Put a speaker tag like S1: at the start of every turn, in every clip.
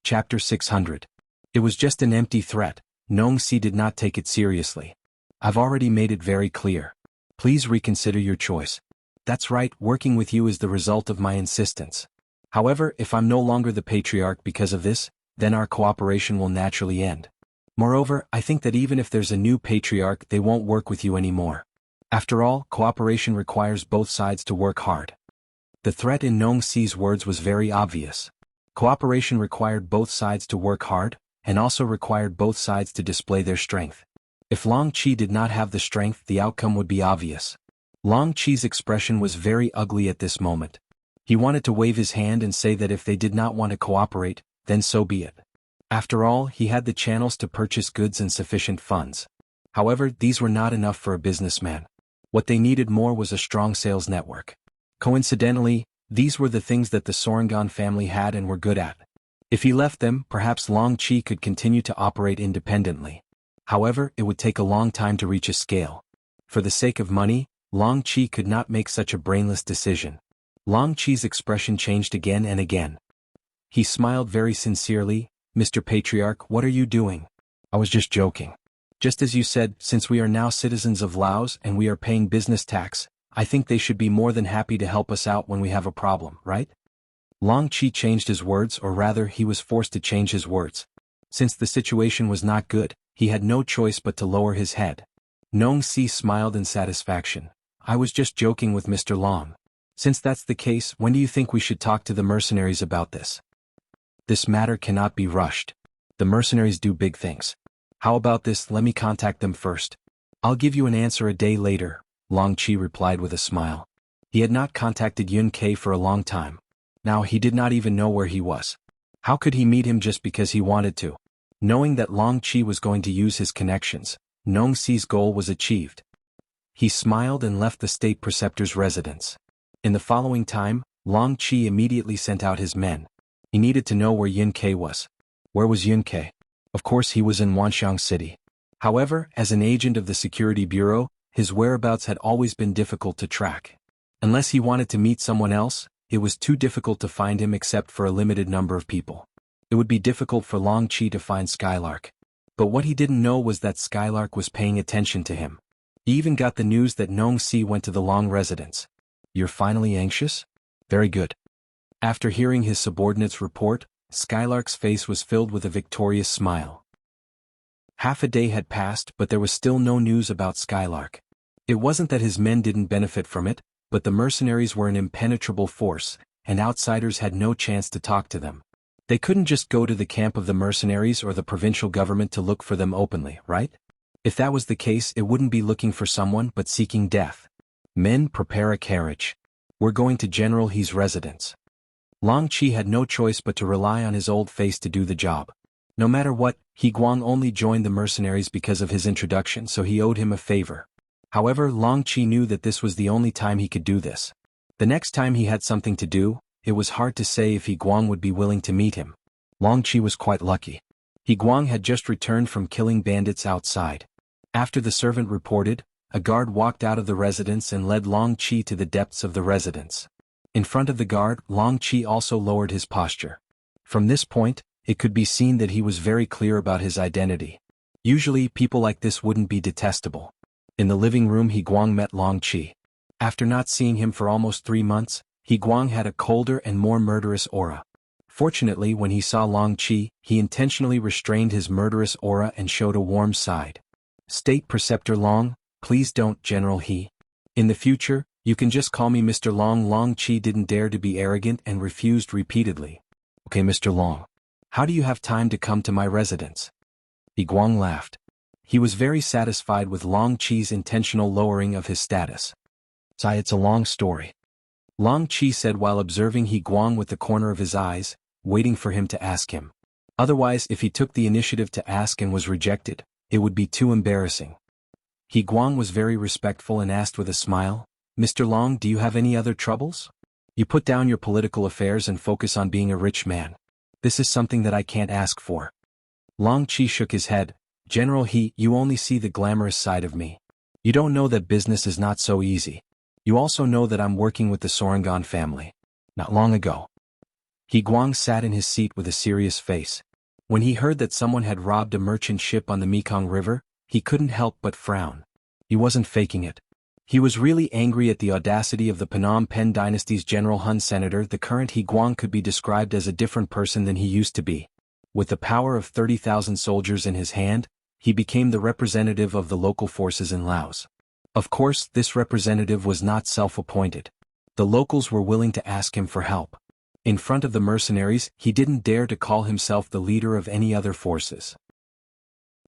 S1: Chapter 600. It was just an empty threat. Nongxi did not take it seriously. I've already made it very clear. Please reconsider your choice. That's right, working with you is the result of my insistence. However, if I'm no longer the patriarch because of this, then our cooperation will naturally end. Moreover, I think that even if there's a new patriarch, they won't work with you anymore. After all, cooperation requires both sides to work hard. The threat in Nongxi's words was very obvious. Cooperation required both sides to work hard, and also required both sides to display their strength. If Long Qi did not have the strength, the outcome would be obvious. Long Qi's expression was very ugly at this moment. He wanted to wave his hand and say that if they did not want to cooperate, then so be it. After all, he had the channels to purchase goods and sufficient funds. However, these were not enough for a businessman. What they needed more was a strong sales network. Coincidentally, these were the things that the Swordsmanship family had and were good at. If he left them, perhaps Long Qi could continue to operate independently. However, it would take a long time to reach a scale. For the sake of money, Long Qi could not make such a brainless decision. Long Qi's expression changed again and again. He smiled very sincerely. Mr. Patriarch, what are you doing? I was just joking. Just as you said, since we are now citizens of Laos and we are paying business tax, I think they should be more than happy to help us out when we have a problem, right? Long Qi changed his words, or rather he was forced to change his words. Since the situation was not good, he had no choice but to lower his head. Nongxi smiled in satisfaction. I was just joking with Mr. Long. Since that's the case, when do you think we should talk to the mercenaries about this? This matter cannot be rushed. The mercenaries do big things. How about this, let me contact them first. I'll give you an answer a day later, Long Qi replied with a smile. He had not contacted Yun Ke for a long time. Now he did not even know where he was. How could he meet him just because he wanted to? Knowing that Long Qi was going to use his connections, Nongxi's goal was achieved. He smiled and left the state preceptor's residence. In the following time, Long Qi immediately sent out his men. He needed to know where Yun Ke was. Where was Yun Ke? Of course he was in Wanxiang City. However, as an agent of the Security Bureau, his whereabouts had always been difficult to track. Unless he wanted to meet someone else, it was too difficult to find him except for a limited number of people. It would be difficult for Long Qi to find Skylark. But what he didn't know was that Skylark was paying attention to him. He even got the news that Nongxi went to the Long residence. You're finally anxious? Very good. After hearing his subordinate's report, Skylark's face was filled with a victorious smile. Half a day had passed, but there was still no news about Skylark. It wasn't that his men didn't benefit from it, but the mercenaries were an impenetrable force, and outsiders had no chance to talk to them. They couldn't just go to the camp of the mercenaries or the provincial government to look for them openly, right? If that was the case, it wouldn't be looking for someone but seeking death. Men, prepare a carriage. We're going to General He's residence. Long Qi had no choice but to rely on his old face to do the job. No matter what, He Guang only joined the mercenaries because of his introduction, so he owed him a favor. However, Long Qi knew that this was the only time he could do this. The next time he had something to do, it was hard to say if He Guang would be willing to meet him. Long Qi was quite lucky. He Guang had just returned from killing bandits outside. After the servant reported, a guard walked out of the residence and led Long Qi to the depths of the residence. In front of the guard, Long Qi also lowered his posture. From this point, it could be seen that he was very clear about his identity. Usually, people like this wouldn't be detestable. In the living room, He Guang met Long Qi. After not seeing him for almost 3 months, He Guang had a colder and more murderous aura. Fortunately, when he saw Long Qi, he intentionally restrained his murderous aura and showed a warm side. State Preceptor Long, please don't, General He. In the future, you can just call me Mr. Long. Long Qi didn't dare to be arrogant and refused repeatedly. Okay, Mr. Long. How do you have time to come to my residence? He Guang laughed. He was very satisfied with Long Qi's intentional lowering of his status. It's a long story. Long Qi said while observing He Guang with the corner of his eyes, waiting for him to ask him. Otherwise, if he took the initiative to ask and was rejected, it would be too embarrassing. He Guang was very respectful and asked with a smile, Mr. Long, do you have any other troubles? You put down your political affairs and focus on being a rich man. This is something that I can't ask for. Long Qi shook his head. General He, you only see the glamorous side of me. You don't know that business is not so easy. You also know that I'm working with the Swordsmanship family. Not long ago. He Guang sat in his seat with a serious face. When he heard that someone had robbed a merchant ship on the Mekong River, he couldn't help but frown. He wasn't faking it. He was really angry at the audacity of the Phnom Penh dynasty's General Hun Senator. The current He Guang could be described as a different person than he used to be. With the power of 30,000 soldiers in his hand, he became the representative of the local forces in Laos. Of course, this representative was not self-appointed. The locals were willing to ask him for help. In front of the mercenaries, he didn't dare to call himself the leader of any other forces.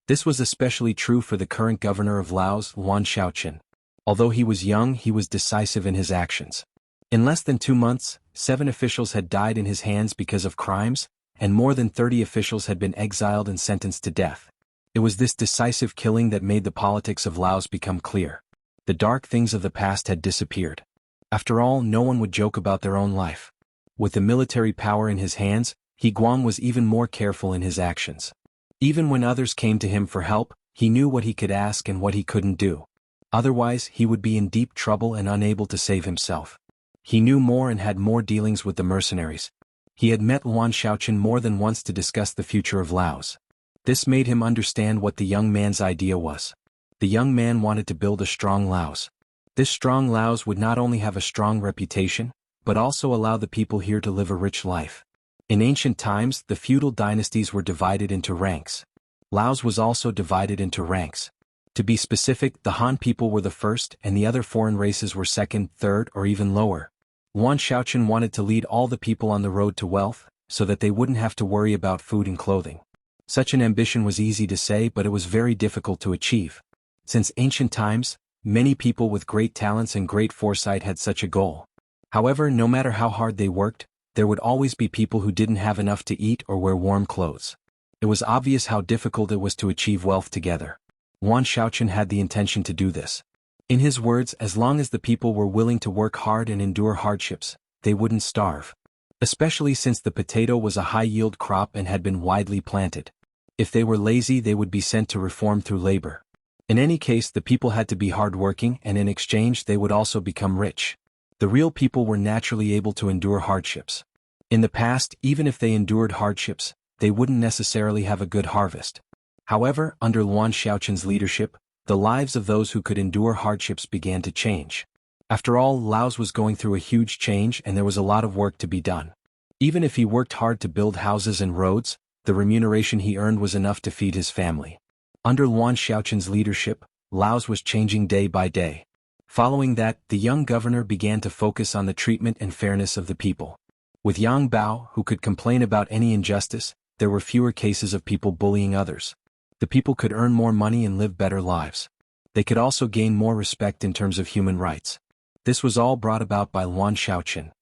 S1: This was especially true for the current governor of Laos, Yuan Shaoqin. Although he was young, he was decisive in his actions. In less than 2 months, 7 officials had died in his hands because of crimes, and more than 30 officials had been exiled and sentenced to death. It was this decisive killing that made the politics of Laos become clear. The dark things of the past had disappeared. After all, no one would joke about their own life. With the military power in his hands, He Guang was even more careful in his actions. Even when others came to him for help, he knew what he could ask and what he couldn't do. Otherwise, he would be in deep trouble and unable to save himself. He knew more and had more dealings with the mercenaries. He had met Yuan Shaoqin more than once to discuss the future of Laos. This made him understand what the young man's idea was. The young man wanted to build a strong Laos. This strong Laos would not only have a strong reputation, but also allow the people here to live a rich life. In ancient times, the feudal dynasties were divided into ranks. Laos was also divided into ranks. To be specific, the Han people were the first and the other foreign races were second, third, or even lower. Yuan Shaoqin wanted to lead all the people on the road to wealth, so that they wouldn't have to worry about food and clothing. Such an ambition was easy to say, but it was very difficult to achieve. Since ancient times, many people with great talents and great foresight had such a goal. However, no matter how hard they worked, there would always be people who didn't have enough to eat or wear warm clothes. It was obvious how difficult it was to achieve wealth together. Yuan Shaoqin had the intention to do this. In his words, as long as the people were willing to work hard and endure hardships, they wouldn't starve. Especially since the potato was a high-yield crop and had been widely planted. If they were lazy, they would be sent to reform through labor. In any case, the people had to be hardworking, and in exchange they would also become rich. The real people were naturally able to endure hardships. In the past, even if they endured hardships, they wouldn't necessarily have a good harvest. However, under Yuan Shaoqin's leadership, the lives of those who could endure hardships began to change. After all, Laos was going through a huge change and there was a lot of work to be done. Even if he worked hard to build houses and roads, the remuneration he earned was enough to feed his family. Under Yuan Shaoqin's leadership, Laos was changing day by day. Following that, the young governor began to focus on the treatment and fairness of the people. With Yang Bao, who could complain about any injustice, there were fewer cases of people bullying others. The people could earn more money and live better lives. They could also gain more respect in terms of human rights. This was all brought about by Yuan Shaoqin.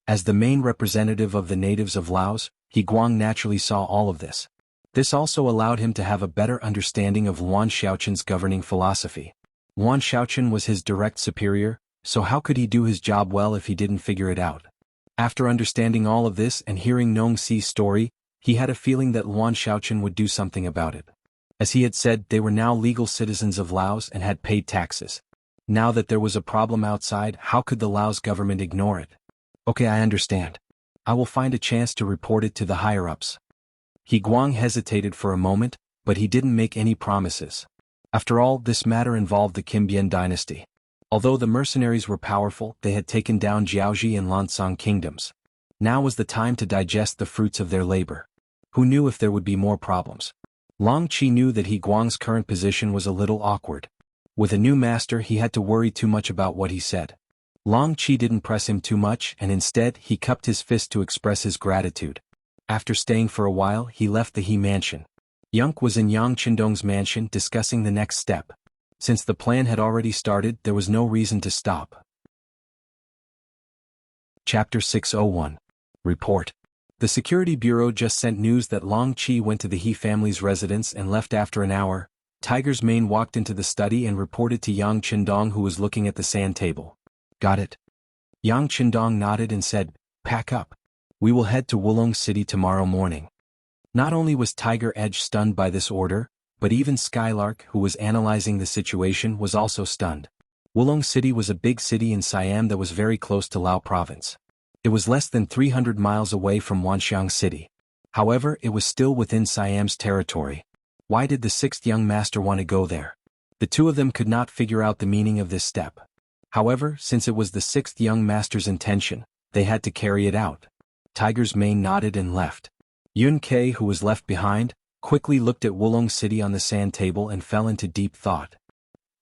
S1: As the main representative of the natives of Laos, He Guang naturally saw all of this. This also allowed him to have a better understanding of Yuan Shaoqin's governing philosophy. Yuan Shaoqin was his direct superior, so how could he do his job well if he didn't figure it out? After understanding all of this and hearing Nong Si's story, he had a feeling that Yuan Shaoqin would do something about it. As he had said, they were now legal citizens of Laos and had paid taxes. Now that there was a problem outside, how could the Laos government ignore it? Okay, I understand. I will find a chance to report it to the higher-ups. He Guang hesitated for a moment, but he didn't make any promises. After all, this matter involved the Kimbian dynasty. Although the mercenaries were powerful, they had taken down Jiaoji and Lansang kingdoms. Now was the time to digest the fruits of their labor. Who knew if there would be more problems? Long Qi knew that He Guang's current position was a little awkward. With a new master, he had to worry too much about what he said. Long Qi didn't press him too much, and instead, he cupped his fist to express his gratitude. After staying for a while, he left the He mansion. Yang was in Yang Qindong's mansion discussing the next step. Since the plan had already started, there was no reason to stop. Chapter 601. Report. The Security Bureau just sent news that Long Qi went to the He family's residence and left after an hour. Tiger's Mane walked into the study and reported to Yang Qindong, who was looking at the sand table. Got it? Yang Qindong nodded and said, pack up. We will head to Wulong City tomorrow morning. Not only was Tiger Edge stunned by this order, but even Skylark, who was analyzing the situation, was also stunned. Wulong City was a big city in Siam that was very close to Lao province. It was less than 300 miles away from Wanxiang City. However, it was still within Siam's territory. Why did the sixth young master want to go there? The two of them could not figure out the meaning of this step. However, since it was the sixth young master's intention, they had to carry it out. Tiger's mane nodded and left. Yun Kei, who was left behind, quickly looked at Wulong City on the sand table and fell into deep thought.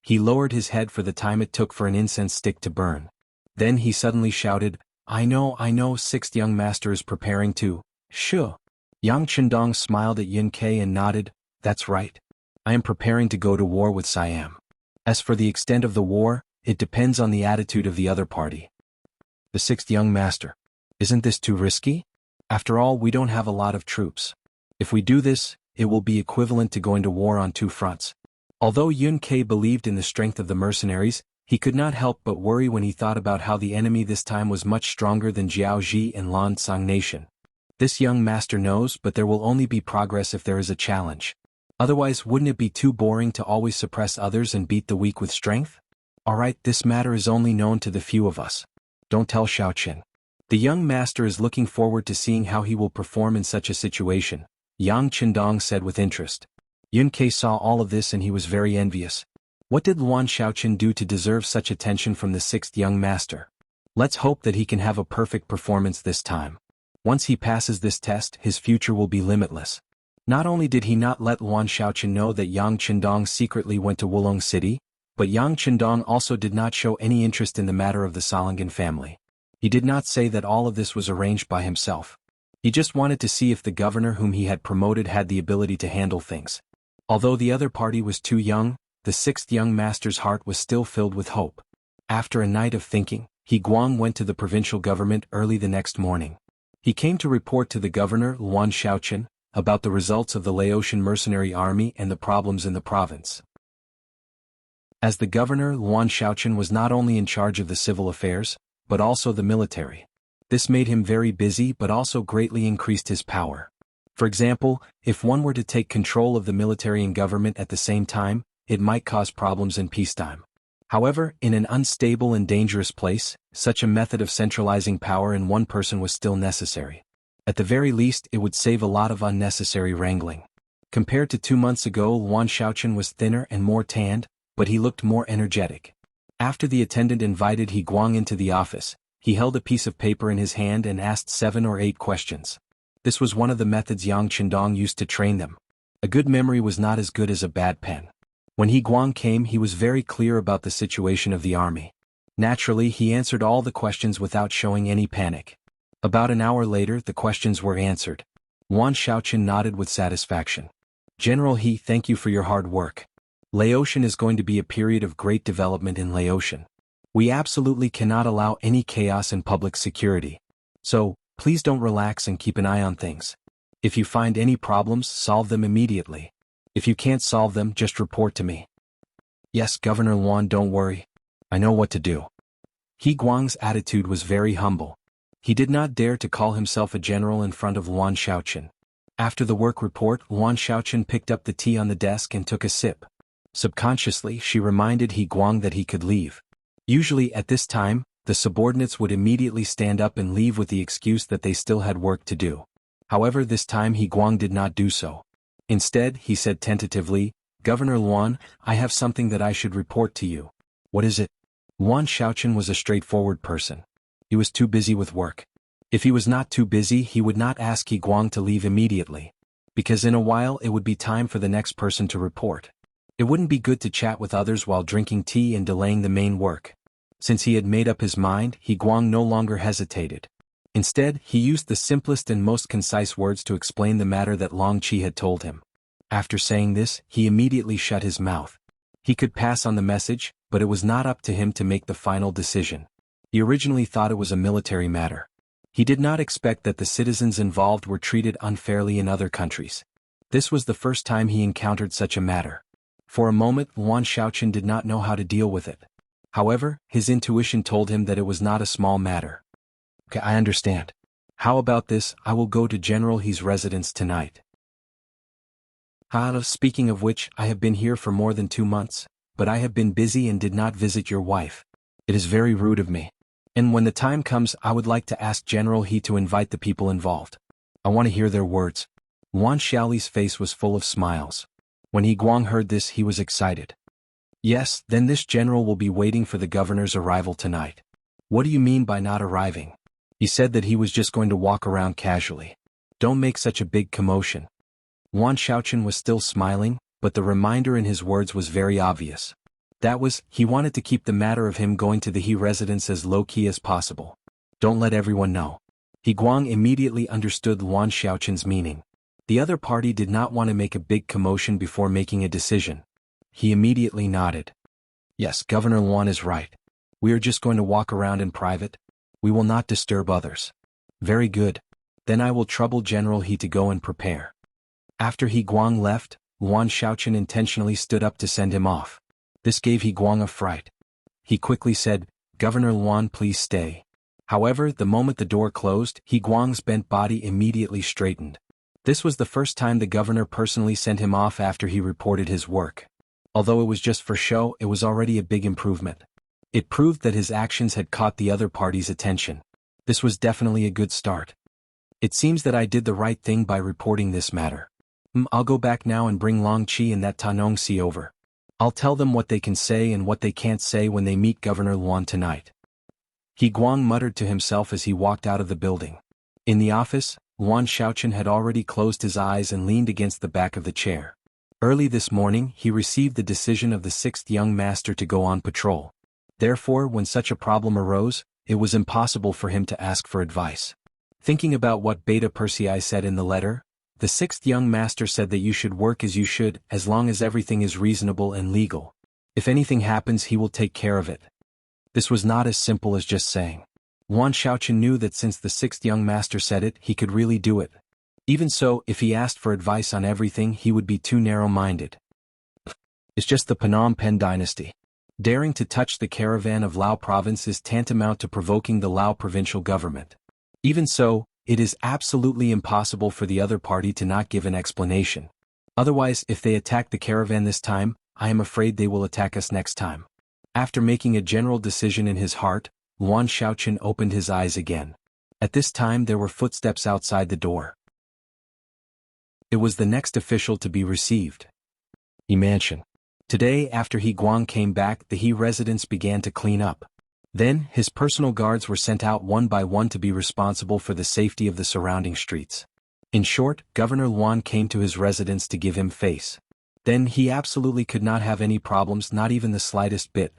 S1: He lowered his head for the time it took for an incense stick to burn. Then he suddenly shouted, I know, sixth young master is preparing to, Sure. Yang Chendong smiled at Yun Kei and nodded, That's right. I am preparing to go to war with Siam. As for the extent of the war, it depends on the attitude of the other party. The sixth young master. Isn't this too risky? After all, we don't have a lot of troops. If we do this, it will be equivalent to going to war on two fronts. Although Yun Kei believed in the strength of the mercenaries, he could not help but worry when he thought about how the enemy this time was much stronger than Jiaoji and Lansang Nation. This young master knows, but there will only be progress if there is a challenge. Otherwise, wouldn't it be too boring to always suppress others and beat the weak with strength? Alright, this matter is only known to the few of us. Don't tell Xiaoqin. The young master is looking forward to seeing how he will perform in such a situation, Yang Chendong said with interest. Yun Kei saw all of this and he was very envious. What did Luan Xiaoqin do to deserve such attention from the sixth young master? Let's hope that he can have a perfect performance this time. Once he passes this test, his future will be limitless. Not only did he not let Luan Xiaoqin know that Yang Chendong secretly went to Wulong City, but Yang Chendong also did not show any interest in the matter of the Salangan family. He did not say that all of this was arranged by himself. He just wanted to see if the governor whom he had promoted had the ability to handle things. Although the other party was too young, the sixth young master's heart was still filled with hope. After a night of thinking, He Guang went to the provincial government early the next morning. He came to report to the governor, Luan Xiaoqin, about the results of the Laotian mercenary army and the problems in the province. As the governor, Luan Xiaoqin was not only in charge of the civil affairs, but also the military. This made him very busy but also greatly increased his power. For example, if one were to take control of the military and government at the same time, it might cause problems in peacetime. However, in an unstable and dangerous place, such a method of centralizing power in one person was still necessary. At the very least, it would save a lot of unnecessary wrangling. Compared to 2 months ago, Luan Xiaoqin was thinner and more tanned, but he looked more energetic. After the attendant invited He Guang into the office, he held a piece of paper in his hand and asked 7 or 8 questions. This was one of the methods Yang Chendong used to train them. A good memory was not as good as a bad pen. When He Guang came, he was very clear about the situation of the army. Naturally, he answered all the questions without showing any panic. About an hour later, the questions were answered. Luan Xiaoqin nodded with satisfaction. General He, thank you for your hard work. Laotian is going to be a period of great development in Laotian. We absolutely cannot allow any chaos in public security. So, please don't relax and keep an eye on things. If you find any problems, solve them immediately. If you can't solve them, just report to me. Yes, Governor Luan, don't worry. I know what to do. He Guang's attitude was very humble. He did not dare to call himself a general in front of Luan Xiaoqin. After the work report, Luan Xiaoqin picked up the tea on the desk and took a sip. Subconsciously, she reminded He Guang that he could leave. Usually at this time, the subordinates would immediately stand up and leave with the excuse that they still had work to do. However, this time He Guang did not do so. Instead, he said tentatively, Governor Luan, I have something that I should report to you. What is it? Luan Xiaoqin was a straightforward person. He was too busy with work. If he was not too busy, he would not ask He Guang to leave immediately. Because in a while it would be time for the next person to report. It wouldn't be good to chat with others while drinking tea and delaying the main work. Since he had made up his mind, He Guang no longer hesitated. Instead, he used the simplest and most concise words to explain the matter that Long Qi had told him. After saying this, he immediately shut his mouth. He could pass on the message, but it was not up to him to make the final decision. He originally thought it was a military matter. He did not expect that the citizens involved were treated unfairly in other countries. This was the first time he encountered such a matter. For a moment, Luan Xiaoqin did not know how to deal with it. However, his intuition told him that it was not a small matter. Okay, I understand. How about this, I will go to General He's residence tonight. Speaking of which, I have been here for more than 2 months, but I have been busy and did not visit your wife. It is very rude of me. And when the time comes, I would like to ask General He to invite the people involved. I want to hear their words. Yuan Xiaoli's face was full of smiles. When He Guang heard this, he was excited. Yes, then this general will be waiting for the governor's arrival tonight. What do you mean by not arriving? He said that he was just going to walk around casually. Don't make such a big commotion. Yuan Xiaochen was still smiling, but the reminder in his words was very obvious. That was, he wanted to keep the matter of him going to the He residence as low-key as possible. Don't let everyone know. He Guang immediately understood Yuan Xiaochen's meaning. The other party did not want to make a big commotion before making a decision. He immediately nodded. Yes, Governor Yuan is right. We are just going to walk around in private. We will not disturb others. Very good. Then I will trouble General He to go and prepare. After He Guang left, Yuan Xiaochen intentionally stood up to send him off. This gave He Guang a fright. He quickly said, Governor Yuan, please stay. However, the moment the door closed, He Guang's bent body immediately straightened. This was the first time the governor personally sent him off after he reported his work. Although it was just for show, it was already a big improvement. It proved that his actions had caught the other party's attention. This was definitely a good start. It seems that I did the right thing by reporting this matter. I'll go back now and bring Long Qi and that Tanong Si over. I'll tell them what they can say and what they can't say when they meet Governor Yuan tonight. He Guang muttered to himself as he walked out of the building. In the office, Yuan Xiaochen had already closed his eyes and leaned against the back of the chair. Early this morning, he received the decision of the 6th young master to go on patrol. Therefore, when such a problem arose, it was impossible for him to ask for advice. Thinking about what Beta Persei said in the letter, the 6th young master said that you should work as you should, as long as everything is reasonable and legal. If anything happens, he will take care of it. This was not as simple as just saying. Yuan Xiaochen knew that since the 6th young master said it, he could really do it. Even so, if he asked for advice on everything, he would be too narrow-minded. It's just the Phnom Penh dynasty. Daring to touch the caravan of Lao province is tantamount to provoking the Lao provincial government. Even so, it is absolutely impossible for the other party to not give an explanation. Otherwise, if they attack the caravan this time, I am afraid they will attack us next time. After making a general decision in his heart, Yuan Xiaochen opened his eyes again. At this time there were footsteps outside the door. It was the next official to be received. He mansion. Today, after He Guang came back, the He residents began to clean up. Then, his personal guards were sent out one by one to be responsible for the safety of the surrounding streets. In short, Governor Yuan came to his residence to give him face. Then he absolutely could not have any problems, not even the slightest bit.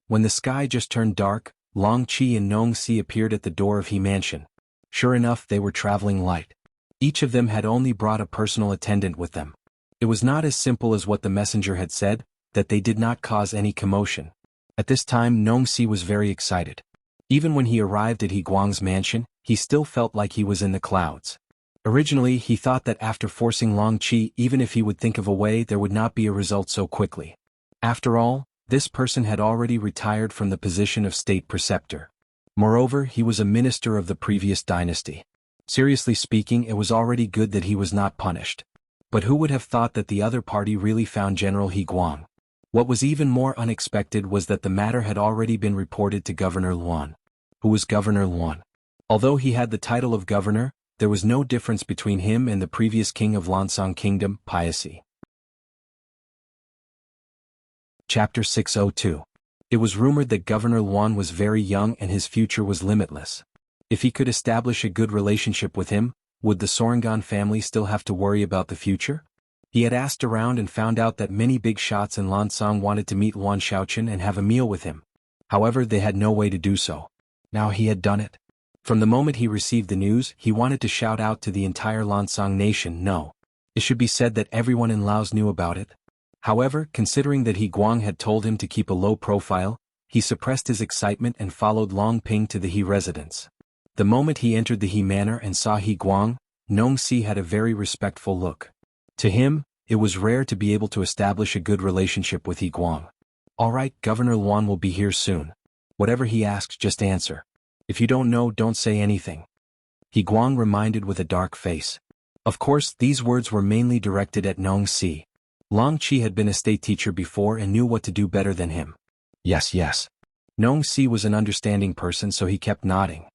S1: When the sky just turned dark, Long Qi and Nong Si appeared at the door of He mansion. Sure enough, they were traveling light. Each of them had only brought a personal attendant with them. It was not as simple as what the messenger had said, that they did not cause any commotion. At this time Nong Si was very excited. Even when he arrived at He Guang's mansion, he still felt like he was in the clouds. Originally he thought that after forcing Long Qi, even if he would think of a way, there would not be a result so quickly. After all, this person had already retired from the position of state preceptor. Moreover, he was a minister of the previous dynasty. Seriously speaking, it was already good that he was not punished. But who would have thought that the other party really found General He Guang? What was even more unexpected was that the matter had already been reported to Governor Yuan. Who was Governor Yuan? Although he had the title of governor, there was no difference between him and the previous king of Lansang Kingdom, Piaci. Chapter 602. It was rumored that Governor Yuan was very young and his future was limitless. If he could establish a good relationship with him, would the Sorangan family still have to worry about the future? He had asked around and found out that many big shots in Lansang wanted to meet Yuan Xiaochen and have a meal with him. However, they had no way to do so. Now he had done it. From the moment he received the news, he wanted to shout out to the entire Lansang nation, no. It should be said that everyone in Laos knew about it. However, considering that He Guang had told him to keep a low profile, he suppressed his excitement and followed Long Ping to the He residence. The moment he entered the He manor and saw He Guang, Nong Si had a very respectful look. To him, it was rare to be able to establish a good relationship with He Guang. All right, Governor Yuan will be here soon. Whatever he asks, just answer. If you don't know, don't say anything. He Guang reminded with a dark face. Of course, these words were mainly directed at Nong Si. Long Qi had been a state teacher before and knew what to do better than him. Yes. Nong Si was an understanding person, so he kept nodding.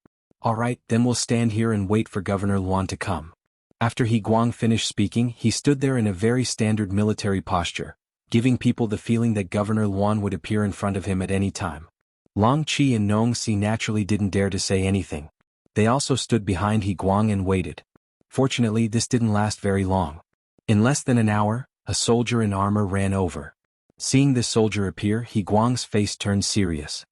S1: All right, then we'll stand here and wait for Governor Luan to come. After He Guang finished speaking, he stood there in a very standard military posture, giving people the feeling that Governor Luan would appear in front of him at any time. Long Qi and Nong Si naturally didn't dare to say anything. They also stood behind He Guang and waited. Fortunately, this didn't last very long. In less than an hour, a soldier in armor ran over. Seeing this soldier appear, He Guang's face turned serious.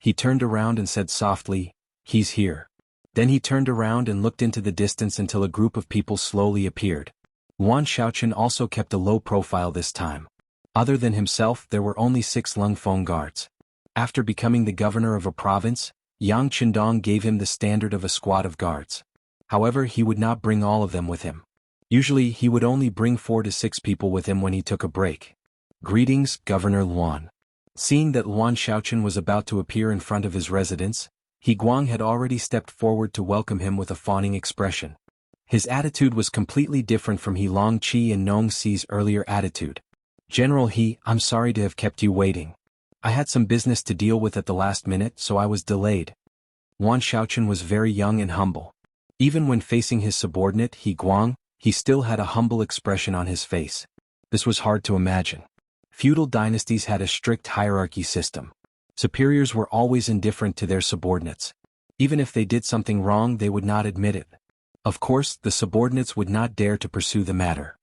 S1: He turned around and said softly, "He's here." Then he turned around and looked into the distance until a group of people slowly appeared. Luan Xiaoqian also kept a low profile this time. Other than himself, there were only 6 Lung Feng guards. After becoming the governor of a province, Yang Qindong gave him the standard of a squad of guards. However, he would not bring all of them with him. Usually, he would only bring 4 to 6 people with him when he took a break. Greetings, Governor Luan. Seeing that Luan Xiaoqian was about to appear in front of his residence, He Guang had already stepped forward to welcome him with a fawning expression. His attitude was completely different from He Long Qi and Nong Si's earlier attitude. "General He, I'm sorry to have kept you waiting. I had some business to deal with at the last minute, so I was delayed." Luan Xiaoqian was very young and humble. Even when facing his subordinate, He Guang, he still had a humble expression on his face. This was hard to imagine. Feudal dynasties had a strict hierarchy system. Superiors were always indifferent to their subordinates. Even if they did something wrong, they would not admit it. Of course, the subordinates would not dare to pursue the matter.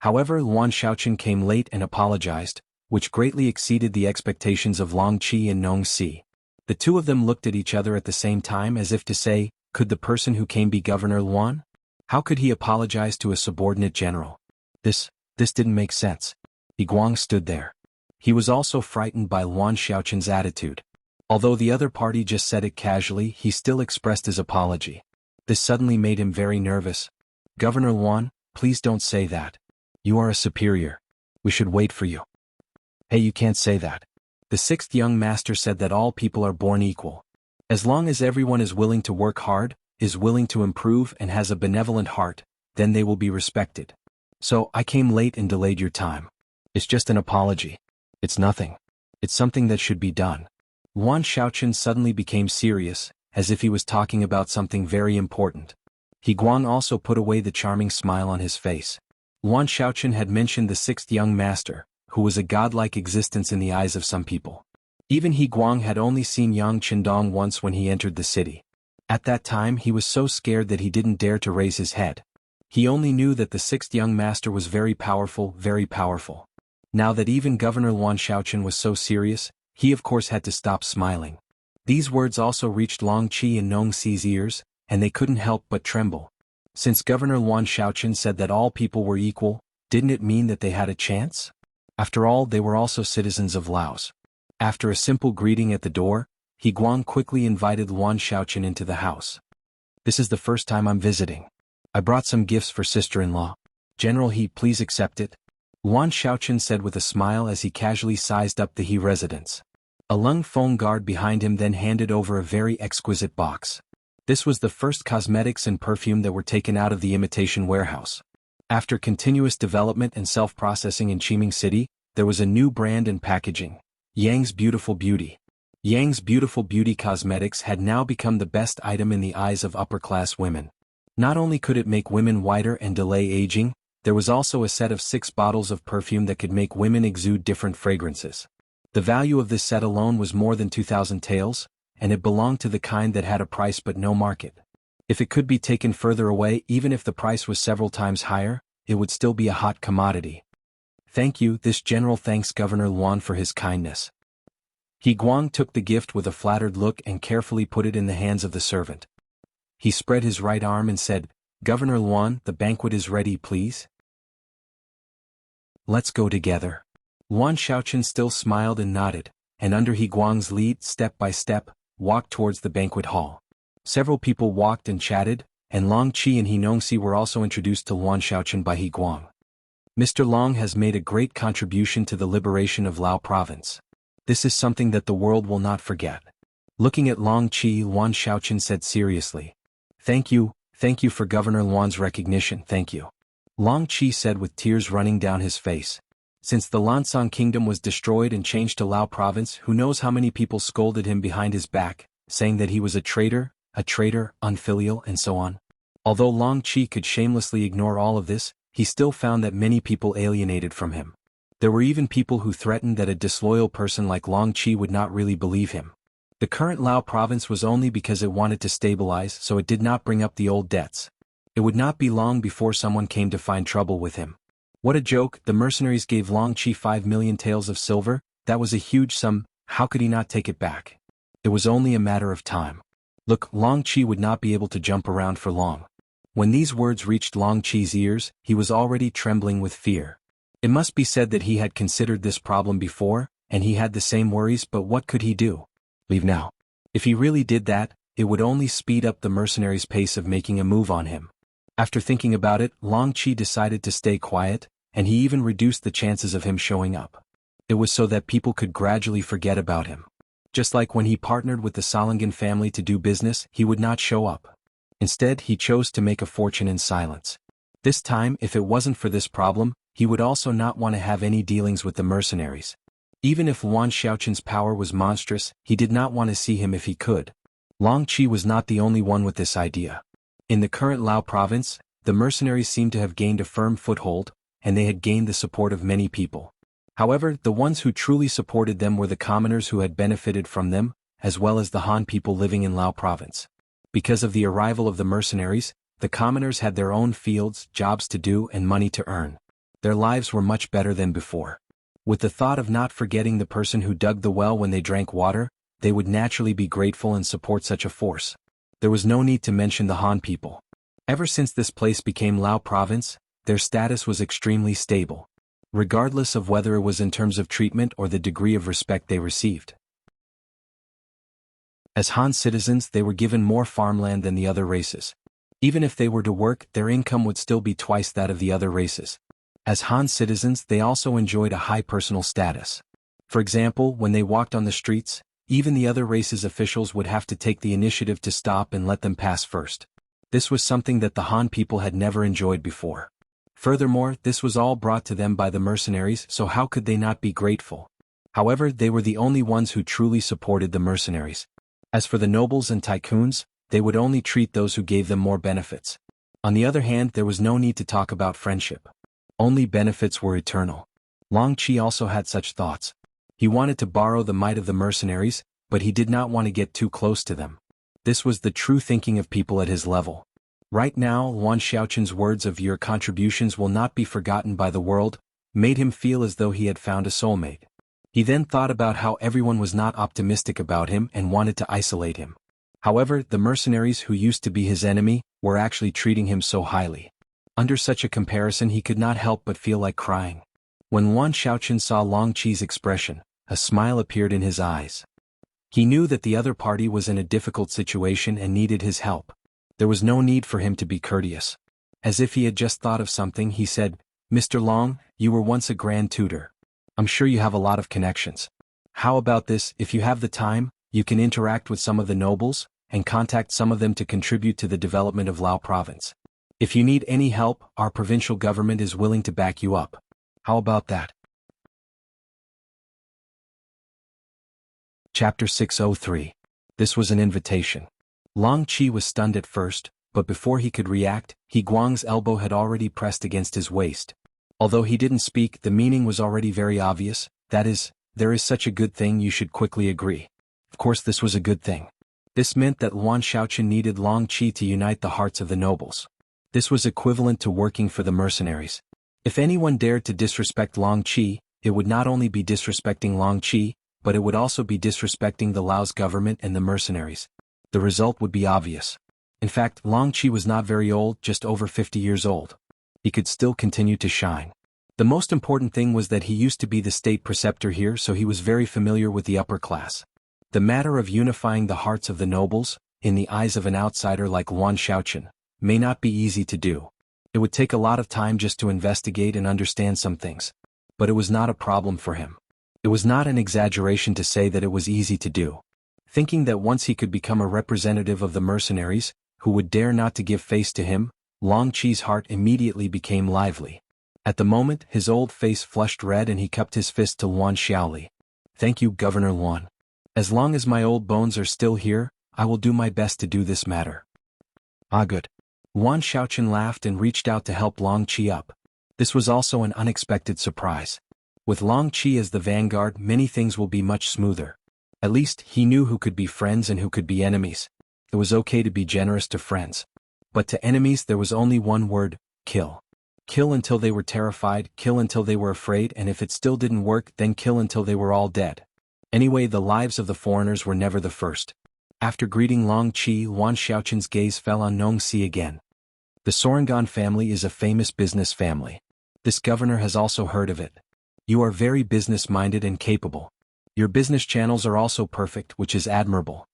S1: However, Luan Xiaoqian came late and apologized, which greatly exceeded the expectations of Long Qi and Nong Si. The two of them looked at each other at the same time as if to say, could the person who came be Governor Luan? How could he apologize to a subordinate general? This didn't make sense. He Guang stood there. He was also frightened by Luan Xiaoqian's attitude. Although the other party just said it casually, he still expressed his apology. This suddenly made him very nervous. "Governor Luan, please don't say that. You are a superior. We should wait for you." "Hey, you can't say that. The 6th young master said that all people are born equal. As long as everyone is willing to work hard, is willing to improve and has a benevolent heart, then they will be respected. So, I came late and delayed your time. It's just an apology. It's nothing. It's something that should be done." Luan Xiaoqian suddenly became serious, as if he was talking about something very important. He Guang also put away the charming smile on his face. Luan Xiaoqian had mentioned the 6th young master, who was a godlike existence in the eyes of some people. Even He Guang had only seen Yang Qindong once when he entered the city. At that time he was so scared that he didn't dare to raise his head. He only knew that the 6th young master was very powerful, very powerful. Now that even Governor Luan Xiaoqian was so serious, he of course had to stop smiling. These words also reached Long Qi and Nong Si's ears, and they couldn't help but tremble. Since Governor Luan Xiaoqian said that all people were equal, didn't it mean that they had a chance? After all, they were also citizens of Laos. After a simple greeting at the door, He Guang quickly invited Luan Xiaoqian into the house. "This is the first time I'm visiting. I brought some gifts for sister-in-law. General He, please accept it," Luan Xiaoqian said with a smile as he casually sized up the He residence. A Lung Feng guard behind him then handed over a very exquisite box. This was the first cosmetics and perfume that were taken out of the imitation warehouse. After continuous development and self-processing in Qiming City, there was a new brand and packaging, Yang's Beautiful Beauty. Yang's Beautiful Beauty cosmetics had now become the best item in the eyes of upper-class women. Not only could it make women whiter and delay aging, there was also a set of 6 bottles of perfume that could make women exude different fragrances. The value of this set alone was more than 2,000 taels, and it belonged to the kind that had a price but no market. If it could be taken further away, even if the price was several times higher, it would still be a hot commodity. "Thank you." This general thanks Governor Luan for his kindness. He Guang took the gift with a flattered look and carefully put it in the hands of the servant. He spread his right arm and said, "Governor Luan, the banquet is ready, please. Let's go together." Luan Xiaoqian still smiled and nodded, and under He Guang's lead, step by step, walked towards the banquet hall. Several people walked and chatted, and Long Qi and He Nongxi were also introduced to Luan Xiaoqian by He Guang. "Mr. Long has made a great contribution to the liberation of Lao province. This is something that the world will not forget." Looking at Long Qi, Luan Xiaoqian said seriously, Thank you for Governor Luan's recognition, thank you." Long Qi said with tears running down his face. Since the Lansang kingdom was destroyed and changed to Lao province, who knows how many people scolded him behind his back, saying that he was a traitor, unfilial, and so on. Although Long Qi could shamelessly ignore all of this, he still found that many people alienated from him. There were even people who threatened that a disloyal person like Long Qi would not really believe him. The current Lao province was only because it wanted to stabilize, so it did not bring up the old debts. It would not be long before someone came to find trouble with him. What a joke! The mercenaries gave Long Qi 5 million taels of silver. That was a huge sum. How could he not take it back? It was only a matter of time. Look, Long Qi would not be able to jump around for long. When these words reached Long Qi's ears, he was already trembling with fear. It must be said that he had considered this problem before, and he had the same worries, but what could he do? Leave now. If he really did that, it would only speed up the mercenaries' pace of making a move on him. After thinking about it, Long Qi decided to stay quiet, and he even reduced the chances of him showing up. It was so that people could gradually forget about him. Just like when he partnered with the Salangan family to do business, he would not show up. Instead, he chose to make a fortune in silence. This time, if it wasn't for this problem, he would also not want to have any dealings with the mercenaries. Even if Yuan Xiaoqin's power was monstrous, he did not want to see him if he could. Long Qi was not the only one with this idea. In the current Lao province, the mercenaries seemed to have gained a firm foothold, and they had gained the support of many people. However, the ones who truly supported them were the commoners who had benefited from them, as well as the Han people living in Lao province. Because of the arrival of the mercenaries, the commoners had their own fields, jobs to do, and money to earn. Their lives were much better than before. With the thought of not forgetting the person who dug the well when they drank water, they would naturally be grateful and support such a force. There was no need to mention the Han people. Ever since this place became Lao province, their status was extremely stable, regardless of whether it was in terms of treatment or the degree of respect they received. As Han citizens, they were given more farmland than the other races. Even if they were to work, their income would still be twice that of the other races. As Han citizens, they also enjoyed a high personal status. For example, when they walked on the streets, even the other races' officials would have to take the initiative to stop and let them pass first. This was something that the Han people had never enjoyed before. Furthermore, this was all brought to them by the mercenaries, so how could they not be grateful? However, they were the only ones who truly supported the mercenaries. As for the nobles and tycoons, they would only treat those who gave them more benefits. On the other hand, there was no need to talk about friendship. Only benefits were eternal. Long Qi also had such thoughts. He wanted to borrow the might of the mercenaries, but he did not want to get too close to them. This was the true thinking of people at his level. Right now, Yuan Xiaoqin's words of "your contributions will not be forgotten by the world" made him feel as though he had found a soulmate. He then thought about how everyone was not optimistic about him and wanted to isolate him. However, the mercenaries who used to be his enemy were actually treating him so highly. Under such a comparison, he could not help but feel like crying. When Yuan Xiaoqin saw Long Qi's expression, a smile appeared in his eyes. He knew that the other party was in a difficult situation and needed his help. There was no need for him to be courteous. As if he had just thought of something, he said, "Mr. Long, you were once a grand tutor. I'm sure you have a lot of connections. How about this? If you have the time, you can interact with some of the nobles, and contact some of them to contribute to the development of Lao province. If you need any help, our provincial government is willing to back you up. How about that?" Chapter 603. This was an invitation. Long Qi was stunned at first, but before he could react, He Guang's elbow had already pressed against his waist. Although he didn't speak, the meaning was already very obvious, that is, there is such a good thing, you should quickly agree. Of course this was a good thing. This meant that Yuan Xiaoqin needed Long Qi to unite the hearts of the nobles. This was equivalent to working for the mercenaries. If anyone dared to disrespect Long Qi, it would not only be disrespecting Long Qi, but it would also be disrespecting the Lao's government and the mercenaries. The result would be obvious. In fact, Long Qi was not very old, just over 50 years old. He could still continue to shine. The most important thing was that he used to be the state preceptor here, so he was very familiar with the upper class. The matter of unifying the hearts of the nobles, in the eyes of an outsider like Yuan Xiaoqin, may not be easy to do. It would take a lot of time just to investigate and understand some things. But it was not a problem for him. It was not an exaggeration to say that it was easy to do. Thinking that once he could become a representative of the mercenaries, who would dare not to give face to him, Long Qi's heart immediately became lively. At the moment, his old face flushed red and he cupped his fist to Luan Xiaoli. Thank you, Governor Luan. As long as my old bones are still here, I will do my best to do this matter. Ah, good. Luan Xiaochen laughed and reached out to help Long Qi up. This was also an unexpected surprise. With Long Qi as the vanguard, many things will be much smoother. At least, he knew who could be friends and who could be enemies. It was okay to be generous to friends. But to enemies there was only one word: kill. Kill until they were terrified, kill until they were afraid, and if it still didn't work, then kill until they were all dead. Anyway, the lives of the foreigners were never the first. After greeting Long Qi, Luan Xiaochen's gaze fell on Nong Si again. The Sorangan family is a famous business family. This governor has also heard of it. You are very business-minded and capable. Your business channels are also perfect, which is admirable.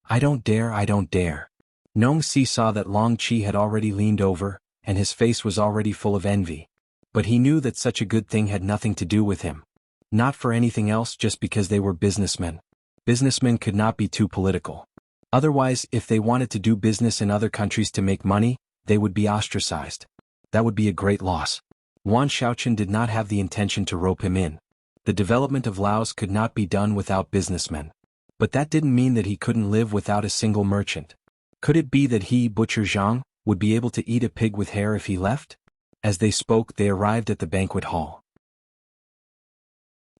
S1: I don't dare. Nong Si saw that Long Qi had already leaned over, and his face was already full of envy. But he knew that such a good thing had nothing to do with him. Not for anything else, just because they were businessmen. Businessmen could not be too political. Otherwise, if they wanted to do business in other countries to make money, they would be ostracized. That would be a great loss. Luan Xiaochen did not have the intention to rope him in. The development of Laos could not be done without businessmen. But that didn't mean that he couldn't live without a single merchant. Could it be that he, Butcher Zhang, would be able to eat a pig with hair if he left? As they spoke, they arrived at the banquet hall.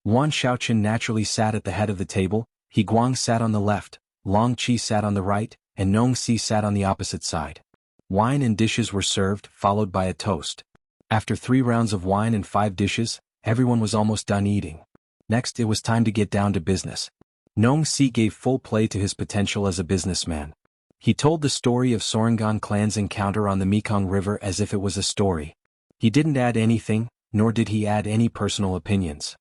S1: Luan Xiaochen naturally sat at the head of the table, He Guang sat on the left, Long Qi sat on the right, and Nong Si sat on the opposite side. Wine and dishes were served, followed by a toast. After 3 rounds of wine and 5 dishes, everyone was almost done eating. Next, it was time to get down to business. Nong Si gave full play to his potential as a businessman. He told the story of Sorangan clan's encounter on the Mekong River as if it was a story. He didn't add anything, nor did he add any personal opinions.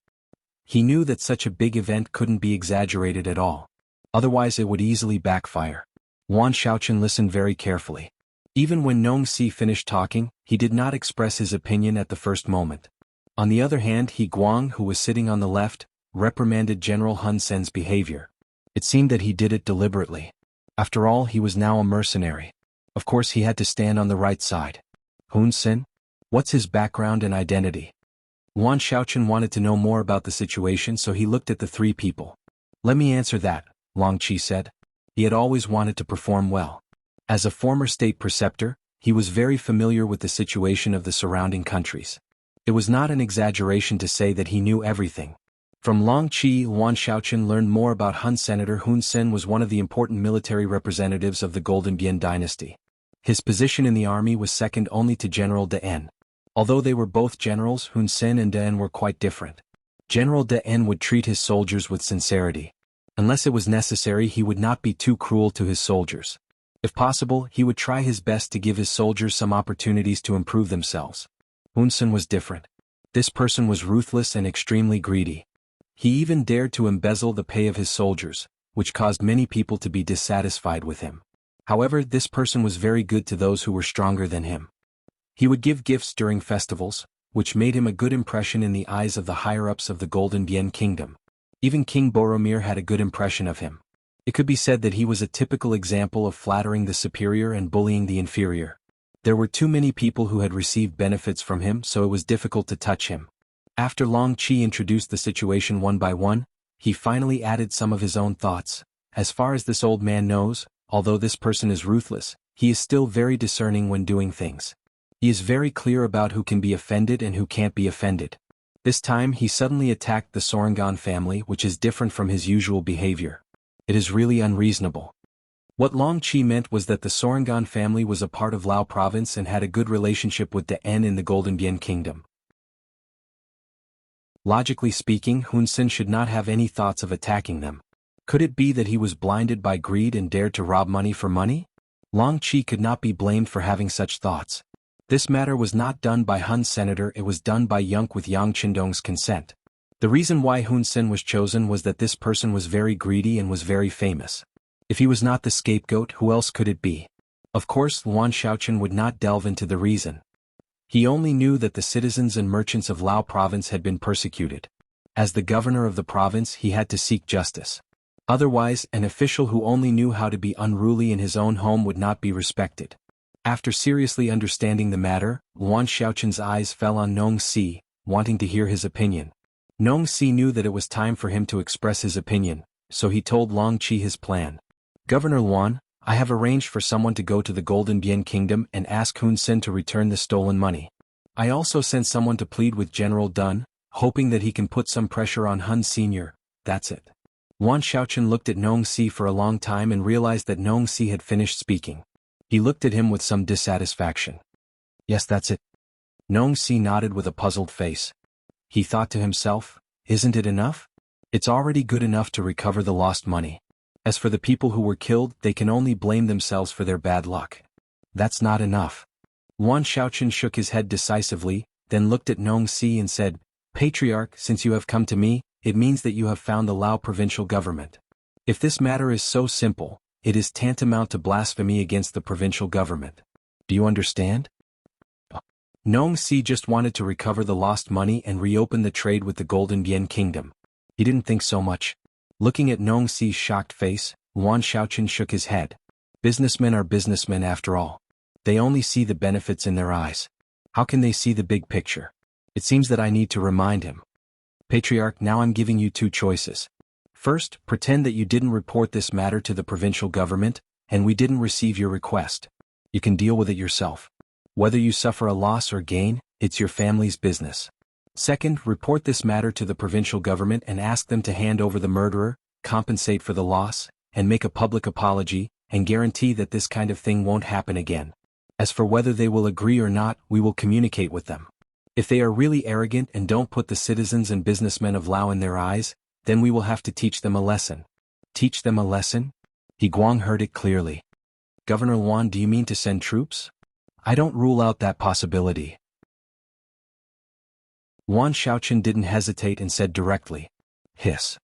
S1: He knew that such a big event couldn't be exaggerated at all. Otherwise it would easily backfire. Luan Xiaochen listened very carefully. Even when Nong Si finished talking, he did not express his opinion at the first moment. On the other hand, He Guang, who was sitting on the left, reprimanded General Hun Sen's behavior. It seemed that he did it deliberately. After all, he was now a mercenary. Of course he had to stand on the right side. Hun Sen? What's his background and identity? Luan Xiaochen wanted to know more about the situation, so he looked at the 3 people. Let me answer that, Long Qi said. He had always wanted to perform well. As a former state preceptor, he was very familiar with the situation of the surrounding countries. It was not an exaggeration to say that he knew everything. From Long Qi, Luan Xiaochen learned more about Hun. Senator Hun Sen was one of the important military representatives of the Golden Bian dynasty. His position in the army was second only to General De En. Although they were both generals, Hun Sen and De En were quite different. General De En would treat his soldiers with sincerity. Unless it was necessary, he would not be too cruel to his soldiers. If possible, he would try his best to give his soldiers some opportunities to improve themselves. Hun Sen was different. This person was ruthless and extremely greedy. He even dared to embezzle the pay of his soldiers, which caused many people to be dissatisfied with him. However, this person was very good to those who were stronger than him. He would give gifts during festivals, which made him a good impression in the eyes of the higher-ups of the Golden Bian Kingdom. Even King Boromir had a good impression of him. It could be said that he was a typical example of flattering the superior and bullying the inferior. There were too many people who had received benefits from him, so it was difficult to touch him. After Long Qi introduced the situation one by one, he finally added some of his own thoughts. As far as this old man knows, although this person is ruthless, he is still very discerning when doing things. He is very clear about who can be offended and who can't be offended. This time he suddenly attacked the Sorangan family, which is different from his usual behavior. It is really unreasonable. What Long Qi meant was that the Sorangan family was a part of Lao province and had a good relationship with the En in the Golden Bian Kingdom. Logically speaking, Hun Sen should not have any thoughts of attacking them. Could it be that he was blinded by greed and dared to rob money for money? Long Qi could not be blamed for having such thoughts. This matter was not done by Hun's senator, it was done by Yunk with Yang Qindong's consent. The reason why Hun Sen was chosen was that this person was very greedy and was very famous. If he was not the scapegoat, who else could it be? Of course, Luan Xiaochen would not delve into the reason. He only knew that the citizens and merchants of Lao province had been persecuted. As the governor of the province, he had to seek justice. Otherwise, an official who only knew how to be unruly in his own home would not be respected. After seriously understanding the matter, Yuan Xiaoqin's eyes fell on Nong Si, wanting to hear his opinion. Nong Si knew that it was time for him to express his opinion, so he told Long Qi his plan. Governor Yuan, I have arranged for someone to go to the Golden Bian Kingdom and ask Hun Sen to return the stolen money. I also sent someone to plead with General Dun, hoping that he can put some pressure on Hun Sr. That's it. Yuan Xiaoqin looked at Nong Si for a long time and realized that Nong Si had finished speaking. He looked at him with some dissatisfaction. Yes, that's it. Nong Si nodded with a puzzled face. He thought to himself, isn't it enough? It's already good enough to recover the lost money. As for the people who were killed, they can only blame themselves for their bad luck. That's not enough. Yuan Xiaoqin shook his head decisively, then looked at Nong Si and said, Patriarch, since you have come to me, it means that you have found the Lao provincial government. If this matter is so simple, it is tantamount to blasphemy against the provincial government. Do you understand? Nong Si just wanted to recover the lost money and reopen the trade with the Golden Bian Kingdom. He didn't think so much. Looking at Nong Si's shocked face, Yuan Xiaoqin shook his head. Businessmen are businessmen after all. They only see the benefits in their eyes. How can they see the big picture? It seems that I need to remind him. Patriarch, now I'm giving you two choices. First, pretend that you didn't report this matter to the provincial government, and we didn't receive your request. You can deal with it yourself. Whether you suffer a loss or gain, it's your family's business. Second, report this matter to the provincial government and ask them to hand over the murderer, compensate for the loss, and make a public apology, and guarantee that this kind of thing won't happen again. As for whether they will agree or not, we will communicate with them. If they are really arrogant and don't put the citizens and businessmen of Lao in their eyes, then we will have to teach them a lesson. Teach them a lesson? He Guang heard it clearly. Governor Yuan, do you mean to send troops? I don't rule out that possibility. Yuan Xiaoqin didn't hesitate and said directly. Hiss.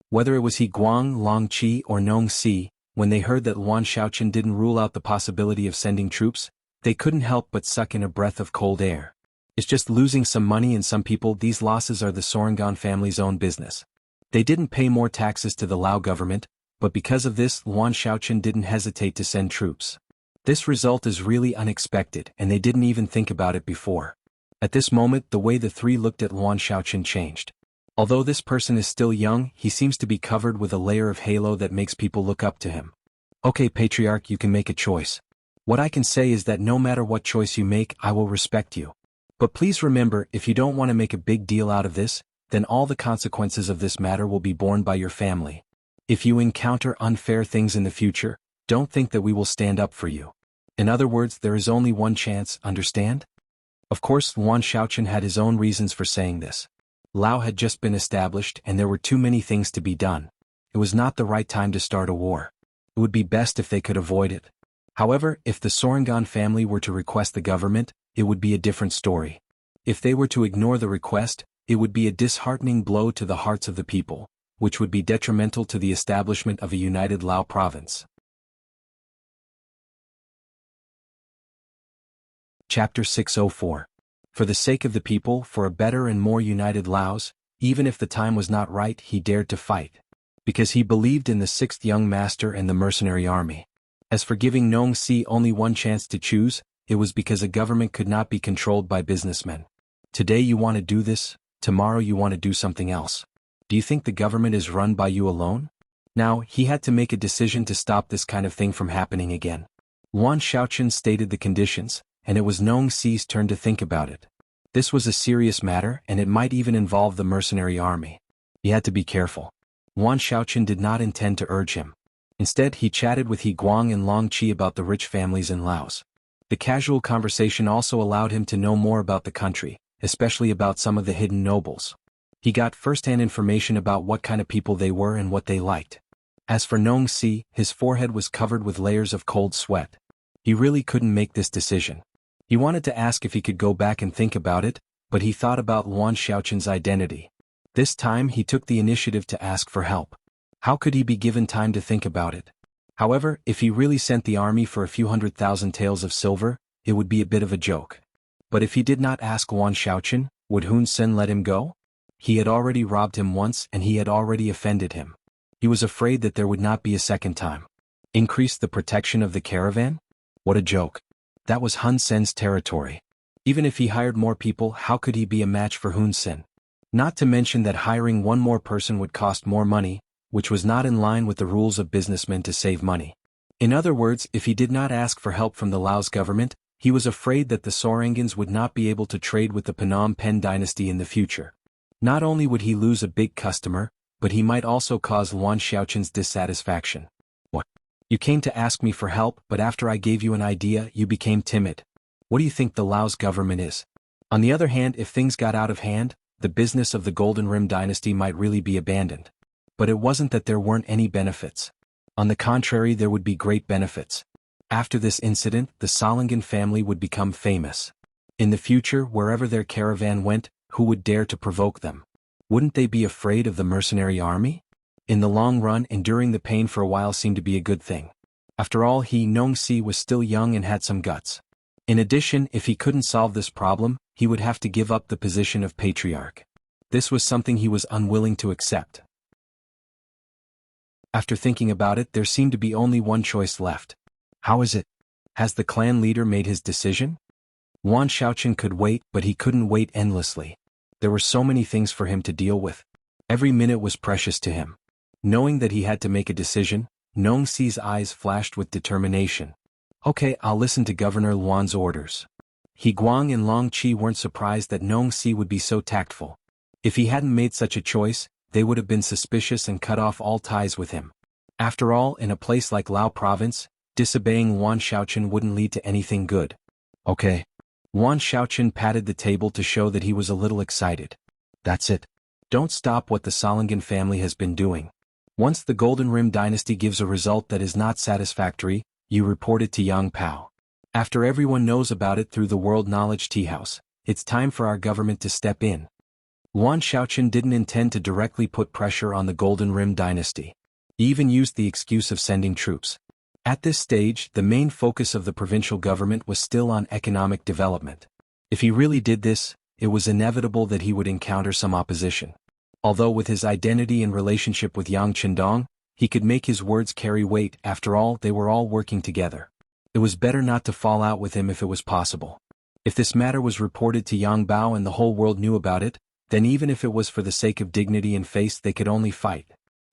S1: Whether it was He Guang, Long Qi or Nong Si, when they heard that Yuan Xiaoqin didn't rule out the possibility of sending troops, they couldn't help but suck in a breath of cold air. It's just losing some money and some people. These losses are the Sorangan family's own business. They didn't pay more taxes to the Lao government, but because of this Yuan Xiaoqin didn't hesitate to send troops. This result is really unexpected and they didn't even think about it before. At this moment the way the three looked at Yuan Xiaoqin changed. Although this person is still young, he seems to be covered with a layer of halo that makes people look up to him. Okay, Patriarch, you can make a choice. What I can say is that no matter what choice you make, I will respect you. But please remember, if you don't want to make a big deal out of this, then all the consequences of this matter will be borne by your family. If you encounter unfair things in the future, don't think that we will stand up for you. In other words, there is only one chance, understand? Of course, Yuan Xiaoqin had his own reasons for saying this. Lao had just been established and there were too many things to be done. It was not the right time to start a war. It would be best if they could avoid it. However, if the Sorangan family were to request the government, it would be a different story. If they were to ignore the request, it would be a disheartening blow to the hearts of the people, which would be detrimental to the establishment of a united Lao province. Chapter 604. For the sake of the people, for a better and more united Laos, even if the time was not right, he dared to fight. Because he believed in the sixth young master and the mercenary army. As for giving Nong Si only one chance to choose, it was because a government could not be controlled by businessmen. Today you want to do this, tomorrow you want to do something else. Do you think the government is run by you alone? Now, he had to make a decision to stop this kind of thing from happening again. Yuan Xiaoqin stated the conditions, and it was Nong Si's turn to think about it. This was a serious matter and it might even involve the mercenary army. He had to be careful. Yuan Xiaoqin did not intend to urge him. Instead, he chatted with He Guang and Long Qi about the rich families in Laos. The casual conversation also allowed him to know more about the country, especially about some of the hidden nobles. He got first-hand information about what kind of people they were and what they liked. As for Nong Si, his forehead was covered with layers of cold sweat. He really couldn't make this decision. He wanted to ask if he could go back and think about it, but he thought about Yuan Xiaoqin's identity. This time he took the initiative to ask for help. How could he be given time to think about it? However, if he really sent the army for a few 100,000 taels of silver, it would be a bit of a joke. But if he did not ask Yuan Xiaoqin, would Hun Sen let him go? He had already robbed him once and he had already offended him. He was afraid that there would not be a second time. Increase the protection of the caravan? What a joke. That was Hun Sen's territory. Even if he hired more people, how could he be a match for Hun Sen? Not to mention that hiring one more person would cost more money, which was not in line with the rules of businessmen to save money. In other words, if he did not ask for help from the Laos government, he was afraid that the Sorangans would not be able to trade with the Phnom Penh dynasty in the future. Not only would he lose a big customer, but he might also cause Luan Xiaochen's dissatisfaction. What? You came to ask me for help, but after I gave you an idea, you became timid. What do you think the Laos government is? On the other hand, if things got out of hand, the business of the Golden Rim dynasty might really be abandoned. But it wasn't that there weren't any benefits. On the contrary, there would be great benefits. After this incident, the Salangan family would become famous. In the future, wherever their caravan went, who would dare to provoke them? Wouldn't they be afraid of the mercenary army? In the long run, enduring the pain for a while seemed to be a good thing. After all, Nong Si was still young and had some guts. In addition, if he couldn't solve this problem, he would have to give up the position of patriarch. This was something he was unwilling to accept. After thinking about it, there seemed to be only one choice left. How is it? Has the clan leader made his decision? Luan Xiaochen could wait, but he couldn't wait endlessly. There were so many things for him to deal with. Every minute was precious to him. Knowing that he had to make a decision, Nong Si's eyes flashed with determination. Okay, I'll listen to Governor Luan's orders. He Guang and Long Qi weren't surprised that Nong Si would be so tactful. If he hadn't made such a choice, they would have been suspicious and cut off all ties with him. After all, in a place like Lao Province, disobeying Luan Xiaochen wouldn't lead to anything good. Okay. Luan Xiaochen patted the table to show that he was a little excited. That's it. Don't stop what the Salangan family has been doing. Once the Golden Rim dynasty gives a result that is not satisfactory, you report it to Yang Pao. After everyone knows about it through the World Knowledge Tea House, it's time for our government to step in. Luan Xiaochen didn't intend to directly put pressure on the Golden Rim dynasty. He even used the excuse of sending troops. At this stage, the main focus of the provincial government was still on economic development. If he really did this, it was inevitable that he would encounter some opposition. Although with his identity and relationship with Yang Qindong, he could make his words carry weight. After all, they were all working together. It was better not to fall out with him if it was possible. If this matter was reported to Yang Bao and the whole world knew about it, then even if it was for the sake of dignity and face, they could only fight.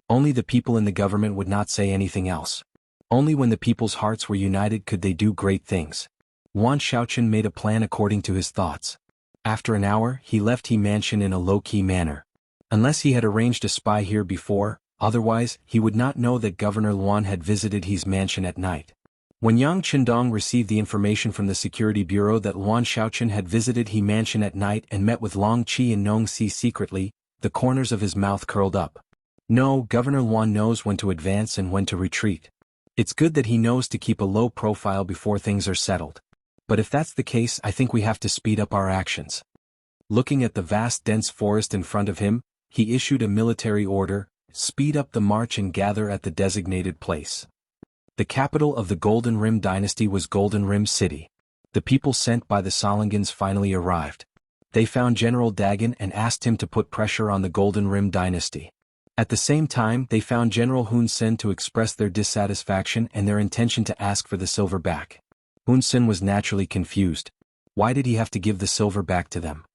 S1: Only the people in the government would not say anything else. Only when the people's hearts were united could they do great things. Luan Xiaochen made a plan according to his thoughts. After an hour, he left He Mansion in a low-key manner. Unless he had arranged a spy here before, otherwise, he would not know that Governor Luan had visited his mansion at night. When Yang Qindong received the information from the Security Bureau that Luan Xiaochen had visited He Mansion at night and met with Long Qi and Nong Si secretly, the corners of his mouth curled up. No, Governor Luan knows when to advance and when to retreat. It's good that he knows to keep a low profile before things are settled. But if that's the case, I think we have to speed up our actions. Looking at the vast dense forest in front of him, he issued a military order: speed up the march and gather at the designated place. The capital of the Golden Rim dynasty was Golden Rim City. The people sent by the Salangans finally arrived. They found General Dagan and asked him to put pressure on the Golden Rim dynasty. At the same time, they found General Hun Sen to express their dissatisfaction and their intention to ask for the silver back. Hun Sen was naturally confused. Why did he have to give the silver back to them?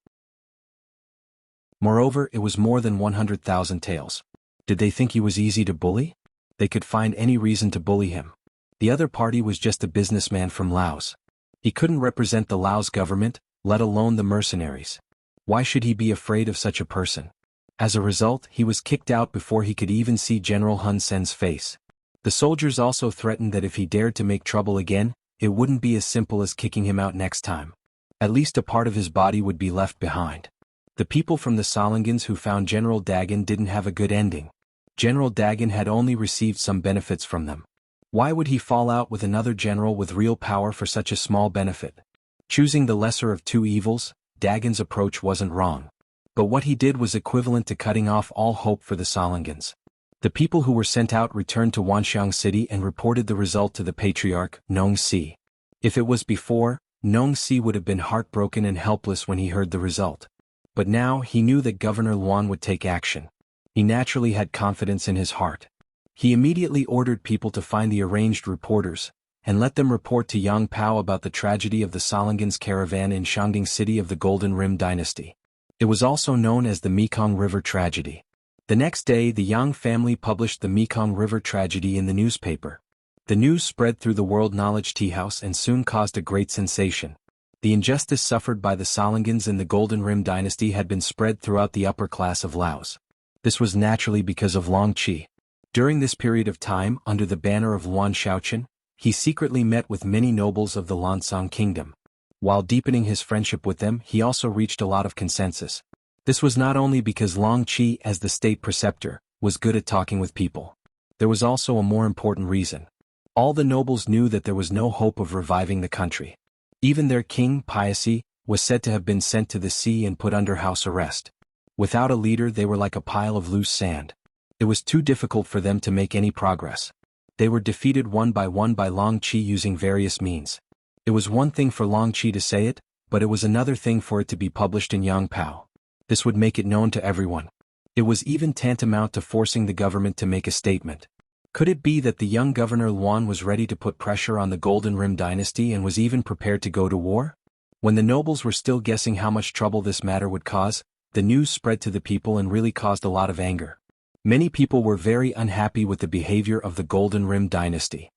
S1: Moreover, it was more than 100,000 taels. Did they think he was easy to bully? They could find any reason to bully him. The other party was just a businessman from Laos. He couldn't represent the Laos government, let alone the mercenaries. Why should he be afraid of such a person? As a result, he was kicked out before he could even see General Hun Sen's face. The soldiers also threatened that if he dared to make trouble again, it wouldn't be as simple as kicking him out next time. At least a part of his body would be left behind. The people from the Salangans who found General Dagan didn't have a good ending. General Dagan had only received some benefits from them. Why would he fall out with another general with real power for such a small benefit? Choosing the lesser of two evils, Dagan's approach wasn't wrong. But what he did was equivalent to cutting off all hope for the Salangans. The people who were sent out returned to Wanxiang City and reported the result to the patriarch, Nong Si. If it was before, Nong Si would have been heartbroken and helpless when he heard the result. But now he knew that Governor Luan would take action. He naturally had confidence in his heart. He immediately ordered people to find the arranged reporters, and let them report to Yang Pao about the tragedy of the Solingans caravan in Shangding city of the Golden Rim dynasty. It was also known as the Mekong River tragedy. The next day the Yang family published the Mekong River tragedy in the newspaper. The news spread through the World Knowledge Tea House and soon caused a great sensation. The injustice suffered by the Solingans in the Golden Rim dynasty had been spread throughout the upper class of Laos. This was naturally because of Long Qi. During this period of time, under the banner of Luan Shaoqian, he secretly met with many nobles of the Lansang kingdom. While deepening his friendship with them, he also reached a lot of consensus. This was not only because Long Qi, as the state preceptor, was good at talking with people. There was also a more important reason. All the nobles knew that there was no hope of reviving the country. Even their king, Piaci, was said to have been sent to the sea and put under house arrest. Without a leader they were like a pile of loose sand. It was too difficult for them to make any progress. They were defeated one by Long Qi using various means. It was one thing for Long Qi to say it, but it was another thing for it to be published in Yang Pao. This would make it known to everyone. It was even tantamount to forcing the government to make a statement. Could it be that the young governor Luan was ready to put pressure on the Golden Rim dynasty and was even prepared to go to war? When the nobles were still guessing how much trouble this matter would cause, the news spread to the people and really caused a lot of anger. Many people were very unhappy with the behavior of the Golden Rim dynasty.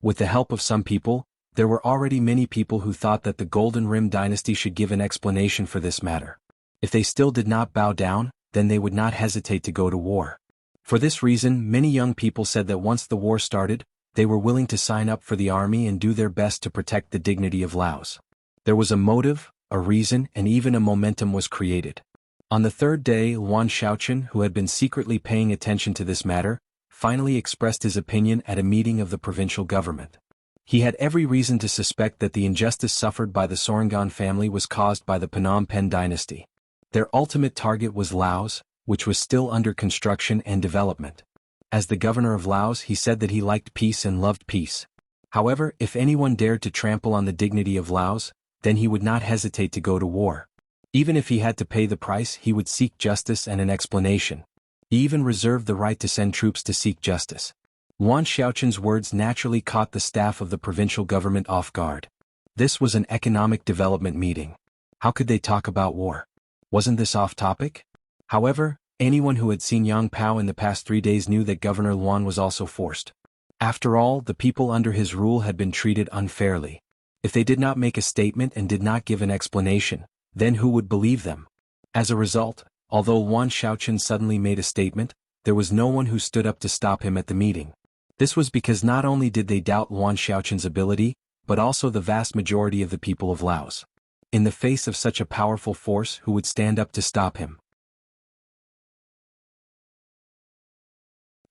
S1: With the help of some people, there were already many people who thought that the Golden Rim dynasty should give an explanation for this matter. If they still did not bow down, then they would not hesitate to go to war. For this reason, many young people said that once the war started, they were willing to sign up for the army and do their best to protect the dignity of Laos. There was a motive, a reason, and even a momentum was created. On the third day, Luan Shaoqian, who had been secretly paying attention to this matter, finally expressed his opinion at a meeting of the provincial government. He had every reason to suspect that the injustice suffered by the Sorangan family was caused by the Phnom Penh dynasty. Their ultimate target was Laos, which was still under construction and development. As the governor of Laos, he said that he liked peace and loved peace. However, if anyone dared to trample on the dignity of Laos, then he would not hesitate to go to war. Even if he had to pay the price, he would seek justice and an explanation. He even reserved the right to send troops to seek justice. Luan Shaoqian's words naturally caught the staff of the provincial government off guard. This was an economic development meeting. How could they talk about war? Wasn't this off topic? However, anyone who had seen Yang Pao in the past 3 days knew that Governor Luan was also forced. After all, the people under his rule had been treated unfairly. If they did not make a statement and did not give an explanation, then who would believe them? As a result, although Luan Shaoqian suddenly made a statement, there was no one who stood up to stop him at the meeting. This was because not only did they doubt Luan Shaoqian's ability, but also the vast majority of the people of Laos. In the face of such a powerful force, who would stand up to stop him?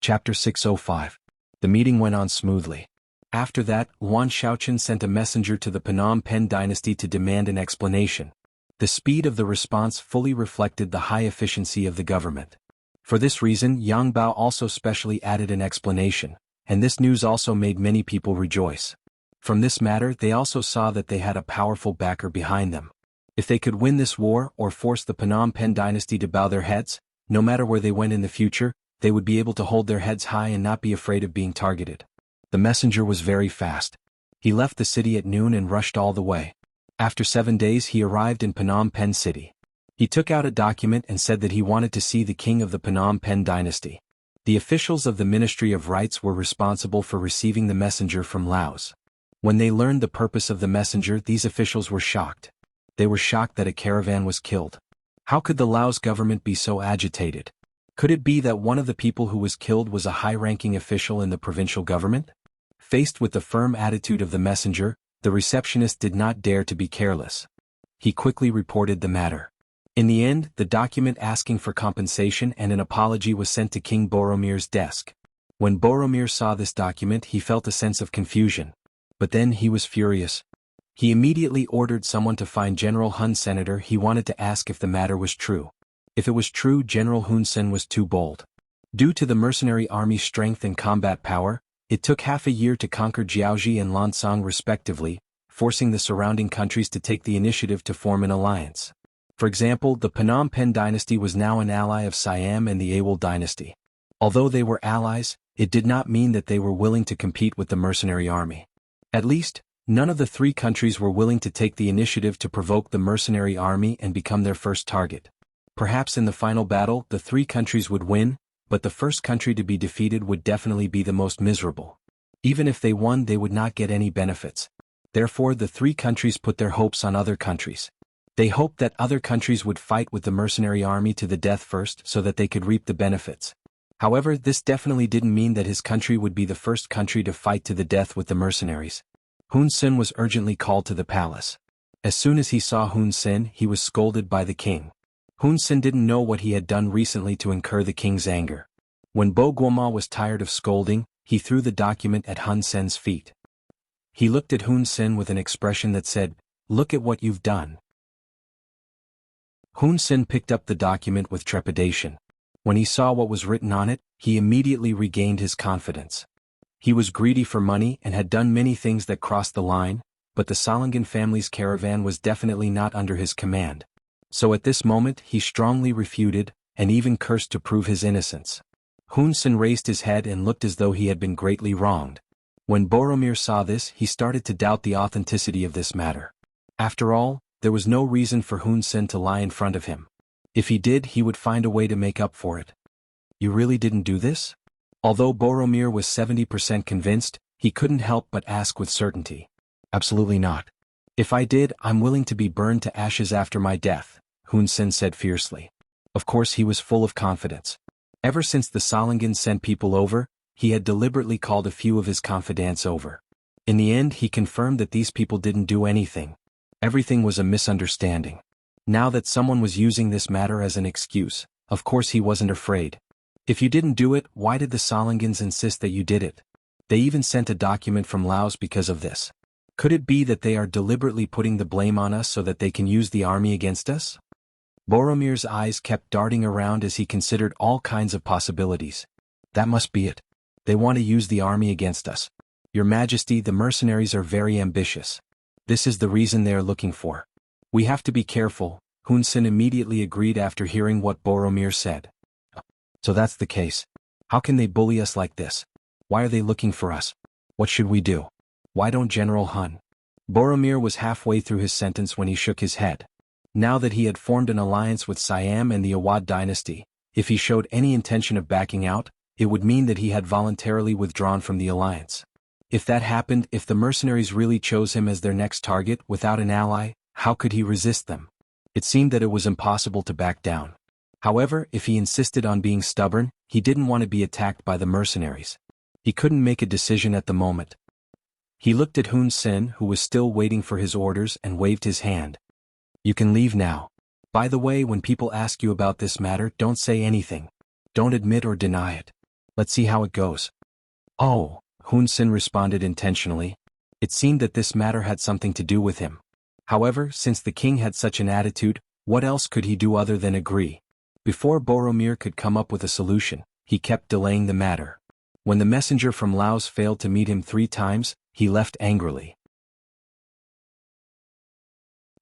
S1: Chapter 605. The meeting went on smoothly. After that, Luan Shaoqian sent a messenger to the Phnom Penh dynasty to demand an explanation. The speed of the response fully reflected the high efficiency of the government. For this reason, Yang Bao also specially added an explanation, and this news also made many people rejoice. From this matter they also saw that they had a powerful backer behind them. If they could win this war or force the Phnom Penh dynasty to bow their heads, no matter where they went in the future, they would be able to hold their heads high and not be afraid of being targeted. The messenger was very fast. He left the city at noon and rushed all the way. After 7 days he arrived in Phnom Penh city. He took out a document and said that he wanted to see the king of the Phnom Penh dynasty. The officials of the Ministry of Rights were responsible for receiving the messenger from Laos. When they learned the purpose of the messenger, these officials were shocked. They were shocked that a caravan was killed. How could the Laos government be so agitated? Could it be that one of the people who was killed was a high-ranking official in the provincial government? Faced with the firm attitude of the messenger, the receptionist did not dare to be careless. He quickly reported the matter. In the end, the document asking for compensation and an apology was sent to King Boromir's desk. When Boromir saw this document, he felt a sense of confusion. But then he was furious. He immediately ordered someone to find General Hun Senator. He wanted to ask if the matter was true. If it was true, General Hun Sen was too bold. Due to the mercenary army's strength and combat power, it took half a year to conquer Jianghu and Lansang respectively, forcing the surrounding countries to take the initiative to form an alliance. For example, the Phnom Penh dynasty was now an ally of Siam and the Awol dynasty. Although they were allies, it did not mean that they were willing to compete with the mercenary army. At least, none of the three countries were willing to take the initiative to provoke the mercenary army and become their first target. Perhaps in the final battle, the three countries would win, but the first country to be defeated would definitely be the most miserable. Even if they won, they would not get any benefits. Therefore, the three countries put their hopes on other countries. They hoped that other countries would fight with the mercenary army to the death first so that they could reap the benefits. However, this definitely didn't mean that his country would be the first country to fight to the death with the mercenaries. Hun Sen was urgently called to the palace. As soon as he saw Hun Sen, he was scolded by the king. Hun Sen didn't know what he had done recently to incur the king's anger. When Bo Guoma was tired of scolding, he threw the document at Hun Sen's feet. He looked at Hun Sen with an expression that said, "Look at what you've done." Hun Sen picked up the document with trepidation. When he saw what was written on it, he immediately regained his confidence. He was greedy for money and had done many things that crossed the line, but the Salangan family's caravan was definitely not under his command. So at this moment he strongly refuted, and even cursed to prove his innocence. Hun Sen raised his head and looked as though he had been greatly wronged. When Boromir saw this, he started to doubt the authenticity of this matter. After all, there was no reason for Hun Sen to lie in front of him. If he did, he would find a way to make up for it. "You really didn't do this?" Although Boromir was 70% convinced, he couldn't help but ask with certainty. "Absolutely not. If I did, I'm willing to be burned to ashes after my death," Hun Sen said fiercely. Of course, he was full of confidence. Ever since the Salangans sent people over, he had deliberately called a few of his confidants over. In the end, he confirmed that these people didn't do anything. Everything was a misunderstanding. Now that someone was using this matter as an excuse, of course he wasn't afraid. "If you didn't do it, why did the Salangans insist that you did it? They even sent a document from Laos because of this. Could it be that they are deliberately putting the blame on us so that they can use the army against us?" Boromir's eyes kept darting around as he considered all kinds of possibilities. "That must be it. They want to use the army against us. Your Majesty, the mercenaries are very ambitious. This is the reason they are looking for. We have to be careful," Hun Sen immediately agreed after hearing what Boromir said. "So that's the case. How can they bully us like this? Why are they looking for us? What should we do? Why don't General Hun?" Boromir was halfway through his sentence when he shook his head. Now that he had formed an alliance with Siam and the Awad dynasty, if he showed any intention of backing out, it would mean that he had voluntarily withdrawn from the alliance. If that happened, if the mercenaries really chose him as their next target without an ally, how could he resist them? It seemed that it was impossible to back down. However, if he insisted on being stubborn, he didn't want to be attacked by the mercenaries. He couldn't make a decision at the moment. He looked at Hun Sen, who was still waiting for his orders, and waved his hand. "You can leave now. By the way, when people ask you about this matter, don't say anything. Don't admit or deny it. Let's see how it goes." "Oh," Hun Sen responded intentionally. It seemed that this matter had something to do with him. However, since the king had such an attitude, what else could he do other than agree? Before Boromir could come up with a solution, he kept delaying the matter. When the messenger from Laos failed to meet him 3 times, he left angrily.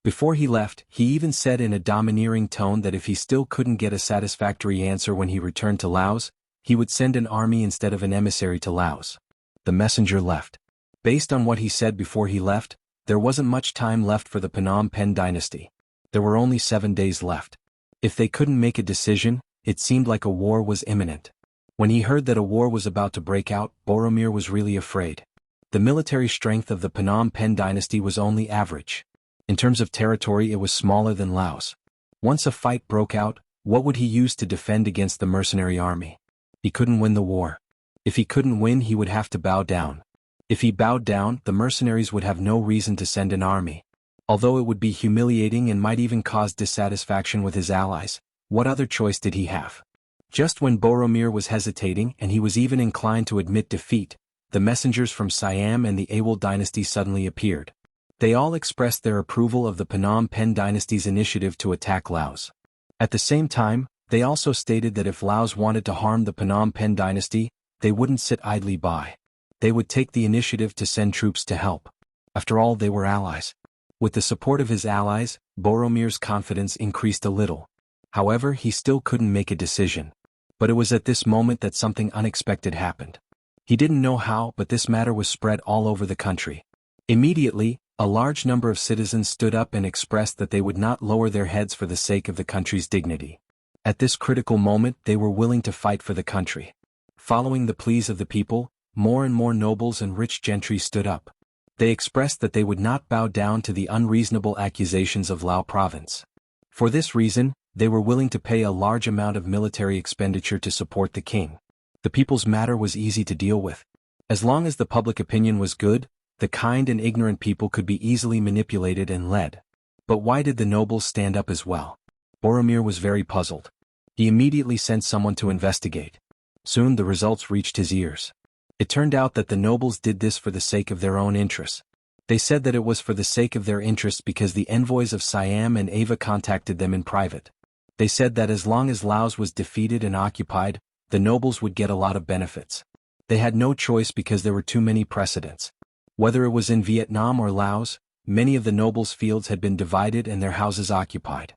S1: Before he left, he even said in a domineering tone that if he still couldn't get a satisfactory answer when he returned to Laos, he would send an army instead of an emissary to Laos. The messenger left. Based on what he said before he left, there wasn't much time left for the Phnom Penh dynasty. There were only 7 days left. If they couldn't make a decision, it seemed like a war was imminent. When he heard that a war was about to break out, Boromir was really afraid. The military strength of the Phnom Penh dynasty was only average. In terms of territory, it was smaller than Laos. Once a fight broke out, what would he use to defend against the mercenary army? He couldn't win the war. If he couldn't win, he would have to bow down. If he bowed down, the mercenaries would have no reason to send an army. Although it would be humiliating and might even cause dissatisfaction with his allies, what other choice did he have? Just when Boromir was hesitating and he was even inclined to admit defeat, the messengers from Siam and the Awal dynasty suddenly appeared. They all expressed their approval of the Phnom Penh dynasty's initiative to attack Laos. At the same time, they also stated that if Laos wanted to harm the Phnom Penh dynasty, they wouldn't sit idly by. They would take the initiative to send troops to help. After all, they were allies. With the support of his allies, Boromir's confidence increased a little. However, he still couldn't make a decision. But it was at this moment that something unexpected happened. He didn't know how, but this matter was spread all over the country. Immediately, a large number of citizens stood up and expressed that they would not lower their heads for the sake of the country's dignity. At this critical moment they were willing to fight for the country. Following the pleas of the people, more and more nobles and rich gentry stood up. They expressed that they would not bow down to the unreasonable accusations of Lao province. For this reason, they were willing to pay a large amount of military expenditure to support the king. The people's matter was easy to deal with. As long as the public opinion was good, the kind and ignorant people could be easily manipulated and led. But why did the nobles stand up as well? Boromir was very puzzled. He immediately sent someone to investigate. Soon the results reached his ears. It turned out that the nobles did this for the sake of their own interests. They said that it was for the sake of their interests because the envoys of Siam and Ava contacted them in private. They said that as long as Laos was defeated and occupied, the nobles would get a lot of benefits. They had no choice because there were too many precedents. Whether it was in Vietnam or Laos, many of the nobles' fields had been divided and their houses occupied.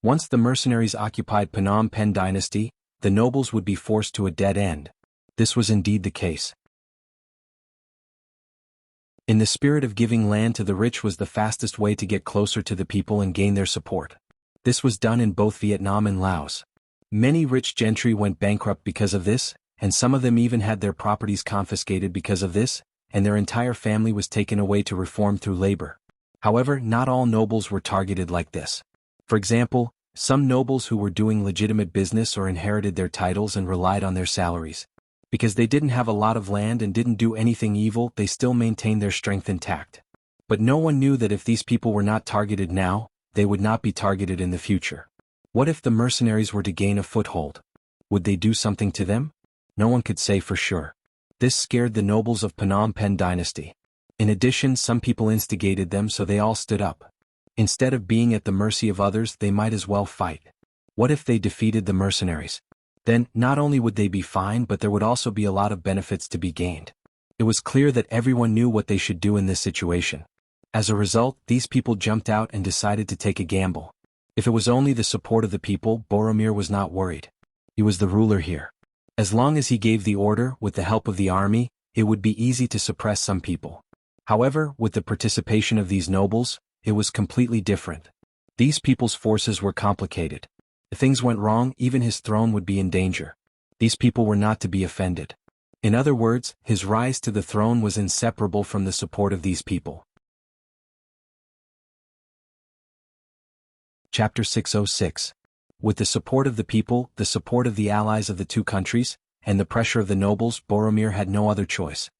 S1: Once the mercenaries occupied Phnom Penh dynasty, the nobles would be forced to a dead end. This was indeed the case. In the spirit of giving land to the rich was the fastest way to get closer to the people and gain their support. This was done in both Vietnam and Laos. Many rich gentry went bankrupt because of this, and some of them even had their properties confiscated because of this, and their entire family was taken away to reform through labor. However, not all nobles were targeted like this. For example, some nobles who were doing legitimate business or inherited their titles and relied on their salaries. Because they didn't have a lot of land and didn't do anything evil, they still maintained their strength intact. But no one knew that if these people were not targeted now, they would not be targeted in the future. What if the mercenaries were to gain a foothold? Would they do something to them? No one could say for sure. This scared the nobles of Phnom Penh dynasty. In addition, some people instigated them, so they all stood up. Instead of being at the mercy of others, they might as well fight. What if they defeated the mercenaries? Then, not only would they be fine, but there would also be a lot of benefits to be gained. It was clear that everyone knew what they should do in this situation. As a result, these people jumped out and decided to take a gamble. If it was only the support of the people, Boromir was not worried. He was the ruler here. As long as he gave the order, with the help of the army, it would be easy to suppress some people. However, with the participation of these nobles, it was completely different. These people's forces were complicated. If things went wrong, even his throne would be in danger. These people were not to be offended. In other words, his rise to the throne was inseparable from the support of these people. Chapter 606. With the support of the people, the support of the allies of the two countries, and the pressure of the nobles, Boromir had no other choice.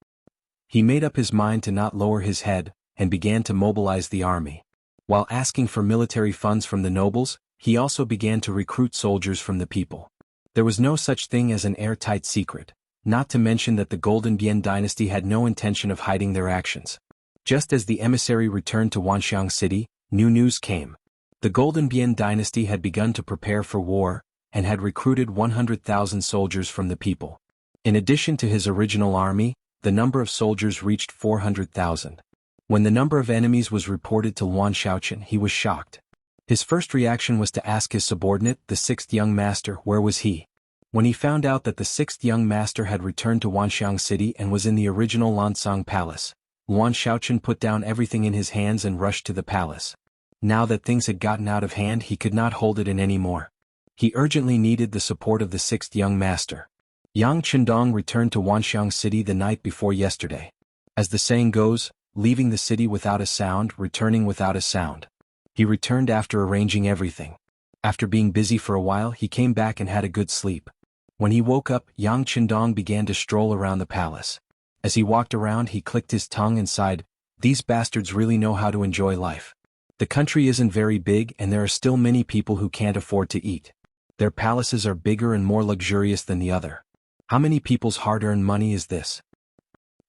S1: He made up his mind to not lower his head, and began to mobilize the army. While asking for military funds from the nobles, he also began to recruit soldiers from the people. There was no such thing as an airtight secret, not to mention that the Golden Bien dynasty had no intention of hiding their actions. Just as the emissary returned to Wanxiang City, new news came. The Golden Bien dynasty had begun to prepare for war, and had recruited 100,000 soldiers from the people. In addition to his original army, the number of soldiers reached 400,000. When the number of enemies was reported to Luan Shaoqian, he was shocked. His first reaction was to ask his subordinate, the sixth young master, where was he? When he found out that the sixth young master had returned to Wanxiang City and was in the original Lansang Palace, Luan Shaoqian put down everything in his hands and rushed to the palace. Now that things had gotten out of hand, he could not hold it in anymore. He urgently needed the support of the sixth young master. Yang Qindong returned to Wanxiang City the night before yesterday. As the saying goes, leaving the city without a sound, returning without a sound. He returned after arranging everything. After being busy for a while, he came back and had a good sleep. When he woke up, Yang Qindong began to stroll around the palace. As he walked around, he clicked his tongue and sighed, "These bastards really know how to enjoy life. The country isn't very big and there are still many people who can't afford to eat. Their palaces are bigger and more luxurious than the other. How many people's hard-earned money is this?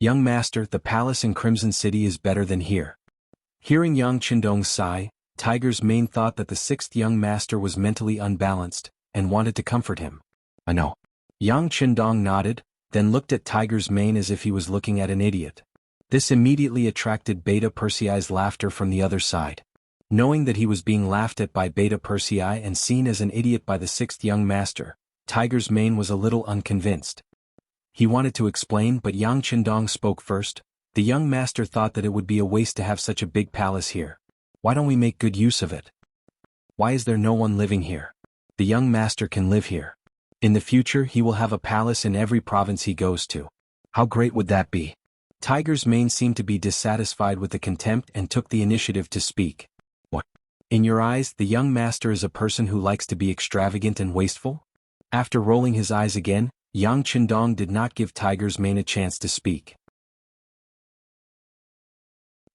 S1: Young master, the palace in Crimson City is better than here." Hearing Yang Qindong's sigh, Tiger's Mane thought that the sixth young master was mentally unbalanced, and wanted to comfort him. "I know." Yang Qindong nodded, then looked at Tiger's Mane as if he was looking at an idiot. This immediately attracted Beta Persei's laughter from the other side. Knowing that he was being laughed at by Beta Persei and seen as an idiot by the sixth young master, Tiger's mane was a little unconvinced. He wanted to explain, but Yang Qindong spoke first. The young master thought that it would be a waste to have such a big palace here. Why don't we make good use of it? Why is there no one living here? The young master can live here. In the future he will have a palace in every province he goes to. How great would that be? Tiger's mane seemed to be dissatisfied with the contempt and took the initiative to speak. What? In your eyes, the young master is a person who likes to be extravagant and wasteful? After rolling his eyes again, Yang Qindong did not give Tiger's mane a chance to speak.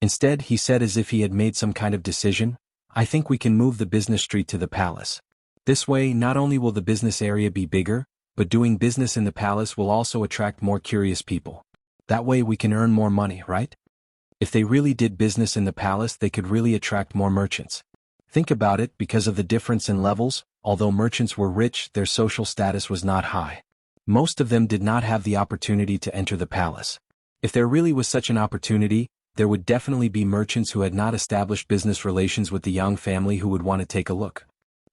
S1: Instead, he said as if he had made some kind of decision, I think we can move the business street to the palace. This way, not only will the business area be bigger, but doing business in the palace will also attract more curious people. That way we can earn more money, right? If they really did business in the palace, they could really attract more merchants. Think about it, because of the difference in levels, although merchants were rich, their social status was not high. Most of them did not have the opportunity to enter the palace. If there really was such an opportunity, there would definitely be merchants who had not established business relations with the Yang family who would want to take a look.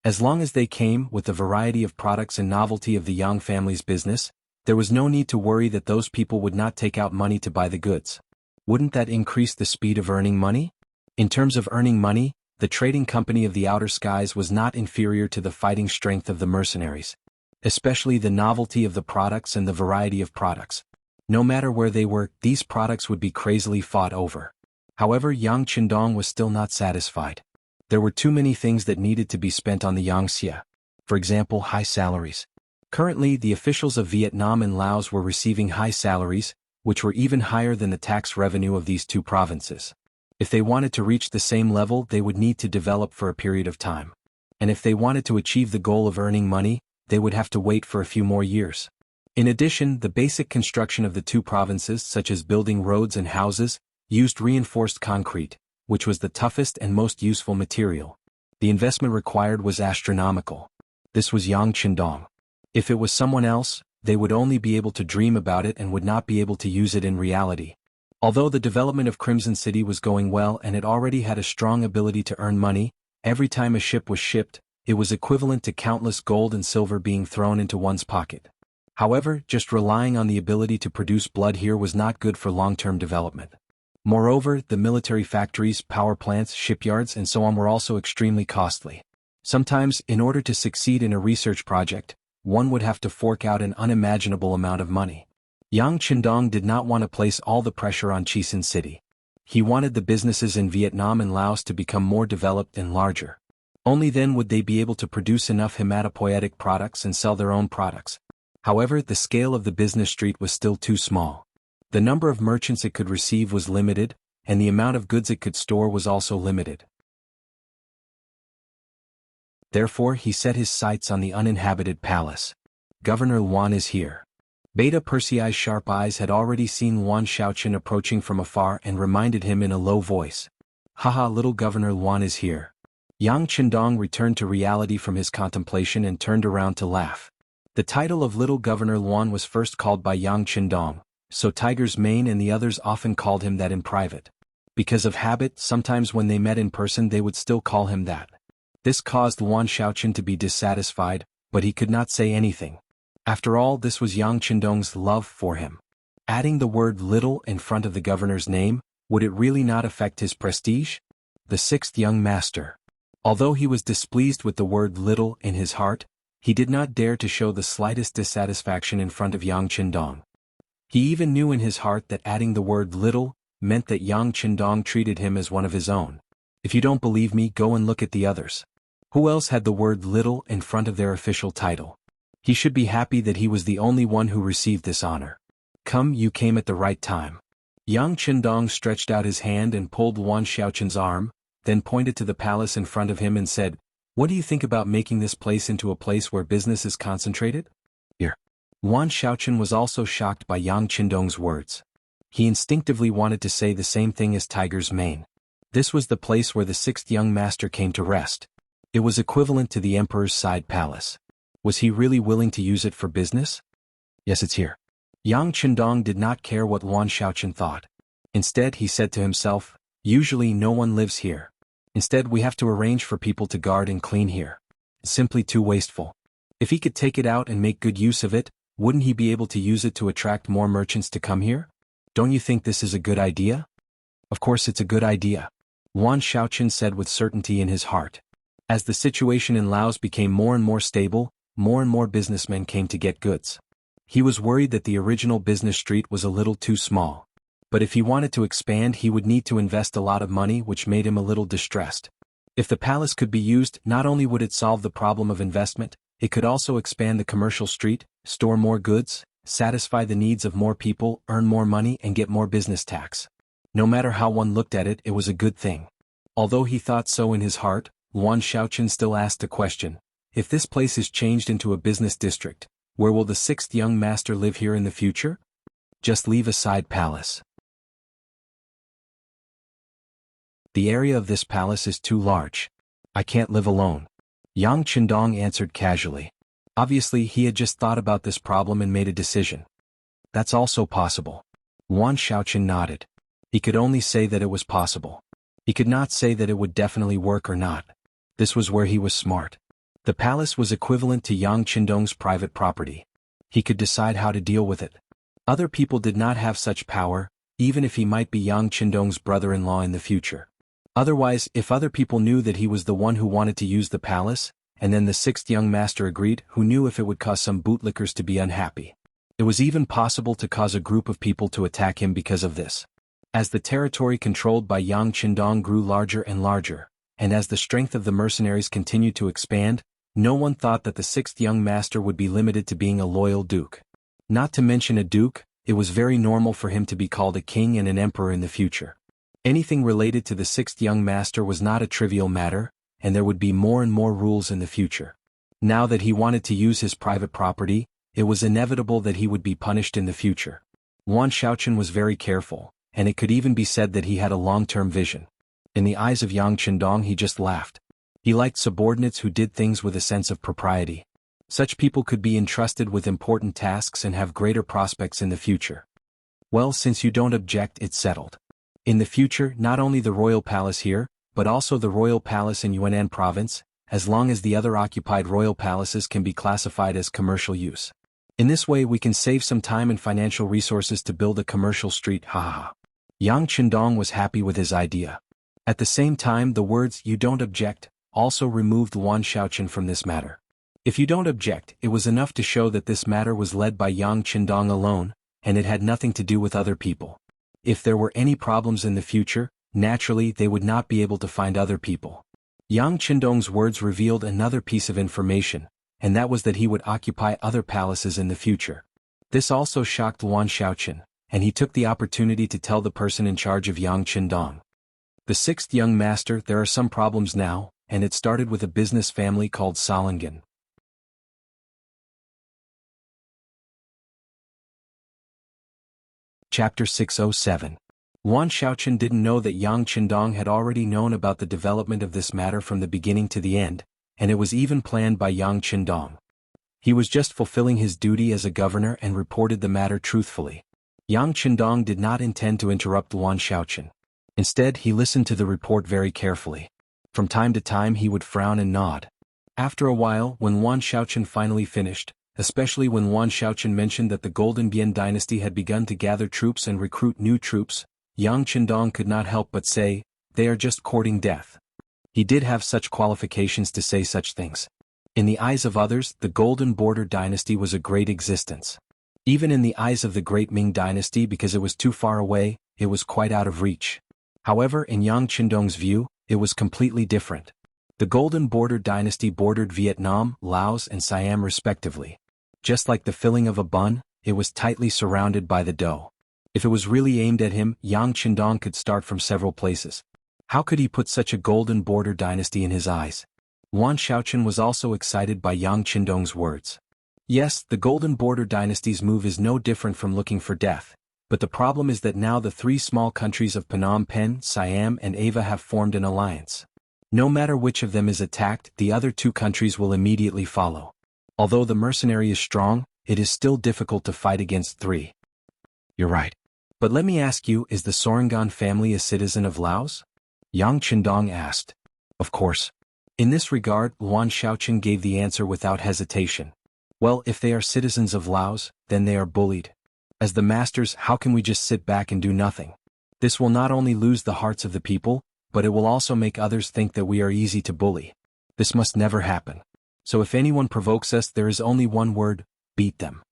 S1: As long as they came with the variety of products and novelty of the Yang family's business, there was no need to worry that those people would not take out money to buy the goods. Wouldn't that increase the speed of earning money? In terms of earning money, the trading company of the outer skies was not inferior to the fighting strength of the mercenaries. Especially the novelty of the products and the variety of products. No matter where they were, these products would be crazily fought over. However, Yang Qindong was still not satisfied. There were too many things that needed to be spent on the Yangxia. For example, high salaries. Currently, the officials of Vietnam and Laos were receiving high salaries, which were even higher than the tax revenue of these two provinces. If they wanted to reach the same level, they would need to develop for a period of time. And if they wanted to achieve the goal of earning money, they would have to wait for a few more years. In addition, the basic construction of the two provinces, such as building roads and houses, used reinforced concrete, which was the toughest and most useful material. The investment required was astronomical. This was Yang Qindong. If it was someone else, they would only be able to dream about it and would not be able to use it in reality. Although the development of Crimson City was going well and it already had a strong ability to earn money, every time a ship was shipped, it was equivalent to countless gold and silver being thrown into one's pocket. However, just relying on the ability to produce blood here was not good for long-term development. Moreover, the military factories, power plants, shipyards, and so on were also extremely costly. Sometimes, in order to succeed in a research project, one would have to fork out an unimaginable amount of money. Yang Qindong did not want to place all the pressure on Chisin City. He wanted the businesses in Vietnam and Laos to become more developed and larger. Only then would they be able to produce enough hematopoietic products and sell their own products. However, the scale of the business street was still too small. The number of merchants it could receive was limited, and the amount of goods it could store was also limited. Therefore, he set his sights on the uninhabited palace. Governor Luan is here. Beta Persei's sharp eyes had already seen Luan Shaoqian approaching from afar and reminded him in a low voice. Haha, little Governor Luan is here. Yang Qindong returned to reality from his contemplation and turned around to laugh. The title of Little Governor Luan was first called by Yang Qindong, so Tiger's mane and the others often called him that in private. Because of habit, sometimes when they met in person they would still call him that. This caused Luan Shaoqian to be dissatisfied, but he could not say anything. After all, this was Yang Qindong's love for him. Adding the word little in front of the governor's name, would it really not affect his prestige? The sixth young master. Although he was displeased with the word little in his heart, he did not dare to show the slightest dissatisfaction in front of Yang Qindong. He even knew in his heart that adding the word little meant that Yang Qindong treated him as one of his own. If you don't believe me, go and look at the others. Who else had the word little in front of their official title? He should be happy that he was the only one who received this honor. Come, you came at the right time. Yang Qindong stretched out his hand and pulled Luan Shaoqian's arm, then pointed to the palace in front of him and said, "What do you think about making this place into a place where business is concentrated?" Here. Luan Shaoqian was also shocked by Yang Qindong's words. He instinctively wanted to say the same thing as Tiger's mane. This was the place where the sixth young master came to rest. It was equivalent to the emperor's side palace. Was he really willing to use it for business? Yes, it's here. Yang Qindong did not care what Luan Shaoqian thought. Instead, he said to himself, usually no one lives here. Instead, we have to arrange for people to guard and clean here. It's simply too wasteful. If he could take it out and make good use of it, wouldn't he be able to use it to attract more merchants to come here? Don't you think this is a good idea? Of course it's a good idea, Yuan Shaoqian said with certainty in his heart. As the situation in Laos became more and more stable, more and more businessmen came to get goods. He was worried that the original business street was a little too small. But if he wanted to expand, he would need to invest a lot of money, which made him a little distressed. If the palace could be used, not only would it solve the problem of investment, it could also expand the commercial street, store more goods, satisfy the needs of more people, earn more money and get more business tax. No matter how one looked at it, it was a good thing. Although he thought so in his heart, Yuan Shaoqian still asked the question, if this place is changed into a business district, where will the sixth young master live here in the future? Just leave aside palace. The area of this palace is too large. I can't live alone. Yang Qindong answered casually. Obviously he had just thought about this problem and made a decision. That's also possible. Yuan Shaoqian nodded. He could only say that it was possible. He could not say that it would definitely work or not. This was where he was smart. The palace was equivalent to Yang Qindong's private property. He could decide how to deal with it. Other people did not have such power, even if he might be Yang Qindong's brother-in-law in the future. Otherwise, if other people knew that he was the one who wanted to use the palace, and then the sixth young master agreed, who knew if it would cause some bootlickers to be unhappy? It was even possible to cause a group of people to attack him because of this. As the territory controlled by Yang Qindong grew larger and larger, and as the strength of the mercenaries continued to expand, no one thought that the sixth young master would be limited to being a loyal duke. Not to mention a duke, it was very normal for him to be called a king and an emperor in the future. Anything related to the sixth young master was not a trivial matter, and there would be more and more rules in the future. Now that he wanted to use his private property, it was inevitable that he would be punished in the future. Yuan Shaoqian was very careful, and it could even be said that he had a long-term vision. In the eyes of Yang Qindong he just laughed. He liked subordinates who did things with a sense of propriety. Such people could be entrusted with important tasks and have greater prospects in the future. Well, since you don't object, it's settled. In the future, not only the royal palace here, but also the royal palace in Yunnan province, as long as the other occupied royal palaces can be classified as commercial use. In this way we can save some time and financial resources to build a commercial street, haha. Yang Qindong was happy with his idea. At the same time, the words, "you don't object," also removed Yuan Shaoqian from this matter. If you don't object, it was enough to show that this matter was led by Yang Qindong alone, and it had nothing to do with other people. If there were any problems in the future, naturally they would not be able to find other people. Yang Qindong's words revealed another piece of information, and that was that he would occupy other palaces in the future. This also shocked Yuan Shaoqian, and he took the opportunity to tell the person in charge of Yang Qindong. The sixth young master, there are some problems now, and it started with a business family called Salangan. Chapter 607. Yuan Shaoqian didn't know that Yang Qindong had already known about the development of this matter from the beginning to the end, and it was even planned by Yang Qindong. He was just fulfilling his duty as a governor and reported the matter truthfully. Yang Qindong did not intend to interrupt Yuan Shaoqian. Instead, he listened to the report very carefully. From time to time he would frown and nod. After a while, when Yuan Shaoqian finally finished, especially when Yuan Shaoqian mentioned that the Golden Bian dynasty had begun to gather troops and recruit new troops, Yang Qindong could not help but say, "They are just courting death." He did have such qualifications to say such things. In the eyes of others, the Golden Border dynasty was a great existence. Even in the eyes of the great Ming dynasty, because it was too far away, it was quite out of reach. However, in Yang Qindong's view, it was completely different. The Golden Border dynasty bordered Vietnam, Laos and Siam respectively. Just like the filling of a bun, it was tightly surrounded by the dough. If it was really aimed at him, Yang Qindong could start from several places. How could he put such a Golden Border dynasty in his eyes? Yuan Shaoqian was also excited by Yang Qindong's words. Yes, the Golden Border dynasty's move is no different from looking for death. But the problem is that now the three small countries of Phnom Penh, Siam and Ava have formed an alliance. No matter which of them is attacked, the other two countries will immediately follow. Although the mercenary is strong, it is still difficult to fight against three. You're right. But let me ask you, is the Sorangan family a citizen of Laos? Yang Qindong asked. Of course. In this regard, Luan Xiaoqun gave the answer without hesitation. Well, if they are citizens of Laos, then they are bullied. As the masters, how can we just sit back and do nothing? This will not only lose the hearts of the people, but it will also make others think that we are easy to bully. This must never happen. So if anyone provokes us, there is only one word: beat them.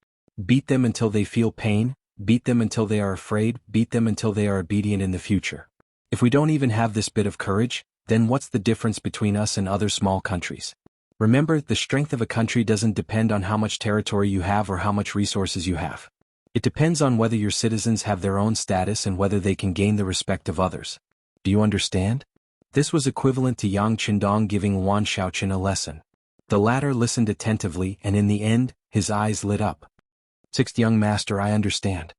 S1: Beat them until they feel pain, beat them until they are afraid, beat them until they are obedient in the future. If we don't even have this bit of courage, then what's the difference between us and other small countries? Remember, the strength of a country doesn't depend on how much territory you have or how much resources you have. It depends on whether your citizens have their own status and whether they can gain the respect of others. Do you understand? This was equivalent to Yang Qindong giving Luan Xiaoqun a lesson. The latter listened attentively, and in the end, his eyes lit up. Sixth young master, I understand.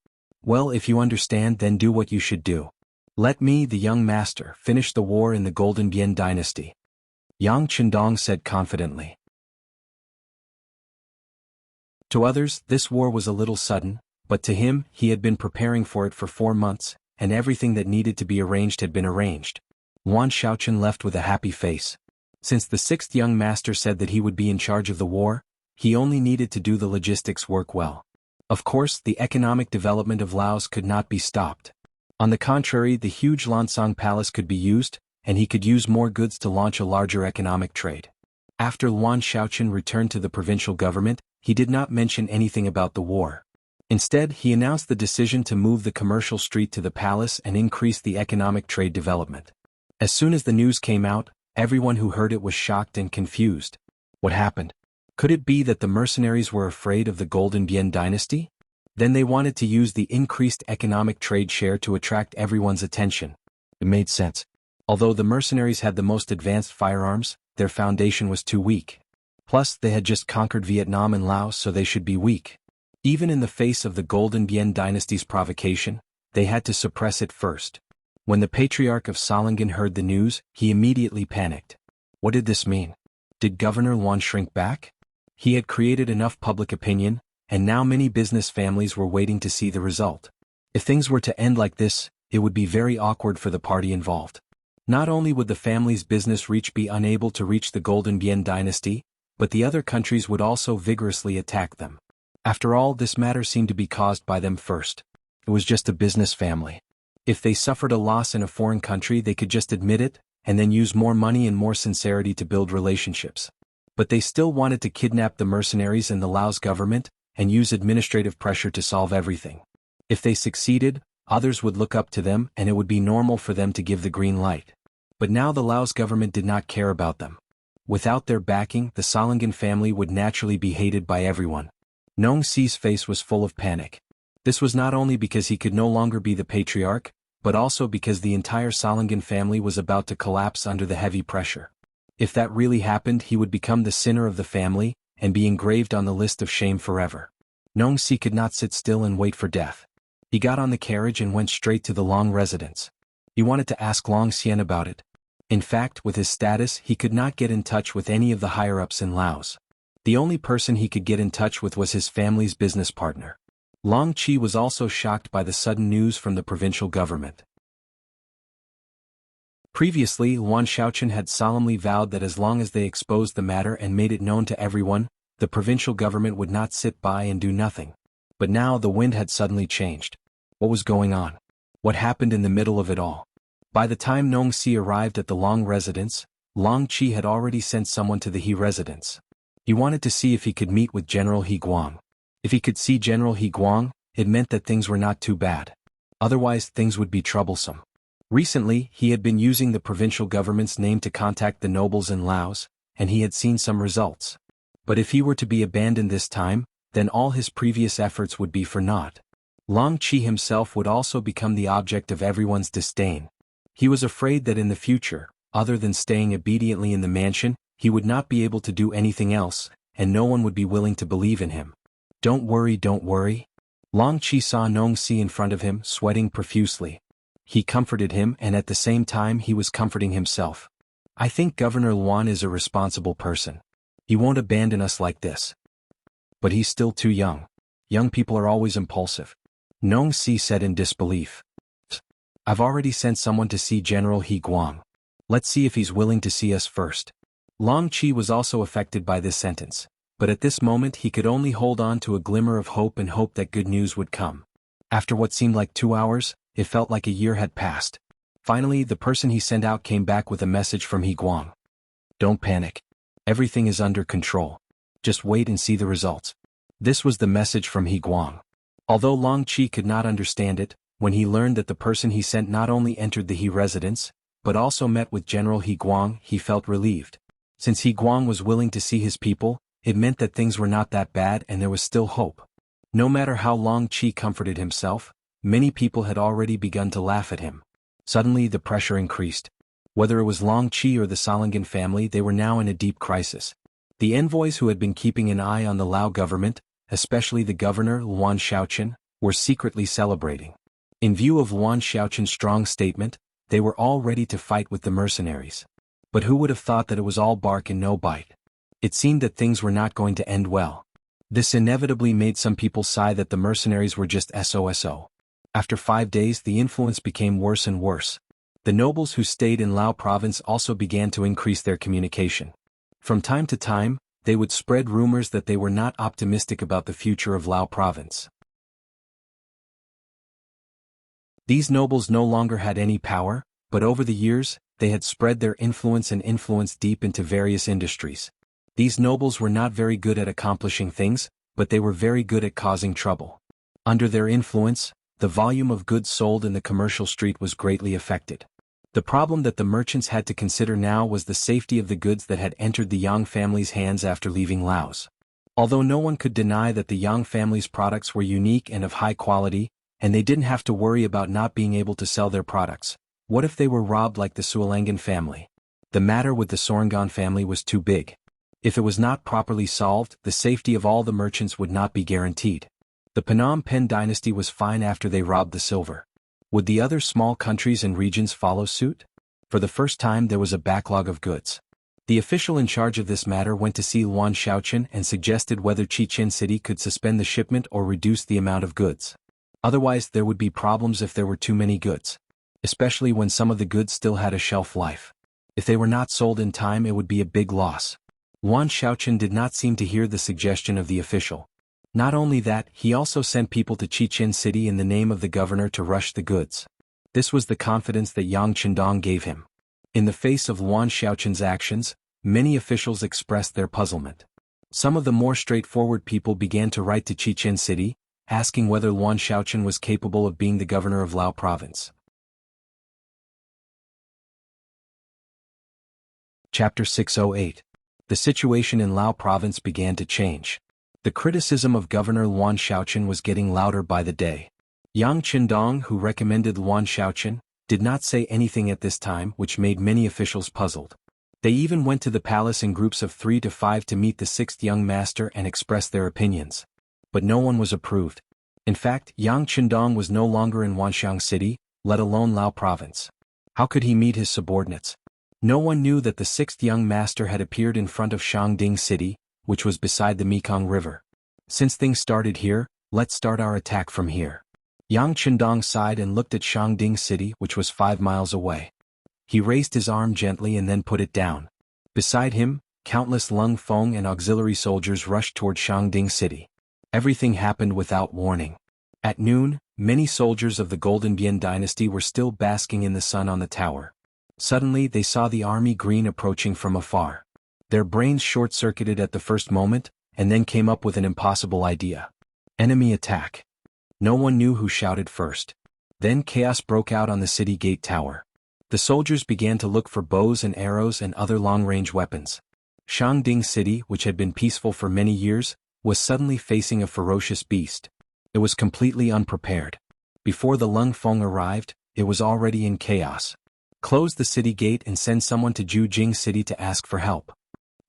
S1: Well, if you understand, then do what you should do. Let me, the young master, finish the war in the Golden Bian dynasty. Yang Qindong said confidently. To others, this war was a little sudden, but to him, he had been preparing for it for 4 months, and everything that needed to be arranged had been arranged. Luan Xiaoqun left with a happy face. Since the sixth young master said that he would be in charge of the war, he only needed to do the logistics work well. Of course, the economic development of Laos could not be stopped. On the contrary, the huge Lansang Palace could be used, and he could use more goods to launch a larger economic trade. After Luan Xiaoqun returned to the provincial government, he did not mention anything about the war. Instead, he announced the decision to move the commercial street to the palace and increase the economic trade development. As soon as the news came out, everyone who heard it was shocked and confused. What happened? Could it be that the mercenaries were afraid of the Golden Bian dynasty? Then they wanted to use the increased economic trade share to attract everyone's attention. It made sense. Although the mercenaries had the most advanced firearms, their foundation was too weak. Plus, they had just conquered Vietnam and Laos, so they should be weak. Even in the face of the Golden Bian dynasty's provocation, they had to suppress it first. When the Patriarch of Solingen heard the news, he immediately panicked. What did this mean? Did Governor Luan shrink back? He had created enough public opinion, and now many business families were waiting to see the result. If things were to end like this, it would be very awkward for the party involved. Not only would the family's business reach be unable to reach the Golden Bian dynasty, but the other countries would also vigorously attack them. After all, this matter seemed to be caused by them first. It was just a business family. If they suffered a loss in a foreign country, they could just admit it, and then use more money and more sincerity to build relationships. But they still wanted to kidnap the mercenaries and the Laos government, and use administrative pressure to solve everything. If they succeeded, others would look up to them and it would be normal for them to give the green light. But now the Laos government did not care about them. Without their backing, the Solingen family would naturally be hated by everyone. Nong Si's face was full of panic. This was not only because he could no longer be the patriarch, but also because the entire Solingen family was about to collapse under the heavy pressure. If that really happened, he would become the sinner of the family, and be engraved on the list of shame forever. Nong Si could not sit still and wait for death. He got on the carriage and went straight to the Long residence. He wanted to ask Long Xian about it. In fact, with his status, he could not get in touch with any of the higher-ups in Laos. The only person he could get in touch with was his family's business partner. Long Qi was also shocked by the sudden news from the provincial government. Previously, Luan Xiaoqun had solemnly vowed that as long as they exposed the matter and made it known to everyone, the provincial government would not sit by and do nothing. But now the wind had suddenly changed. What was going on? What happened in the middle of it all? By the time Nong Si arrived at the Long residence, Long Qi had already sent someone to the He residence. He wanted to see if he could meet with General He Guang. If he could see General He Guang, it meant that things were not too bad. Otherwise, things would be troublesome. Recently, he had been using the provincial government's name to contact the nobles in Laos, and he had seen some results. But if he were to be abandoned this time, then all his previous efforts would be for naught. Long Qi himself would also become the object of everyone's disdain. He was afraid that in the future, other than staying obediently in the mansion, he would not be able to do anything else, and no one would be willing to believe in him. Don't worry, don't worry. Long Qi saw Nong Si in front of him, sweating profusely. He comforted him, and at the same time he was comforting himself. I think Governor Luan is a responsible person. He won't abandon us like this. But he's still too young. Young people are always impulsive. Nong Si said in disbelief. I've already sent someone to see General He Guang. Let's see if he's willing to see us first. Long Qi was also affected by this sentence, but at this moment he could only hold on to a glimmer of hope and hope that good news would come. After what seemed like 2 hours, it felt like a year had passed. Finally, the person he sent out came back with a message from He Guang. Don't panic. Everything is under control. Just wait and see the results. This was the message from He Guang. Although Long Qi could not understand it, when he learned that the person he sent not only entered the He residence, but also met with General He Guang, he felt relieved. Since He Guang was willing to see his people, it meant that things were not that bad and there was still hope. No matter how Long Qi comforted himself, many people had already begun to laugh at him. Suddenly the pressure increased. Whether it was Long Qi or the Salangan family, they were now in a deep crisis. The envoys who had been keeping an eye on the Lao government, especially the governor Luan Xiaoqin, were secretly celebrating. In view of Luan Xiaoqin's strong statement, they were all ready to fight with the mercenaries. But who would have thought that it was all bark and no bite? It seemed that things were not going to end well. This inevitably made some people sigh that the mercenaries were just SOSO. After 5 days the influence became worse and worse. The nobles who stayed in Lao province also began to increase their communication. From time to time, they would spread rumors that they were not optimistic about the future of Lao province. These nobles no longer had any power, but over the years, they had spread their influence deep into various industries. These nobles were not very good at accomplishing things, but they were very good at causing trouble. Under their influence, the volume of goods sold in the commercial street was greatly affected. The problem that the merchants had to consider now was the safety of the goods that had entered the Yang family's hands after leaving Laos. Although no one could deny that the Yang family's products were unique and of high quality, and they didn't have to worry about not being able to sell their products, what if they were robbed like the Suolangan family? The matter with the Sorangan family was too big. If it was not properly solved, the safety of all the merchants would not be guaranteed. The Phnom Penh dynasty was fine after they robbed the silver. Would the other small countries and regions follow suit? For the first time there was a backlog of goods. The official in charge of this matter went to see Luan Xiaoqin and suggested whether Chichen City could suspend the shipment or reduce the amount of goods. Otherwise there would be problems if there were too many goods. Especially when some of the goods still had a shelf life. If they were not sold in time it would be a big loss. Luan Xiaoqin did not seem to hear the suggestion of the official. Not only that, he also sent people to Chichen City in the name of the governor to rush the goods. This was the confidence that Yang Qindong gave him. In the face of Luan Xiaoqin's actions, many officials expressed their puzzlement. Some of the more straightforward people began to write to Chichen City, asking whether Luan Xiaoqin was capable of being the governor of Lao province. Chapter 608. The situation in Lao province began to change. The criticism of Governor Luan Xiaoqin was getting louder by the day. Yang Qindong, who recommended Luan Xiaoqin, did not say anything at this time, which made many officials puzzled. They even went to the palace in groups of 3 to 5 to meet the 6th young master and express their opinions. But no one was approved. In fact, Yang Qindong was no longer in Wanxiang City, let alone Lao province. How could he meet his subordinates? No one knew that the 6th young master had appeared in front of Shangding City, which was beside the Mekong River. Since things started here, let's start our attack from here. Yang Qindong sighed and looked at Shangding City, which was 5 miles away. He raised his arm gently and then put it down. Beside him, countless Lung Feng and auxiliary soldiers rushed toward Shangding City. Everything happened without warning. At noon, many soldiers of the Golden Bian dynasty were still basking in the sun on the tower. Suddenly they saw the army green approaching from afar. Their brains short-circuited at the first moment, and then came up with an impossible idea. Enemy attack. No one knew who shouted first. Then chaos broke out on the city gate tower. The soldiers began to look for bows and arrows and other long-range weapons. Shangding City, which had been peaceful for many years, was suddenly facing a ferocious beast. It was completely unprepared. Before the Lung Feng arrived, it was already in chaos. Close the city gate and send someone to Jujing City to ask for help.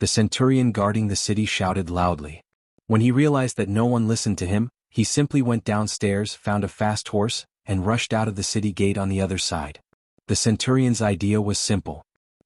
S1: The centurion guarding the city shouted loudly. When he realized that no one listened to him, he simply went downstairs, found a fast horse, and rushed out of the city gate on the other side. The centurion's idea was simple.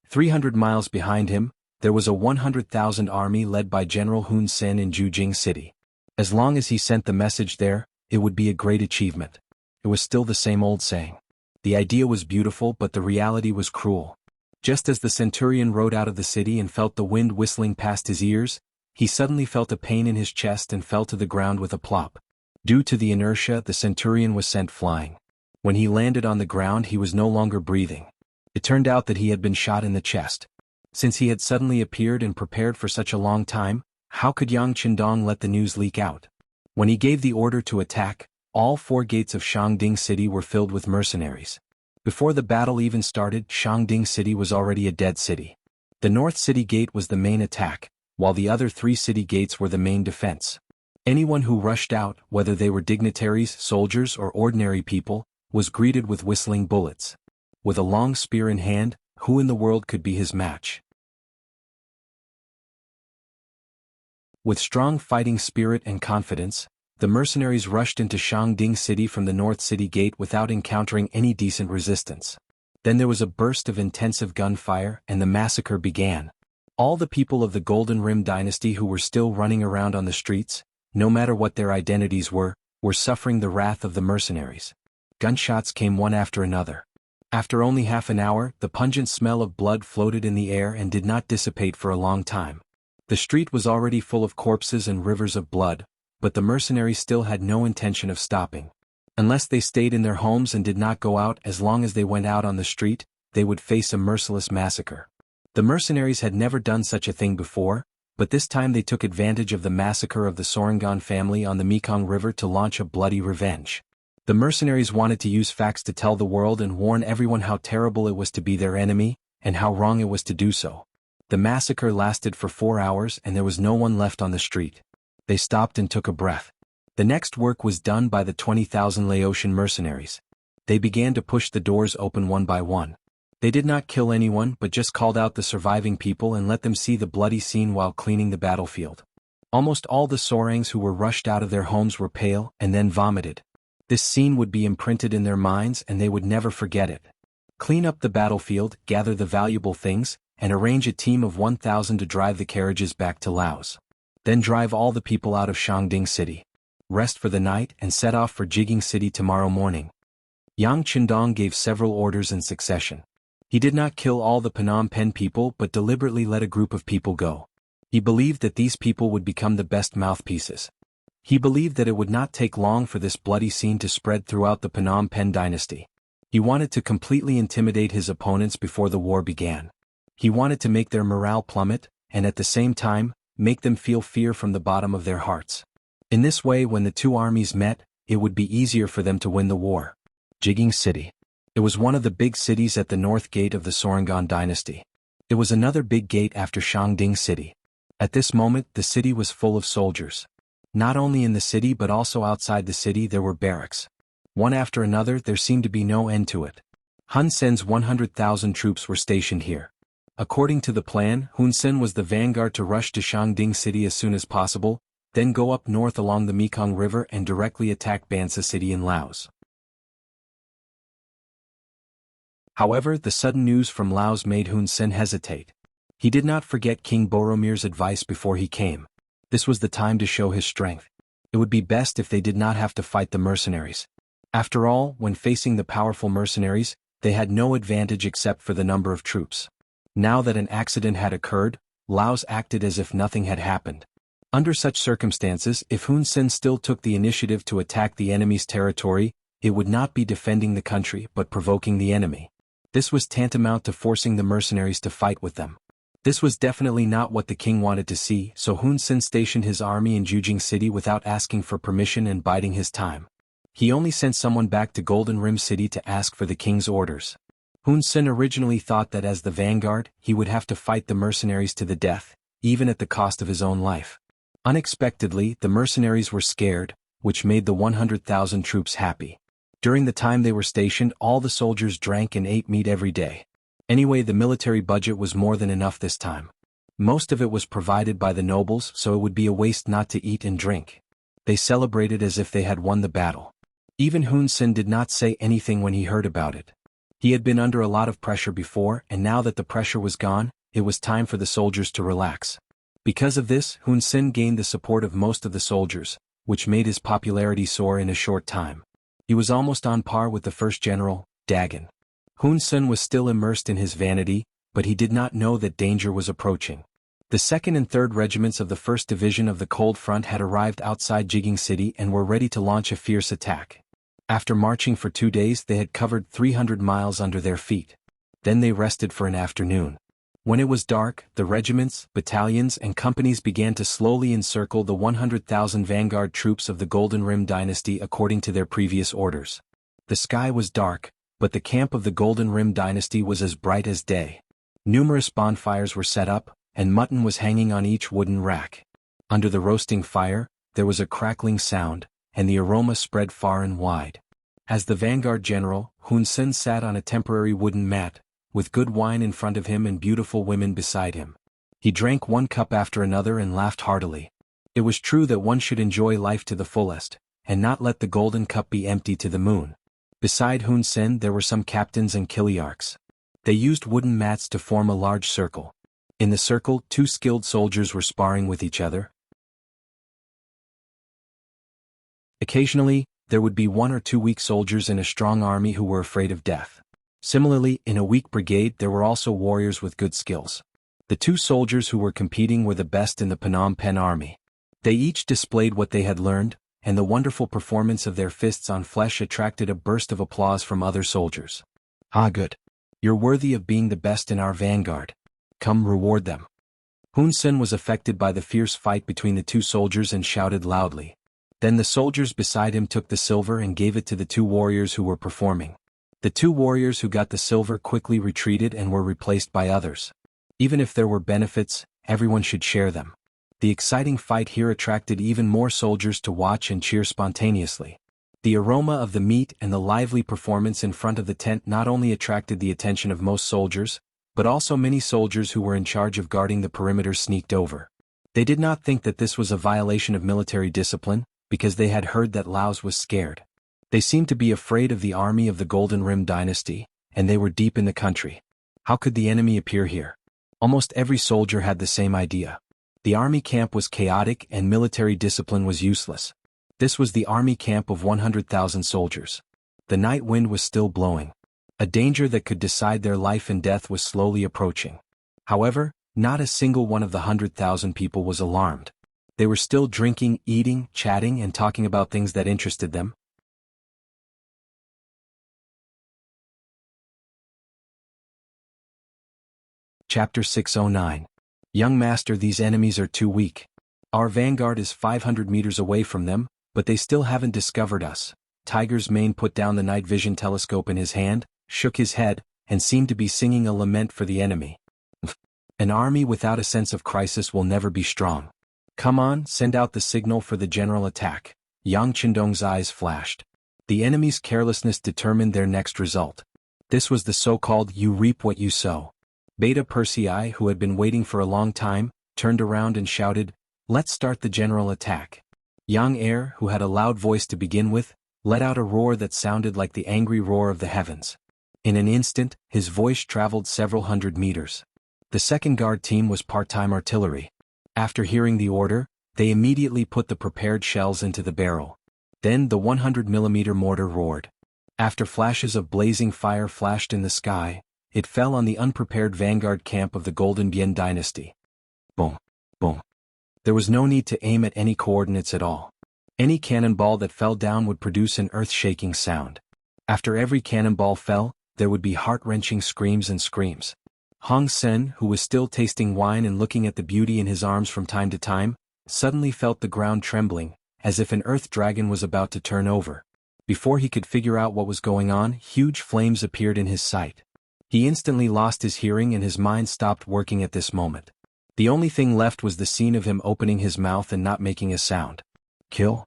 S1: 300 miles behind him, there was a 100,000 army led by General Hun Sen in Jujing City. As long as he sent the message there, it would be a great achievement. It was still the same old saying. The idea was beautiful, but the reality was cruel. Just as the centurion rode out of the city and felt the wind whistling past his ears, he suddenly felt a pain in his chest and fell to the ground with a plop. Due to the inertia, the centurion was sent flying. When he landed on the ground, he was no longer breathing. It turned out that he had been shot in the chest. Since he had suddenly appeared and prepared for such a long time, how could Yang Qindong let the news leak out? When he gave the order to attack, all 4 gates of Shangding City were filled with mercenaries. Before the battle even started, Shangding City was already a dead city. The North City Gate was the main attack, while the other 3 city gates were the main defense. Anyone who rushed out, whether they were dignitaries, soldiers, or ordinary people, was greeted with whistling bullets. With a long spear in hand, who in the world could be his match? With strong fighting spirit and confidence, the mercenaries rushed into Shangding City from the North City Gate without encountering any decent resistance. Then there was a burst of intensive gunfire and the massacre began. All the people of the Golden Rim dynasty who were still running around on the streets, no matter what their identities were suffering the wrath of the mercenaries. Gunshots came one after another. After only half an hour, the pungent smell of blood floated in the air and did not dissipate for a long time. The street was already full of corpses and rivers of blood, but the mercenaries still had no intention of stopping. Unless they stayed in their homes and did not go out, as long as they went out on the street, they would face a merciless massacre. The mercenaries had never done such a thing before, but this time they took advantage of the massacre of the Sorangan family on the Mekong River to launch a bloody revenge. The mercenaries wanted to use facts to tell the world and warn everyone how terrible it was to be their enemy, and how wrong it was to do so. The massacre lasted for 4 hours and there was no one left on the street. They stopped and took a breath. The next work was done by the 20,000 Laotian mercenaries. They began to push the doors open one by one. They did not kill anyone but just called out the surviving people and let them see the bloody scene while cleaning the battlefield. Almost all the Sorangs who were rushed out of their homes were pale and then vomited. This scene would be imprinted in their minds and they would never forget it. Clean up the battlefield, gather the valuable things, and arrange a team of 1,000 to drive the carriages back to Laos. Then drive all the people out of Shangding City. Rest for the night and set off for Jianghu City tomorrow morning. Yang Qindong gave several orders in succession. He did not kill all the Phnom Penh people but deliberately let a group of people go. He believed that these people would become the best mouthpieces. He believed that it would not take long for this bloody scene to spread throughout the Phnom Penh dynasty. He wanted to completely intimidate his opponents before the war began. He wanted to make their morale plummet, and at the same time, make them feel fear from the bottom of their hearts. In this way, when the 2 armies met, it would be easier for them to win the war. Jianghu City. It was one of the big cities at the north gate of the Sorangan dynasty. It was another big gate after Shangding City. At this moment, the city was full of soldiers. Not only in the city but also outside the city there were barracks. One after another, there seemed to be no end to it. Hun Sen's 100,000 troops were stationed here. According to the plan, Hun Sen was the vanguard to rush to Shangding City as soon as possible, then go up north along the Mekong River and directly attack Bansa City in Laos. However, the sudden news from Laos made Hun Sen hesitate. He did not forget King Boromir's advice before he came. This was the time to show his strength. It would be best if they did not have to fight the mercenaries. After all, when facing the powerful mercenaries, they had no advantage except for the number of troops. Now that an accident had occurred, Laos acted as if nothing had happened. Under such circumstances, if Hun Sen still took the initiative to attack the enemy's territory, it would not be defending the country but provoking the enemy. This was tantamount to forcing the mercenaries to fight with them. This was definitely not what the king wanted to see, so Hun Sen stationed his army in Jianghu City without asking for permission and biding his time. He only sent someone back to Golden Rim City to ask for the king's orders. Hun Sen originally thought that as the vanguard, he would have to fight the mercenaries to the death, even at the cost of his own life. Unexpectedly, the mercenaries were scared, which made the 100,000 troops happy. During the time they were stationed, all the soldiers drank and ate meat every day. Anyway, the military budget was more than enough this time. Most of it was provided by the nobles, so it would be a waste not to eat and drink. They celebrated as if they had won the battle. Even Hun Sen did not say anything when he heard about it. He had been under a lot of pressure before, and now that the pressure was gone, it was time for the soldiers to relax. Because of this, Hun Sen gained the support of most of the soldiers, which made his popularity soar in a short time. He was almost on par with the first general, Dagon. Hun Sen was still immersed in his vanity, but he did not know that danger was approaching. The 2nd and 3rd regiments of the 1st Division of the Cold Front had arrived outside Jianghu City and were ready to launch a fierce attack. After marching for 2 days, they had covered 300 miles under their feet. Then they rested for an afternoon. When it was dark, the regiments, battalions and companies began to slowly encircle the 100,000 vanguard troops of the Golden Rim Dynasty according to their previous orders. The sky was dark, but the camp of the Golden Rim Dynasty was as bright as day. Numerous bonfires were set up, and mutton was hanging on each wooden rack. Under the roasting fire, there was a crackling sound, and the aroma spread far and wide. As the vanguard general, Hun Sen sat on a temporary wooden mat, with good wine in front of him and beautiful women beside him. He drank one cup after another and laughed heartily. It was true that one should enjoy life to the fullest, and not let the golden cup be empty to the moon. Beside Hun Sen there were some captains and kiliarchs. They used wooden mats to form a large circle. In the circle, 2 skilled soldiers were sparring with each other. Occasionally, there would be 1 or 2 weak soldiers in a strong army who were afraid of death. Similarly, in a weak brigade there were also warriors with good skills. The 2 soldiers who were competing were the best in the Phnom Penh army. They each displayed what they had learned, and the wonderful performance of their fists on flesh attracted a burst of applause from other soldiers. "Ah, good. You're worthy of being the best in our vanguard. Come, reward them." Hun Sen was affected by the fierce fight between the 2 soldiers and shouted loudly. Then the soldiers beside him took the silver and gave it to the 2 warriors who were performing. The 2 warriors who got the silver quickly retreated and were replaced by others. Even if there were benefits, everyone should share them. The exciting fight here attracted even more soldiers to watch and cheer spontaneously. The aroma of the meat and the lively performance in front of the tent not only attracted the attention of most soldiers, but also many soldiers who were in charge of guarding the perimeter sneaked over. They did not think that this was a violation of military discipline, because they had heard that Laos was scared. They seemed to be afraid of the army of the Golden Rim Dynasty, and they were deep in the country. How could the enemy appear here? Almost every soldier had the same idea. The army camp was chaotic and military discipline was useless. This was the army camp of 100,000 soldiers. The night wind was still blowing. A danger that could decide their life and death was slowly approaching. However, not a single one of the 100,000 people was alarmed. They were still drinking, eating, chatting, and talking about things that interested them. Chapter 609. Young master, these enemies are too weak. Our vanguard is 500 meters away from them, but they still haven't discovered us. Tiger's Mane put down the night vision telescope in his hand, shook his head, and seemed to be singing a lament for the enemy. An army without a sense of crisis will never be strong. Come on, send out the signal for the general attack. Yang Qindong's eyes flashed. The enemy's carelessness determined their next result. This was the so-called "you reap what you sow." Beta Persei, who had been waiting for a long time, turned around and shouted, "Let's start the general attack." Yang Er, who had a loud voice to begin with, let out a roar that sounded like the angry roar of the heavens. In an instant, his voice traveled several hundred meters. The second guard team was part-time artillery. After hearing the order, they immediately put the prepared shells into the barrel. Then the 100mm mortar roared. After flashes of blazing fire flashed in the sky, it fell on the unprepared vanguard camp of the Golden Bien dynasty. Boom, boom. There was no need to aim at any coordinates at all. Any cannonball that fell down would produce an earth-shaking sound. After every cannonball fell, there would be heart-wrenching screams and screams. Hong Sen, who was still tasting wine and looking at the beauty in his arms from time to time, suddenly felt the ground trembling, as if an earth dragon was about to turn over. Before he could figure out what was going on, huge flames appeared in his sight. He instantly lost his hearing and his mind stopped working at this moment. The only thing left was the scene of him opening his mouth and not making a sound. Kill.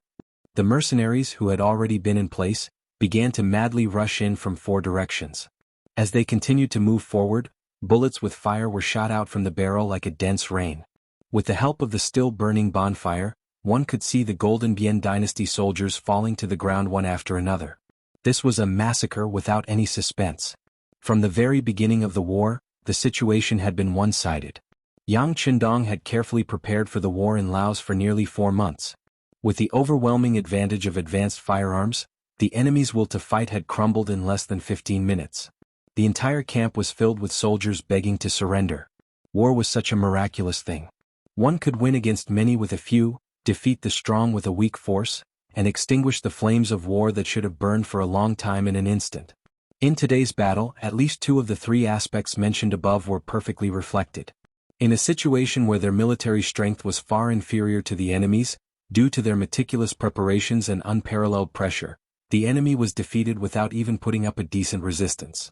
S1: The mercenaries, who had already been in place, began to madly rush in from 4 directions. As they continued to move forward, bullets with fire were shot out from the barrel like a dense rain. With the help of the still burning bonfire, one could see the Golden Bien dynasty soldiers falling to the ground one after another. This was a massacre without any suspense. From the very beginning of the war, the situation had been one-sided. Yang Qindong had carefully prepared for the war in Laos for nearly 4 months. With the overwhelming advantage of advanced firearms, the enemy's will to fight had crumbled in less than 15 minutes. The entire camp was filled with soldiers begging to surrender. War was such a miraculous thing. One could win against many with a few, defeat the strong with a weak force, and extinguish the flames of war that should have burned for a long time in an instant. In today's battle, at least two of the three aspects mentioned above were perfectly reflected. In a situation where their military strength was far inferior to the enemy's, due to their meticulous preparations and unparalleled pressure, the enemy was defeated without even putting up a decent resistance.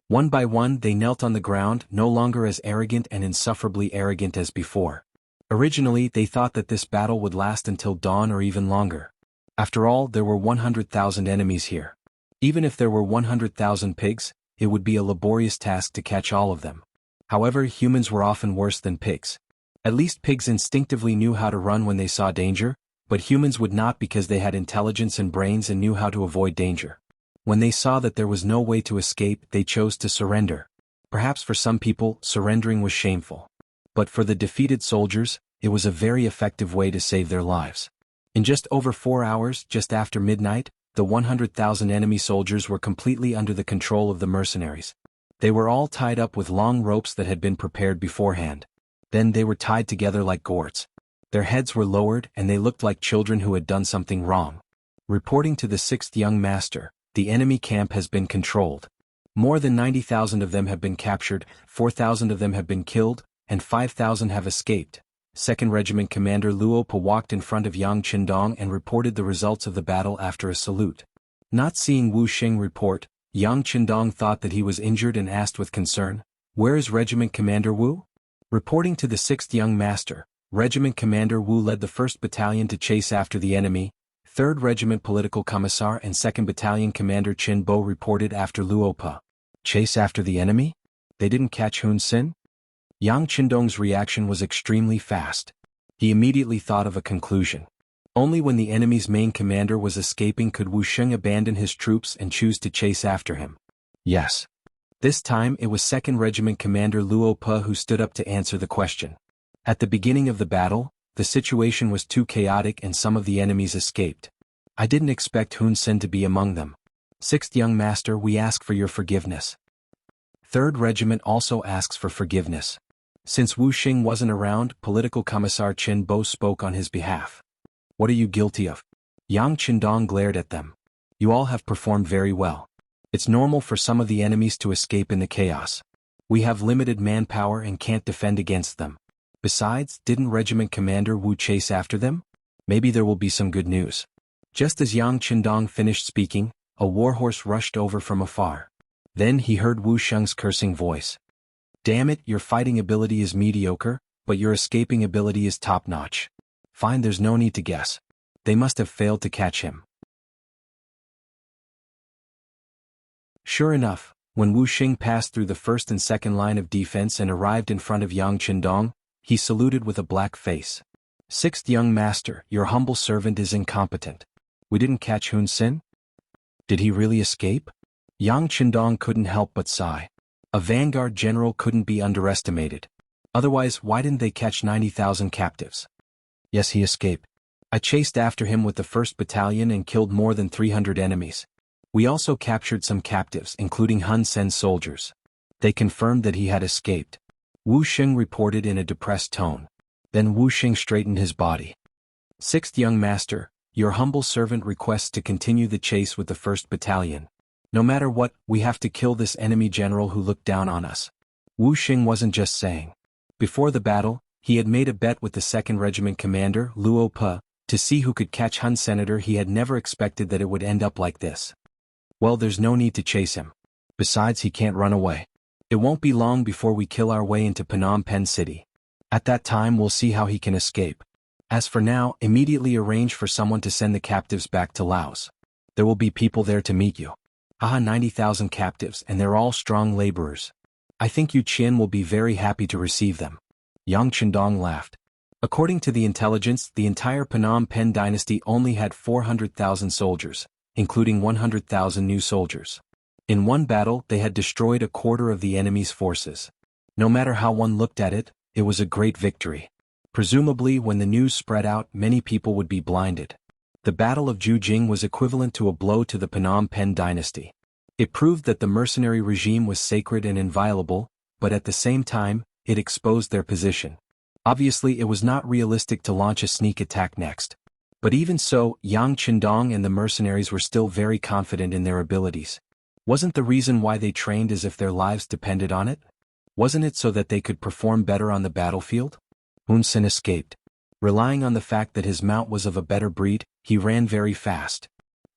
S1: One by one they knelt on the ground, no longer as arrogant and insufferably arrogant as before. Originally they thought that this battle would last until dawn or even longer. After all, there were 100,000 enemies here. Even if there were 100,000 pigs, it would be a laborious task to catch all of them. However, humans were often worse than pigs. At least pigs instinctively knew how to run when they saw danger, but humans would not because they had intelligence and brains and knew how to avoid danger. When they saw that there was no way to escape, they chose to surrender. Perhaps for some people, surrendering was shameful. But for the defeated soldiers, it was a very effective way to save their lives. In just over 4 hours, just after midnight, the 100,000 enemy soldiers were completely under the control of the mercenaries. They were all tied up with long ropes that had been prepared beforehand. Then they were tied together like gourds. Their heads were lowered and they looked like children who had done something wrong. Reporting to the 6th young master, the enemy camp has been controlled. More than 90,000 of them have been captured, 4,000 of them have been killed, and 5,000 have escaped. 2nd Regiment Commander Luo Pa walked in front of Yang Qindong and reported the results of the battle after a salute. Not seeing Wu Xing report, Yang Qindong thought that he was injured and asked with concern, "Where is Regiment Commander Wu?" Reporting to the 6th young master, Regiment Commander Wu led the 1st Battalion to chase after the enemy. 3rd Regiment Political Commissar and 2nd Battalion Commander Qin Bo reported after Luo Pa. Chase after the enemy? They didn't catch Hun Sen? Yang Qindong's reaction was extremely fast. He immediately thought of a conclusion. Only when the enemy's main commander was escaping could Wu Sheng abandon his troops and choose to chase after him. Yes. This time it was 2nd Regiment Commander Luo Pa who stood up to answer the question. At the beginning of the battle, the situation was too chaotic and some of the enemies escaped. I didn't expect Hun Sen to be among them. 6th young master, we ask for your forgiveness. 3rd Regiment also asks for forgiveness. Since Wu Xing wasn't around, Political Commissar Qin Bo spoke on his behalf. What are you guilty of? Yang Qindong glared at them. You all have performed very well. It's normal for some of the enemies to escape in the chaos. We have limited manpower and can't defend against them. Besides, didn't Regiment Commander Wu chase after them? Maybe there will be some good news. Just as Yang Qindong finished speaking, a warhorse rushed over from afar. Then he heard Wu Sheng's cursing voice. Damn it, your fighting ability is mediocre, but your escaping ability is top-notch. Fine, there's no need to guess. They must have failed to catch him. Sure enough, when Wu Xing passed through the 1st and 2nd line of defense and arrived in front of Yang Qindong, he saluted with a black face. 6th young master, your humble servant is incompetent. We didn't catch Hun Sen? Did he really escape? Yang Qindong couldn't help but sigh. A vanguard general couldn't be underestimated. Otherwise, why didn't they catch 90,000 captives? Yes, he escaped. I chased after him with the 1st Battalion and killed more than 300 enemies. We also captured some captives, including Hun Sen's soldiers. They confirmed that he had escaped. Wu Xing reported in a depressed tone. Then Wu Xing straightened his body. 6th young master, your humble servant requests to continue the chase with the 1st Battalion. No matter what, we have to kill this enemy general who looked down on us. Wu Xing wasn't just saying. Before the battle, he had made a bet with the 2nd Regiment Commander, Luo Pa, to see who could catch Hun Senator. He had never expected that it would end up like this. Well, there's no need to chase him. Besides, he can't run away. It won't be long before we kill our way into Phnom Penh City. At that time we'll see how he can escape. As for now, immediately arrange for someone to send the captives back to Laos. There will be people there to meet you. 90,000 captives, and they're all strong laborers. I think Yu Qian will be very happy to receive them. Yang Qindong laughed. According to the intelligence, the entire Phnom Penh dynasty only had 400,000 soldiers, including 100,000 new soldiers. In one battle, they had destroyed a quarter of the enemy's forces. No matter how one looked at it, it was a great victory. Presumably, when the news spread out, many people would be blinded. The Battle of Jujing was equivalent to a blow to the Phnom Penh dynasty. It proved that the mercenary regime was sacred and inviolable, but at the same time, it exposed their position. Obviously it was not realistic to launch a sneak attack next. But even so, Yang Qindong and the mercenaries were still very confident in their abilities. Wasn't the reason why they trained as if their lives depended on it? Wasn't it so that they could perform better on the battlefield? Hun Sen escaped. Relying on the fact that his mount was of a better breed, he ran very fast.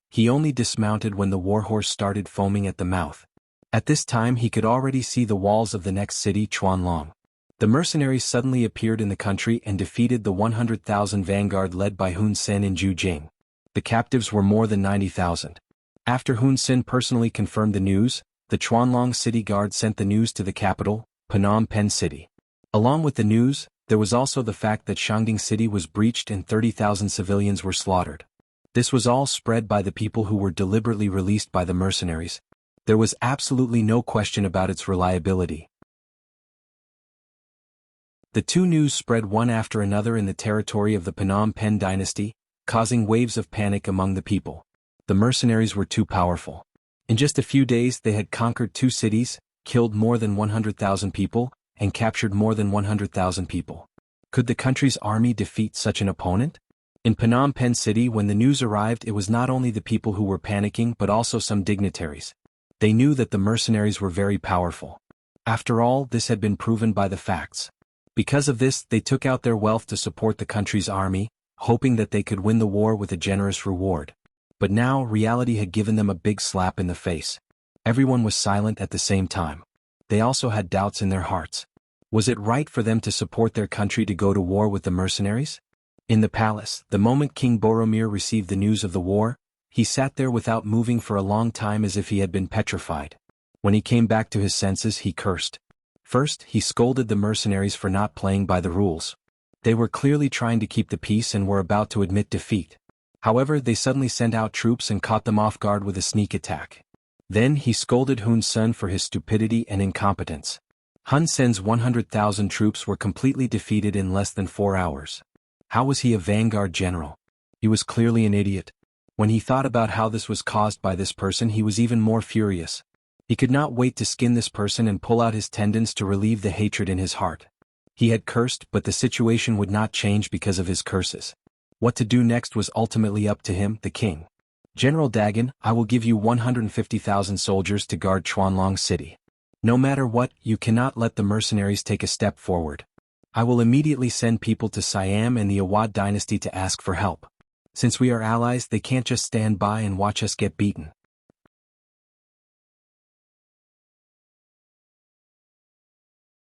S1: He only dismounted when the warhorse started foaming at the mouth. At this time he could already see the walls of the next city, Chuanlong. The mercenaries suddenly appeared in the country and defeated the 100,000 vanguard led by Hun Sen in Jujing. The captives were more than 90,000. After Hun Sen personally confirmed the news, the Chuanlong city guard sent the news to the capital, Phnom Penh City. Along with the news, there was also the fact that Shanding City was breached and 30,000 civilians were slaughtered. This was all spread by the people who were deliberately released by the mercenaries. There was absolutely no question about its reliability. The two news spread one after another in the territory of the Phnom Penh dynasty, causing waves of panic among the people. The mercenaries were too powerful. In just a few days they had conquered 2 cities, killed more than 100,000 people, and captured more than 100,000 people. Could the country's army defeat such an opponent? In Phnom Penh City when the news arrived it was not only the people who were panicking but also some dignitaries. They knew that the mercenaries were very powerful. After all, this had been proven by the facts. Because of this, they took out their wealth to support the country's army, hoping that they could win the war with a generous reward. But now, reality had given them a big slap in the face. Everyone was silent at the same time. They also had doubts in their hearts. Was it right for them to support their country to go to war with the mercenaries? In the palace, the moment King Boromir received the news of the war, he sat there without moving for a long time as if he had been petrified. When he came back to his senses, he cursed. First, he scolded the mercenaries for not playing by the rules. They were clearly trying to keep the peace and were about to admit defeat. However, they suddenly sent out troops and caught them off guard with a sneak attack. Then he scolded Hun Sen for his stupidity and incompetence. Hun Sen's 100,000 troops were completely defeated in less than 4 hours. How was he a vanguard general? He was clearly an idiot. When he thought about how this was caused by this person, he was even more furious. He could not wait to skin this person and pull out his tendons to relieve the hatred in his heart. He had cursed, but the situation would not change because of his curses. What to do next was ultimately up to him, the king. General Dagon, I will give you 150,000 soldiers to guard Chuanlong City. No matter what, you cannot let the mercenaries take a step forward. I will immediately send people to Siam and the Awad dynasty to ask for help. Since we are allies, they can't just stand by and watch us get beaten.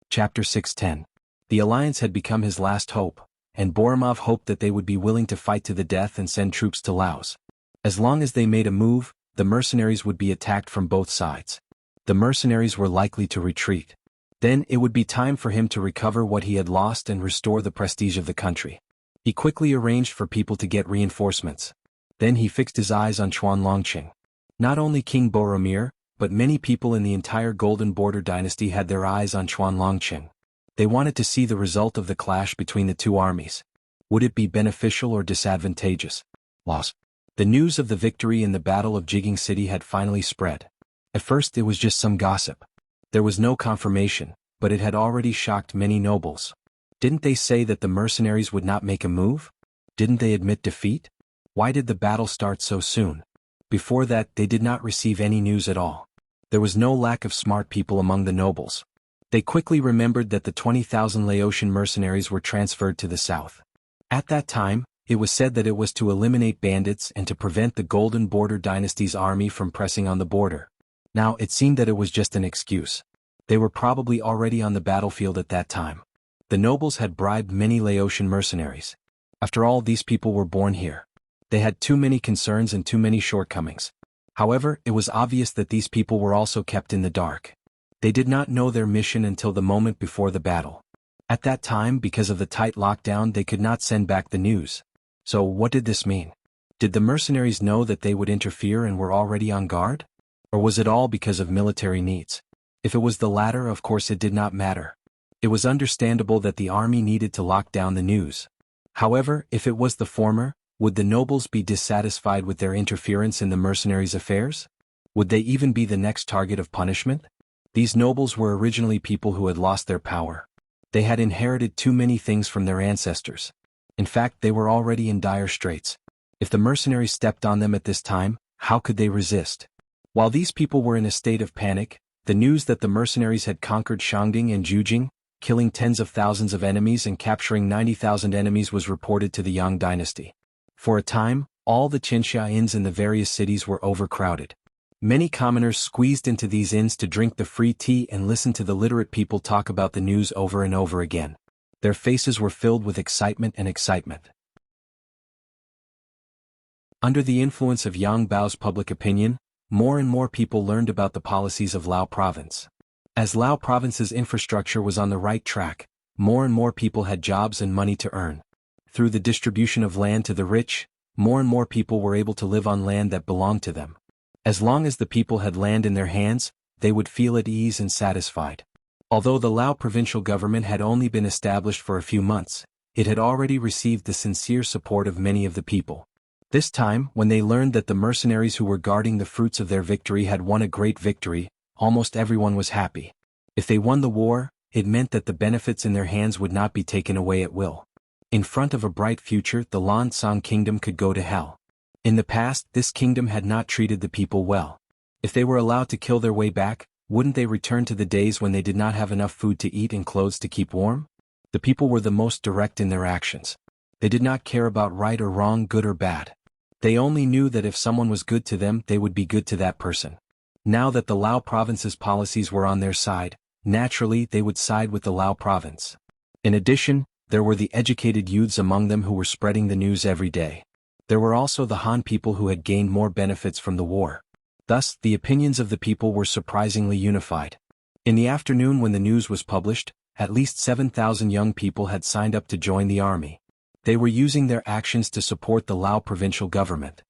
S1: Chapter 610. The alliance had become his last hope, and Boromir hoped that they would be willing to fight to the death and send troops to Laos. As long as they made a move, the mercenaries would be attacked from both sides. The mercenaries were likely to retreat. Then it would be time for him to recover what he had lost and restore the prestige of the country. He quickly arranged for people to get reinforcements. Then he fixed his eyes on Chuanlongqing. Not only King Boromir, but many people in the entire Golden Border dynasty had their eyes on Chuanlongqing. They wanted to see the result of the clash between the two armies. Would it be beneficial or disadvantageous? Loss. The news of the victory in the Battle of Jianghu City had finally spread. At first it was just some gossip. There was no confirmation, but it had already shocked many nobles. Didn't they say that the mercenaries would not make a move? Didn't they admit defeat? Why did the battle start so soon? Before that, they did not receive any news at all. There was no lack of smart people among the nobles. They quickly remembered that the 20,000 Laotian mercenaries were transferred to the south. At that time, it was said that it was to eliminate bandits and to prevent the Golden Border dynasty's army from pressing on the border. Now it seemed that it was just an excuse. They were probably already on the battlefield at that time. The nobles had bribed many Laotian mercenaries. After all, these people were born here. They had too many concerns and too many shortcomings. However, it was obvious that these people were also kept in the dark. They did not know their mission until the moment before the battle. At that time, because of the tight lockdown, they could not send back the news. So what did this mean? Did the mercenaries know that they would interfere and were already on guard? Or was it all because of military needs? If it was the latter, of course it did not matter. It was understandable that the army needed to lock down the news. However, if it was the former, would the nobles be dissatisfied with their interference in the mercenaries' affairs? Would they even be the next target of punishment? These nobles were originally people who had lost their power. They had inherited too many things from their ancestors. In fact, they were already in dire straits. If the mercenaries stepped on them at this time, how could they resist? While these people were in a state of panic, the news that the mercenaries had conquered Shangding and Jujing, killing tens of thousands of enemies and capturing 90,000 enemies was reported to the Yang dynasty. For a time, all the Qinxia inns in the various cities were overcrowded. Many commoners squeezed into these inns to drink the free tea and listen to the literate people talk about the news over and over again. Their faces were filled with excitement and excitement. Under the influence of Yang Bao's public opinion, more and more people learned about the policies of Lao Province. As Lao Province's infrastructure was on the right track, more and more people had jobs and money to earn. Through the distribution of land to the rich, more and more people were able to live on land that belonged to them. As long as the people had land in their hands, they would feel at ease and satisfied. Although the Lao provincial government had only been established for a few months, it had already received the sincere support of many of the people. This time, when they learned that the mercenaries who were guarding the fruits of their victory had won a great victory, almost everyone was happy. If they won the war, it meant that the benefits in their hands would not be taken away at will. In front of a bright future, the Lansang kingdom could go to hell. In the past, this kingdom had not treated the people well. If they were allowed to kill their way back, wouldn't they return to the days when they did not have enough food to eat and clothes to keep warm? The people were the most direct in their actions. They did not care about right or wrong, good or bad. They only knew that if someone was good to them, they would be good to that person. Now that the Lao province's policies were on their side, naturally they would side with the Lao province. In addition, there were the educated youths among them who were spreading the news every day. There were also the Han people who had gained more benefits from the war. Thus, the opinions of the people were surprisingly unified. In the afternoon when the news was published, at least 7,000 young people had signed up to join the army. They were using their actions to support the Lao provincial government.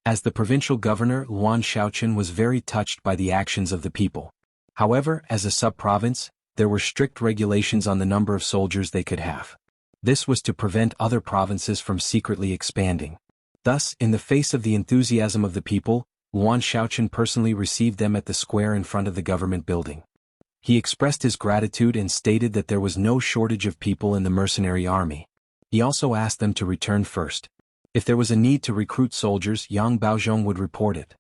S1: As the provincial governor, Luan Shaochen was very touched by the actions of the people. However, as a sub-province, there were strict regulations on the number of soldiers they could have. This was to prevent other provinces from secretly expanding. Thus, in the face of the enthusiasm of the people, Luan Shaochen personally received them at the square in front of the government building. He expressed his gratitude and stated that there was no shortage of people in the mercenary army. He also asked them to return first. If there was a need to recruit soldiers, Yang Baozhong would report it.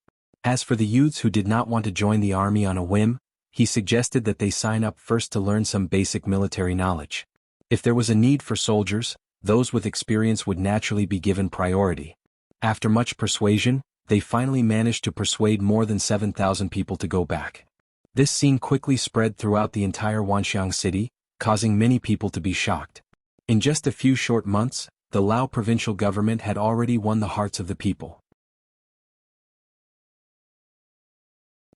S1: As for the youths who did not want to join the army on a whim, he suggested that they sign up first to learn some basic military knowledge. If there was a need for soldiers, those with experience would naturally be given priority. After much persuasion, they finally managed to persuade more than 7,000 people to go back. This scene quickly spread throughout the entire Wanxiang city, causing many people to be shocked. In just a few short months, the Lao provincial government had already won the hearts of the people.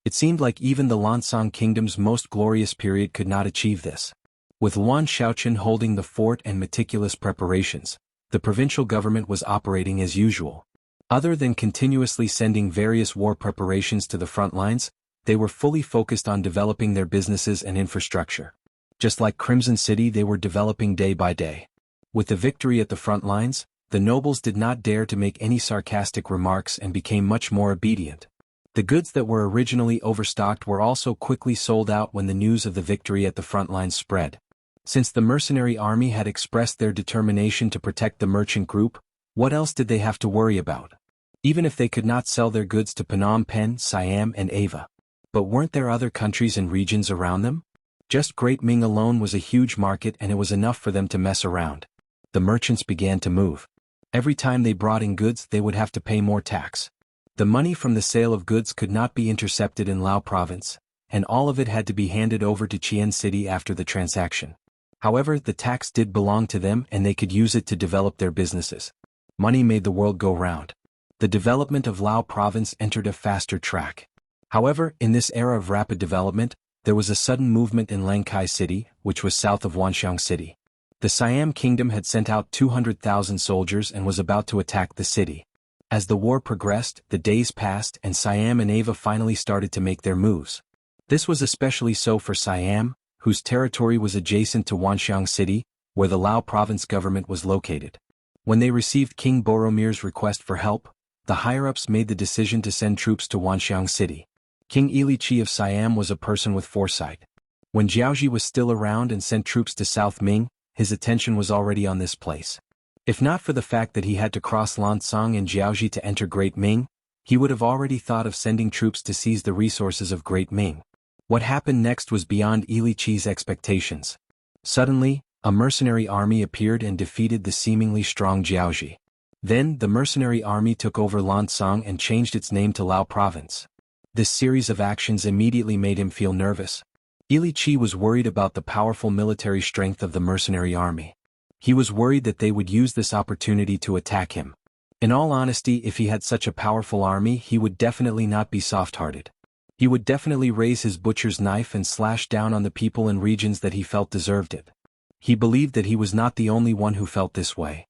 S1: It seemed like even the Lansang kingdom's most glorious period could not achieve this. With Luan Shaochen holding the fort and meticulous preparations, the provincial government was operating as usual. Other than continuously sending various war preparations to the front lines, they were fully focused on developing their businesses and infrastructure. Just like Crimson City, they were developing day by day. With the victory at the front lines, the nobles did not dare to make any sarcastic remarks and became much more obedient. The goods that were originally overstocked were also quickly sold out when the news of the victory at the front lines spread. Since the mercenary army had expressed their determination to protect the merchant group, what else did they have to worry about? Even if they could not sell their goods to Phnom Penh, Siam and Ava. But weren't there other countries and regions around them? Just Great Ming alone was a huge market, and it was enough for them to mess around. The merchants began to move. Every time they brought in goods, they would have to pay more tax. The money from the sale of goods could not be intercepted in Lao province, and all of it had to be handed over to Chien City after the transaction. However, the tax did belong to them and they could use it to develop their businesses. Money made the world go round. The development of Lao province entered a faster track. However, in this era of rapid development, there was a sudden movement in Langkai City, which was south of Wanxiang City. The Siam kingdom had sent out 200,000 soldiers and was about to attack the city. As the war progressed, the days passed and Siam and Ava finally started to make their moves. This was especially so for Siam, whose territory was adjacent to Wanxiang City, where the Lao province government was located. When they received King Boromir's request for help, the higher-ups made the decision to send troops to Wanxiang City. King Ilichi of Siam was a person with foresight. When Jiaoji was still around and sent troops to South Ming, his attention was already on this place. If not for the fact that he had to cross Lancang and Jiaoji to enter Great Ming, he would have already thought of sending troops to seize the resources of Great Ming. What happened next was beyond Ilichi's expectations. Suddenly, a mercenary army appeared and defeated the seemingly strong Jiaoji. Then, the mercenary army took over Lancang and changed its name to Lao Province. This series of actions immediately made him feel nervous. Ilichi was worried about the powerful military strength of the mercenary army. He was worried that they would use this opportunity to attack him. In all honesty, if he had such a powerful army, he would definitely not be soft-hearted. He would definitely raise his butcher's knife and slash down on the people in regions that he felt deserved it. He believed that he was not the only one who felt this way.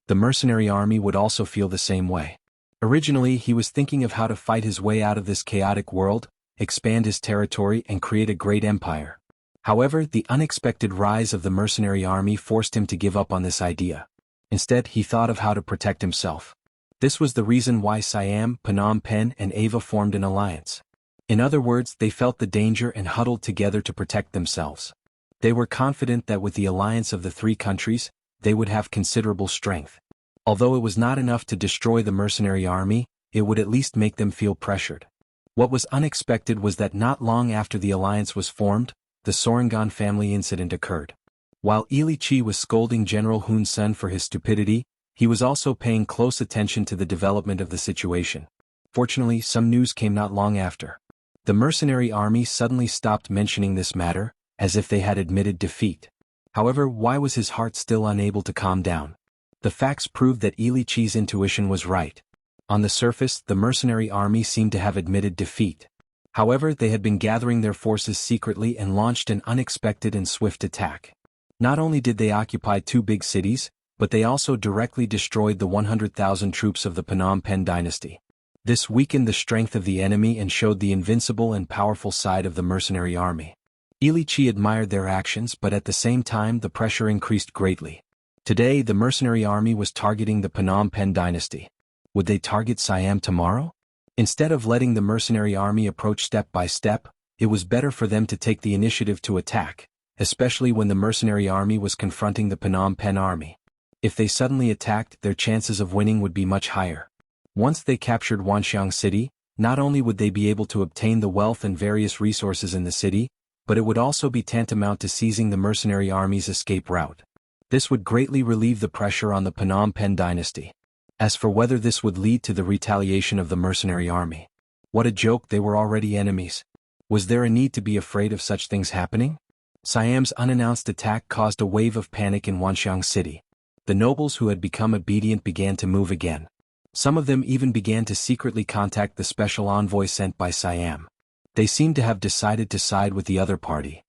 S1: The mercenary army would also feel the same way. Originally, he was thinking of how to fight his way out of this chaotic world, expand his territory and create a great empire. However, the unexpected rise of the mercenary army forced him to give up on this idea. Instead, he thought of how to protect himself. This was the reason why Siam, Phnom Penh and Ava formed an alliance. In other words, they felt the danger and huddled together to protect themselves. They were confident that with the alliance of the three countries, they would have considerable strength. Although it was not enough to destroy the mercenary army, it would at least make them feel pressured. What was unexpected was that not long after the alliance was formed, the Sorangan family incident occurred. While Ilichi was scolding General Hun Sen for his stupidity, he was also paying close attention to the development of the situation. Fortunately, some news came not long after. The mercenary army suddenly stopped mentioning this matter, as if they had admitted defeat. However, why was his heart still unable to calm down? The facts proved that Ilichi's intuition was right. On the surface, the mercenary army seemed to have admitted defeat. However, they had been gathering their forces secretly and launched an unexpected and swift attack. Not only did they occupy two big cities, but they also directly destroyed the 100,000 troops of the Phnom Penh dynasty. This weakened the strength of the enemy and showed the invincible and powerful side of the mercenary army. Ilichi admired their actions, but at the same time the pressure increased greatly. Today, the mercenary army was targeting the Phnom Penh dynasty. Would they target Siam tomorrow? Instead of letting the mercenary army approach step by step, it was better for them to take the initiative to attack, especially when the mercenary army was confronting the Phnom Penh army. If they suddenly attacked, their chances of winning would be much higher. Once they captured Wanxiang City, not only would they be able to obtain the wealth and various resources in the city, but it would also be tantamount to seizing the mercenary army's escape route. This would greatly relieve the pressure on the Phnom Penh dynasty. As for whether this would lead to the retaliation of the mercenary army. What a joke, they were already enemies. Was there a need to be afraid of such things happening? Siam's unannounced attack caused a wave of panic in Wanxiang City. The nobles who had become obedient began to move again. Some of them even began to secretly contact the special envoy sent by Siam. They seemed to have decided to side with the other party.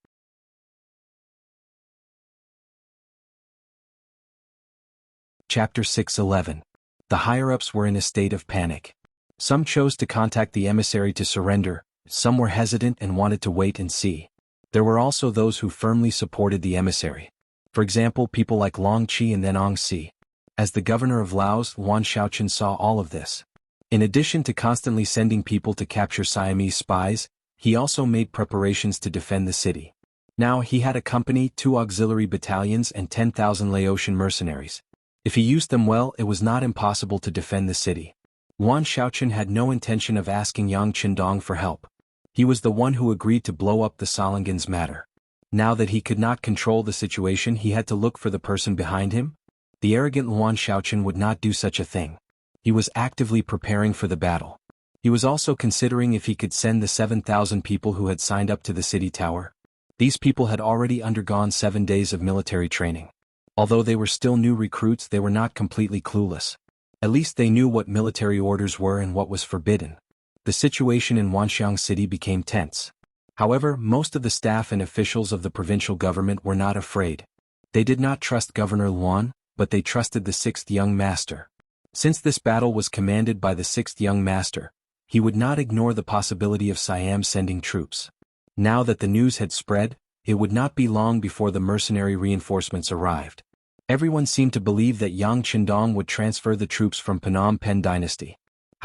S1: Chapter 6:11. The higher-ups were in a state of panic. Some chose to contact the emissary to surrender, some were hesitant and wanted to wait and see. There were also those who firmly supported the emissary. For example, people like Long Qi and then Ong Si. As the governor of Laos, Wan Shaochen saw all of this. In addition to constantly sending people to capture Siamese spies, he also made preparations to defend the city. Now he had a company, 2 auxiliary battalions and 10,000 Laotian mercenaries. If he used them well, it was not impossible to defend the city. Wan Shaochen had no intention of asking Yang Qindong for help. He was the one who agreed to blow up the Solingans matter. Now that he could not control the situation, he had to look for the person behind him. The arrogant Wan Shaochen would not do such a thing. He was actively preparing for the battle. He was also considering if he could send the 7,000 people who had signed up to the city tower. These people had already undergone 7 days of military training. Although they were still new recruits, they were not completely clueless. At least they knew what military orders were and what was forbidden. The situation in Wanxiang City became tense. However, most of the staff and officials of the provincial government were not afraid. They did not trust Governor Luan, but they trusted the 6th young master. Since this battle was commanded by the 6th young master, he would not ignore the possibility of Siam sending troops. Now that the news had spread, it would not be long before the mercenary reinforcements arrived. Everyone seemed to believe that Yang Qindong would transfer the troops from Phnom Penh dynasty.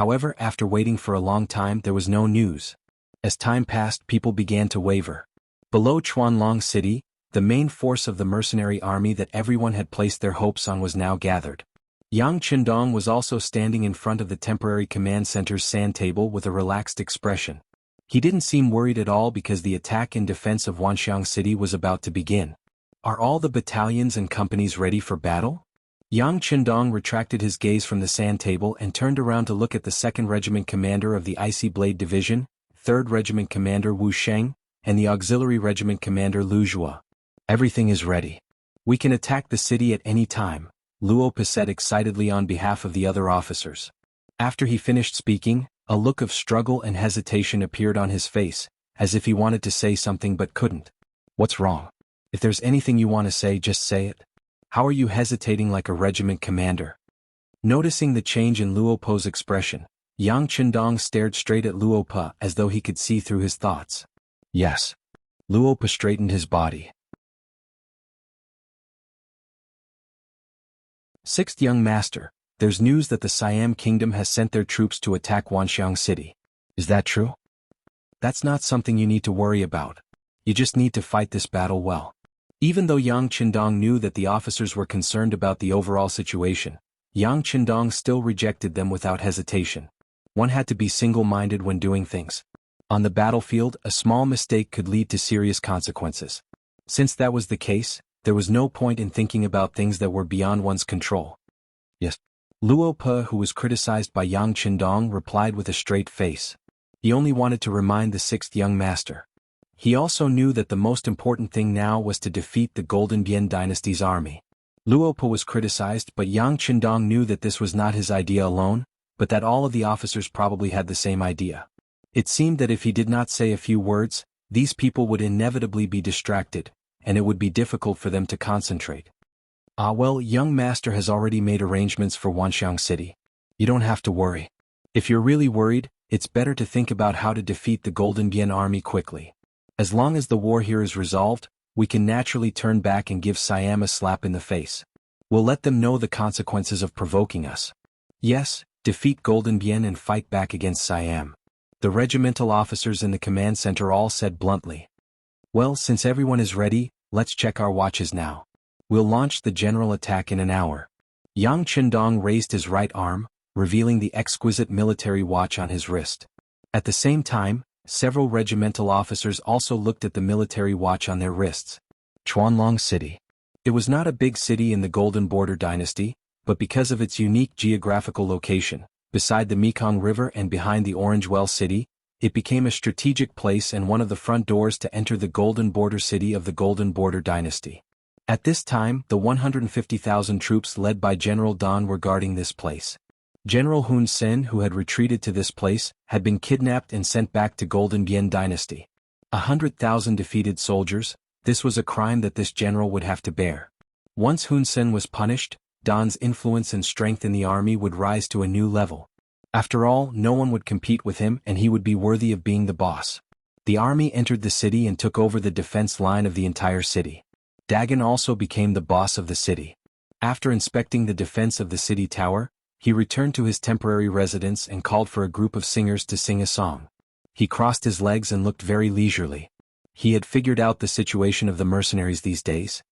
S1: However, after waiting for a long time there was no news. As time passed, people began to waver. Below Chuanlong City, the main force of the mercenary army that everyone had placed their hopes on was now gathered. Yang Qindong was also standing in front of the temporary command center's sand table with a relaxed expression. He didn't seem worried at all because the attack in defense of Wanxiang City was about to begin. Are all the battalions and companies ready for battle? Yang Qindong retracted his gaze from the sand table and turned around to look at the 2nd Regiment Commander of the Icy Blade Division, 3rd Regiment Commander Wu Sheng, and the Auxiliary Regiment Commander Lu Zhua. Everything is ready. We can attack the city at any time, Luo Pa said excitedly on behalf of the other officers. After he finished speaking, a look of struggle and hesitation appeared on his face, as if he wanted to say something but couldn't. What's wrong? If there's anything you want to say, just say it. How are you hesitating like a regiment commander? Noticing the change in Luo Pa's expression, Yang Qindong stared straight at Luo Pa as though he could see through his thoughts. Yes. Luo Pa straightened his body. 6th Young Master, there's news that the Siam Kingdom has sent their troops to attack Wanxiang City. Is that true? That's not something you need to worry about. You just need to fight this battle well. Even though Yang Qindong knew that the officers were concerned about the overall situation, Yang Qindong still rejected them without hesitation. One had to be single-minded when doing things. On the battlefield, a small mistake could lead to serious consequences. Since that was the case, there was no point in thinking about things that were beyond one's control. Yes. Luo Pa, who was criticized by Yang Qindong, replied with a straight face. He only wanted to remind the 6th Young Master. He also knew that the most important thing now was to defeat the Golden Bian Dynasty's army. Luo Pa was criticized, but Yang Qindong knew that this was not his idea alone, but that all of the officers probably had the same idea. It seemed that if he did not say a few words, these people would inevitably be distracted, and it would be difficult for them to concentrate. Well, Young Master has already made arrangements for Wanxiang City. You don't have to worry. If you're really worried, it's better to think about how to defeat the Golden Bian army quickly. As long as the war here is resolved, we can naturally turn back and give Siam a slap in the face. We'll let them know the consequences of provoking us. Yes, defeat Golden Bian and fight back against Siam. The regimental officers in the command center all said bluntly. Well, since everyone is ready, let's check our watches now. We'll launch the general attack in an hour. Yang Qindong raised his right arm, revealing the exquisite military watch on his wrist. At the same time, several regimental officers also looked at the military watch on their wrists. Chuanlong City. It was not a big city in the Golden Border Dynasty, but because of its unique geographical location, beside the Mekong River and behind the Orange Well City, it became a strategic place and one of the front doors to enter the Golden Border City of the Golden Border Dynasty. At this time, the 150,000 troops led by General Dan were guarding this place. General Hun Sen, who had retreated to this place, had been kidnapped and sent back to Golden Bian Dynasty. 100,000 defeated soldiers, this was a crime that this general would have to bear. Once Hun Sen was punished, Dan's influence and strength in the army would rise to a new level. After all, no one would compete with him and he would be worthy of being the boss. The army entered the city and took over the defense line of the entire city. Dagon also became the boss of the city. After inspecting the defense of the city tower, he returned to his temporary residence and called for a group of singers to sing a song. He crossed his legs and looked very leisurely. He had figured out the situation of the mercenaries these days.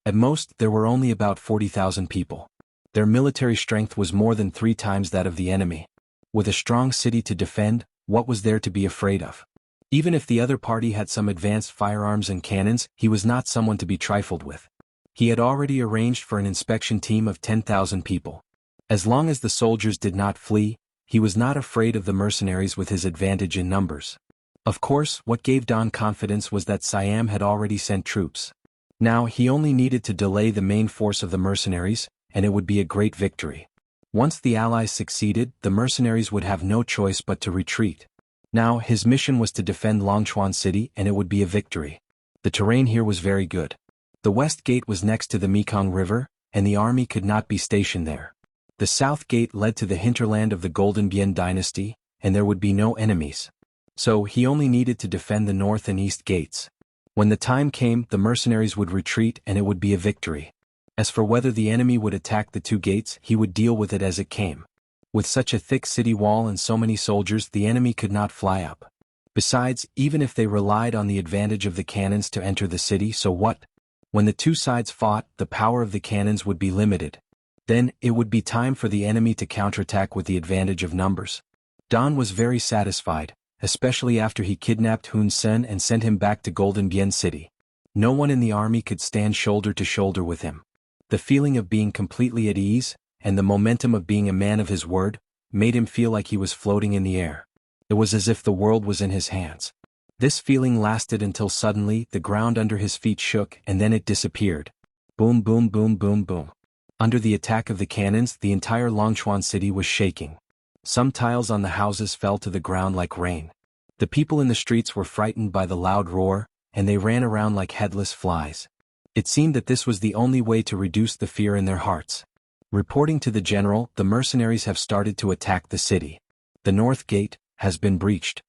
S1: At most, there were only about 40,000 people. Their military strength was more than 3 times that of the enemy. With a strong city to defend, what was there to be afraid of? Even if the other party had some advanced firearms and cannons, he was not someone to be trifled with. He had already arranged for an inspection team of 10,000 people. As long as the soldiers did not flee, he was not afraid of the mercenaries with his advantage in numbers. Of course, what gave Don confidence was that Siam had already sent troops. Now he only needed to delay the main force of the mercenaries, and it would be a great victory. Once the Allies succeeded, the mercenaries would have no choice but to retreat. Now his mission was to defend Longchuan City and it would be a victory. The terrain here was very good. The west gate was next to the Mekong River, and the army could not be stationed there. The south gate led to the hinterland of the Golden Bian Dynasty, and there would be no enemies. So he only needed to defend the north and east gates. When the time came, the mercenaries would retreat and it would be a victory. As for whether the enemy would attack the two gates, he would deal with it as it came. With such a thick city wall and so many soldiers, the enemy could not fly up. Besides, even if they relied on the advantage of the cannons to enter the city, so what? When the two sides fought, the power of the cannons would be limited. Then, it would be time for the enemy to counterattack with the advantage of numbers. Don was very satisfied, especially after he kidnapped Hun Sen and sent him back to Golden Bien City. No one in the army could stand shoulder to shoulder with him. The feeling of being completely at ease, and the momentum of being a man of his word, made him feel like he was floating in the air. It was as if the world was in his hands. This feeling lasted until suddenly the ground under his feet shook and then it disappeared. Boom, boom, boom, boom, boom. Under the attack of the cannons, the entire Longchuan city was shaking. Some tiles on the houses fell to the ground like rain. The people in the streets were frightened by the loud roar, and they ran around like headless flies. It seemed that this was the only way to reduce the fear in their hearts. Reporting to the general, the mercenaries have started to attack the city. The north gate has been breached.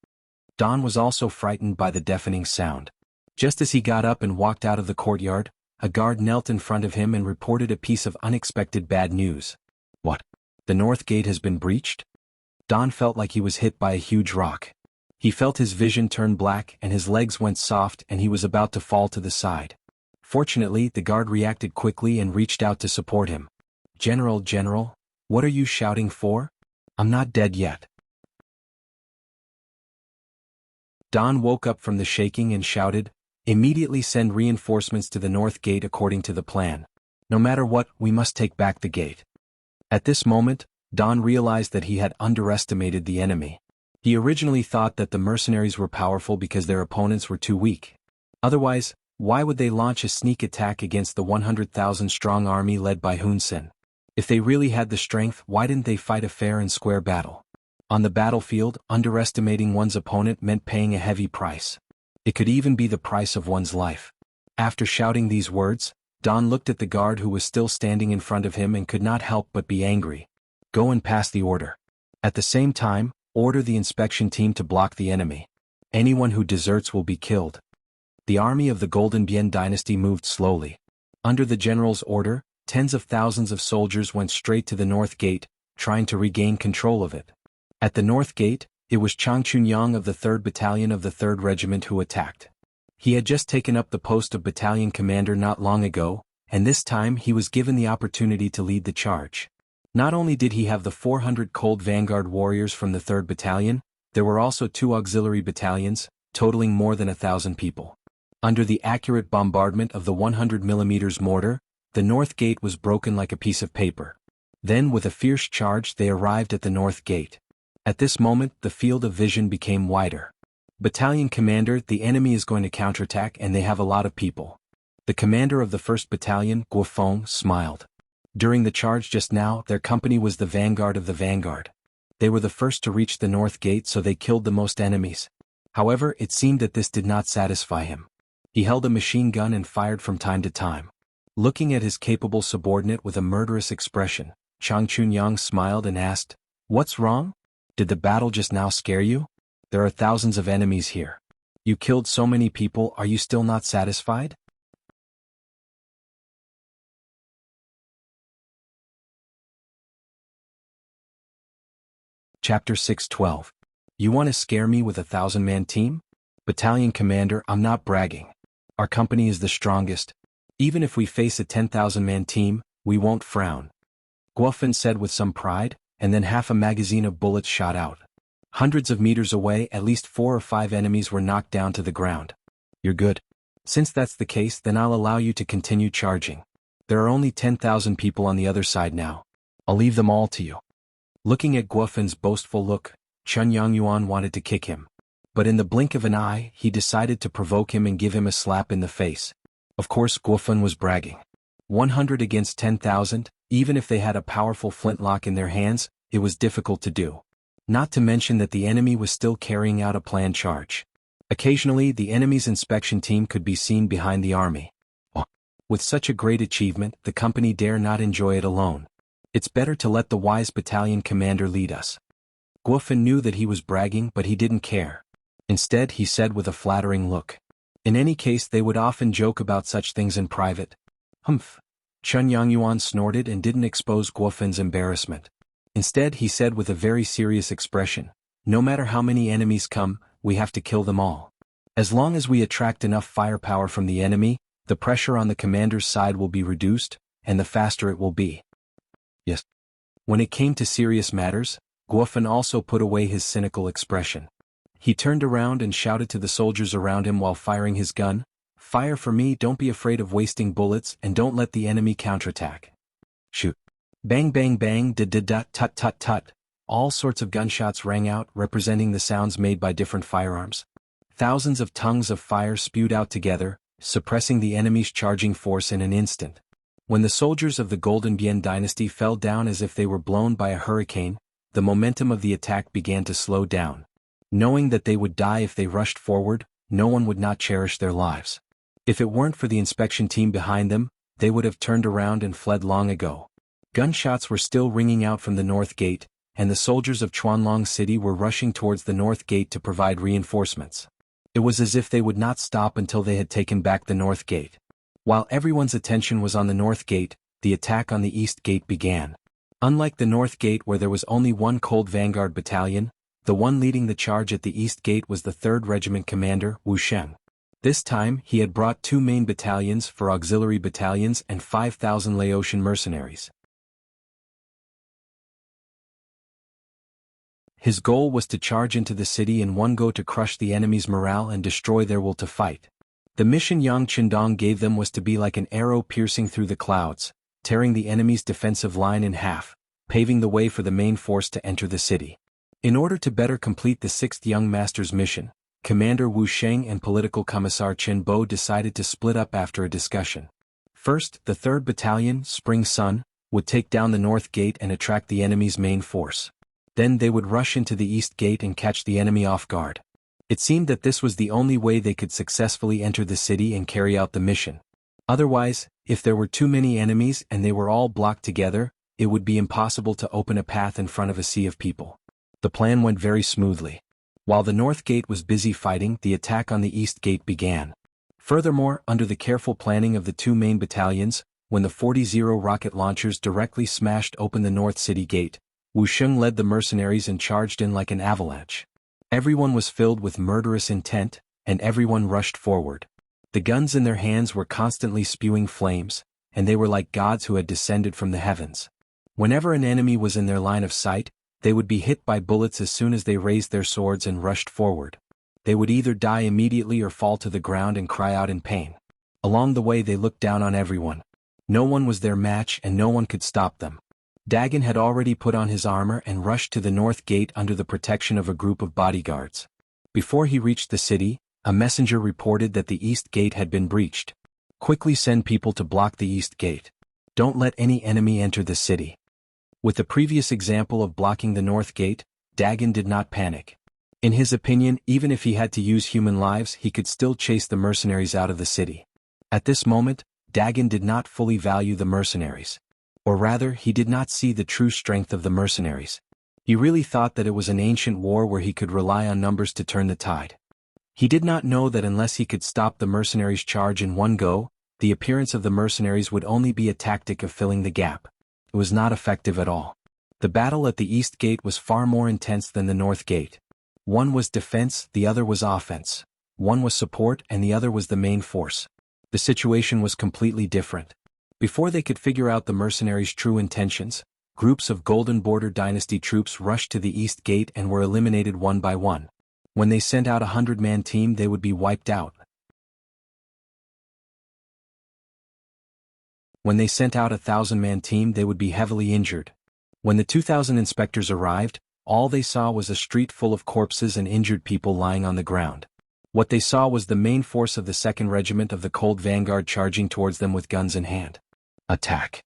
S1: Don was also frightened by the deafening sound. Just as he got up and walked out of the courtyard, a guard knelt in front of him and reported a piece of unexpected bad news. What? The north gate has been breached? Don felt like he was hit by a huge rock. He felt his vision turn black and his legs went soft and he was about to fall to the side. Fortunately, the guard reacted quickly and reached out to support him. General, what are you shouting for? I'm not dead yet. Don woke up from the shaking and shouted, "Immediately send reinforcements to the north gate according to the plan. No matter what, we must take back the gate." At this moment, Don realized that he had underestimated the enemy. He originally thought that the mercenaries were powerful because their opponents were too weak. Otherwise, why would they launch a sneak attack against the 100,000-strong army led by Hun Sen? If they really had the strength, why didn't they fight a fair and square battle? On the battlefield, underestimating one's opponent meant paying a heavy price. It could even be the price of one's life. After shouting these words, Don looked at the guard who was still standing in front of him and could not help but be angry. Go and pass the order. At the same time, order the inspection team to block the enemy. Anyone who deserts will be killed. The army of the Golden Bien dynasty moved slowly. Under the general's order, tens of thousands of soldiers went straight to the north gate, trying to regain control of it. At the north gate, it was Chang Chunyang of the 3rd Battalion of the 3rd Regiment who attacked. He had just taken up the post of battalion commander not long ago, and this time he was given the opportunity to lead the charge. Not only did he have the 400 cold vanguard warriors from the 3rd Battalion, there were also 2 auxiliary battalions, totaling more than 1,000 people. Under the accurate bombardment of the 100mm mortar, the north gate was broken like a piece of paper. Then with a fierce charge they arrived at the north gate. At this moment, the field of vision became wider. Battalion commander, the enemy is going to counterattack and they have a lot of people. The commander of the 1st Battalion, Guo Feng, smiled. During the charge just now, their company was the vanguard of the vanguard. They were the first to reach the north gate, so they killed the most enemies. However, it seemed that this did not satisfy him. He held a machine gun and fired from time to time. Looking at his capable subordinate with a murderous expression, Chang Chunyang smiled and asked, "What's wrong? Did the battle just now scare you? There are thousands of enemies here. You killed so many people, are you still not satisfied?" Chapter 6:12. You want to scare me with a 1,000-man team? Battalion commander, I'm not bragging. Our company is the strongest. Even if we face a 10,000-man team, we won't frown. Guofeng said with some pride, and then half a magazine of bullets shot out. Hundreds of meters away, at least 4 or 5 enemies were knocked down to the ground. You're good. Since that's the case, then I'll allow you to continue charging. There are only 10,000 people on the other side now. I'll leave them all to you. Looking at Guofeng's boastful look, Chun Yangyuan wanted to kick him. But in the blink of an eye, he decided to provoke him and give him a slap in the face. Of course, Guofeng was bragging. 100 against 10,000, even if they had a powerful flintlock in their hands, it was difficult to do. Not to mention that the enemy was still carrying out a planned charge. Occasionally, the enemy's inspection team could be seen behind the army. With such a great achievement, the company dare not enjoy it alone. It's better to let the wise battalion commander lead us. Guofeng knew that he was bragging, but he didn't care. Instead, he said with a flattering look. In any case, they would often joke about such things in private. Humph. Chun Yangyuan snorted and didn't expose Guofan's embarrassment. Instead he said with a very serious expression, "No matter how many enemies come, we have to kill them all. As long as we attract enough firepower from the enemy, the pressure on the commander's side will be reduced, and the faster it will be." Yes. When it came to serious matters, Guofan also put away his cynical expression. He turned around and shouted to the soldiers around him while firing his gun, "Fire for me, don't be afraid of wasting bullets and don't let the enemy counterattack. Shoot." Bang bang bang da-da-da tut tut tut. All sorts of gunshots rang out, representing the sounds made by different firearms. Thousands of tongues of fire spewed out together, suppressing the enemy's charging force in an instant. When the soldiers of the Golden Bian dynasty fell down as if they were blown by a hurricane, the momentum of the attack began to slow down. Knowing that they would die if they rushed forward, no one would not cherish their lives. If it weren't for the inspection team behind them, they would have turned around and fled long ago. Gunshots were still ringing out from the north gate, and the soldiers of Chuanlong City were rushing towards the north gate to provide reinforcements. It was as if they would not stop until they had taken back the north gate. While everyone's attention was on the north gate, the attack on the east gate began. Unlike the north gate where there was only one Cold Vanguard battalion, the one leading the charge at the east gate was the 3rd Regiment commander, Wuxia. This time he had brought 2 main battalions for auxiliary battalions and 5,000 Laotian mercenaries. His goal was to charge into the city in one go to crush the enemy's morale and destroy their will to fight. The mission Yang Qindong gave them was to be like an arrow piercing through the clouds, tearing the enemy's defensive line in half, paving the way for the main force to enter the city. In order to better complete the 6th Young Master's mission, Commander Wu Sheng and Political Commissar Qin Bo decided to split up after a discussion. First, the 3rd Battalion, Spring Sun, would take down the north gate and attract the enemy's main force. Then they would rush into the east gate and catch the enemy off guard. It seemed that this was the only way they could successfully enter the city and carry out the mission. Otherwise, if there were too many enemies and they were all blocked together, it would be impossible to open a path in front of a sea of people. The plan went very smoothly. While the north gate was busy fighting, the attack on the east gate began. Furthermore, under the careful planning of the 2 main battalions, when the 40 rocket launchers directly smashed open the north city gate, Wu Sheng led the mercenaries and charged in like an avalanche. Everyone was filled with murderous intent, and everyone rushed forward. The guns in their hands were constantly spewing flames, and they were like gods who had descended from the heavens. Whenever an enemy was in their line of sight, they would be hit by bullets as soon as they raised their swords and rushed forward. They would either die immediately or fall to the ground and cry out in pain. Along the way they looked down on everyone. No one was their match and no one could stop them. Dagon had already put on his armor and rushed to the north gate under the protection of a group of bodyguards. Before he reached the city, a messenger reported that the east gate had been breached. "Quickly send people to block the east gate. Don't let any enemy enter the city." With the previous example of blocking the north gate, Dagon did not panic. In his opinion, even if he had to use human lives, he could still chase the mercenaries out of the city. At this moment, Dagon did not fully value the mercenaries. Or rather, he did not see the true strength of the mercenaries. He really thought that it was an ancient war where he could rely on numbers to turn the tide. He did not know that unless he could stop the mercenaries' charge in one go, the appearance of the mercenaries would only be a tactic of filling the gap. It was not effective at all. The battle at the east gate was far more intense than the north gate. One was defense, the other was offense. One was support and the other was the main force. The situation was completely different. Before they could figure out the mercenaries' true intentions, groups of Golden Border Dynasty troops rushed to the east gate and were eliminated one by one. When they sent out a 100-man team, they would be wiped out. When they sent out a 1,000-man team, they would be heavily injured. When the 2,000 inspectors arrived, all they saw was a street full of corpses and injured people lying on the ground. What they saw was the main force of the 2nd Regiment of the Cold Vanguard charging towards them with guns in hand. Attack.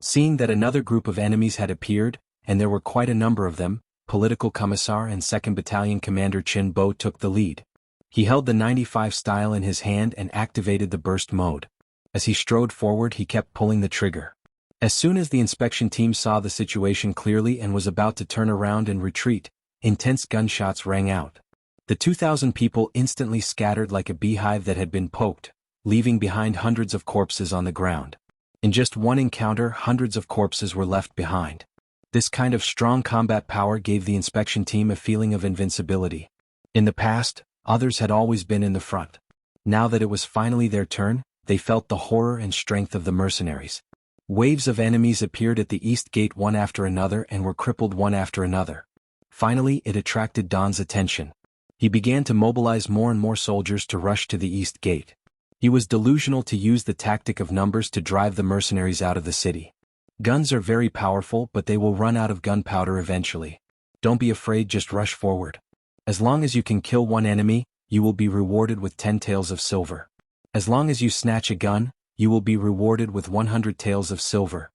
S1: Seeing that another group of enemies had appeared, and there were quite a number of them, Political Commissar and 2nd Battalion Commander Qin Bo took the lead. He held the 95 style in his hand and activated the burst mode. As he strode forward, he kept pulling the trigger. As soon as the inspection team saw the situation clearly and was about to turn around and retreat, intense gunshots rang out. The 2,000 people instantly scattered like a beehive that had been poked, leaving behind hundreds of corpses on the ground. In just one encounter, hundreds of corpses were left behind. This kind of strong combat power gave the inspection team a feeling of invincibility. In the past, others had always been in the front. Now that it was finally their turn, they felt the horror and strength of the mercenaries. Waves of enemies appeared at the east gate one after another and were crippled one after another. Finally, it attracted Don's attention. He began to mobilize more and more soldiers to rush to the east gate. He was delusional to use the tactic of numbers to drive the mercenaries out of the city. Guns are very powerful, but they will run out of gunpowder eventually. Don't be afraid, just rush forward. As long as you can kill one enemy, you will be rewarded with 10 taels of silver. As long as you snatch a gun, you will be rewarded with 100 taels of silver.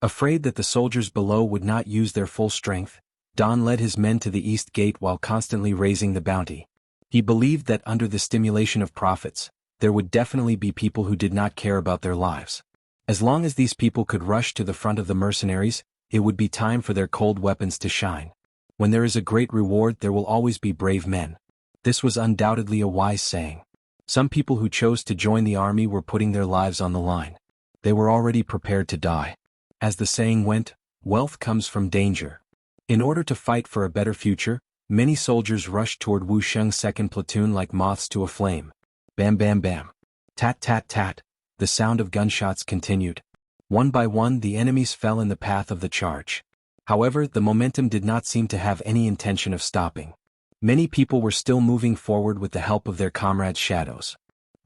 S1: Afraid that the soldiers below would not use their full strength, Don led his men to the east gate while constantly raising the bounty. He believed that under the stimulation of profits, there would definitely be people who did not care about their lives. As long as these people could rush to the front of the mercenaries, it would be time for their cold weapons to shine. When there is a great reward, there will always be brave men. This was undoubtedly a wise saying. Some people who chose to join the army were putting their lives on the line. They were already prepared to die. As the saying went, wealth comes from danger. In order to fight for a better future, many soldiers rushed toward Wuxia's second platoon like moths to a flame. Bam bam bam. Tat tat tat. The sound of gunshots continued. One by one, the enemies fell in the path of the charge. However, the momentum did not seem to have any intention of stopping. Many people were still moving forward with the help of their comrades' shadows.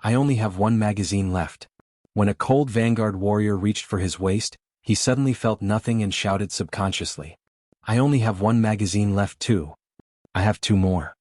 S1: I only have one magazine left. When a cold vanguard warrior reached for his waist, he suddenly felt nothing and shouted subconsciously. I only have one magazine left too. I have 2 more.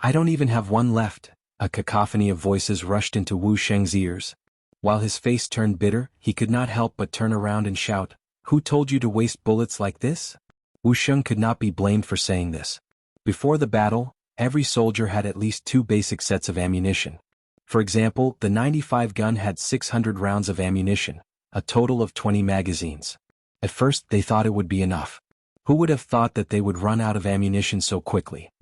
S1: I don't even have one left. A cacophony of voices rushed into Wu Sheng's ears. While his face turned bitter, he could not help but turn around and shout, "Who told you to waste bullets like this?" Wu Sheng could not be blamed for saying this. Before the battle, every soldier had at least 2 basic sets of ammunition. For example, the 95 gun had 600 rounds of ammunition, a total of 20 magazines. At first, they thought it would be enough. Who would have thought that they would run out of ammunition so quickly?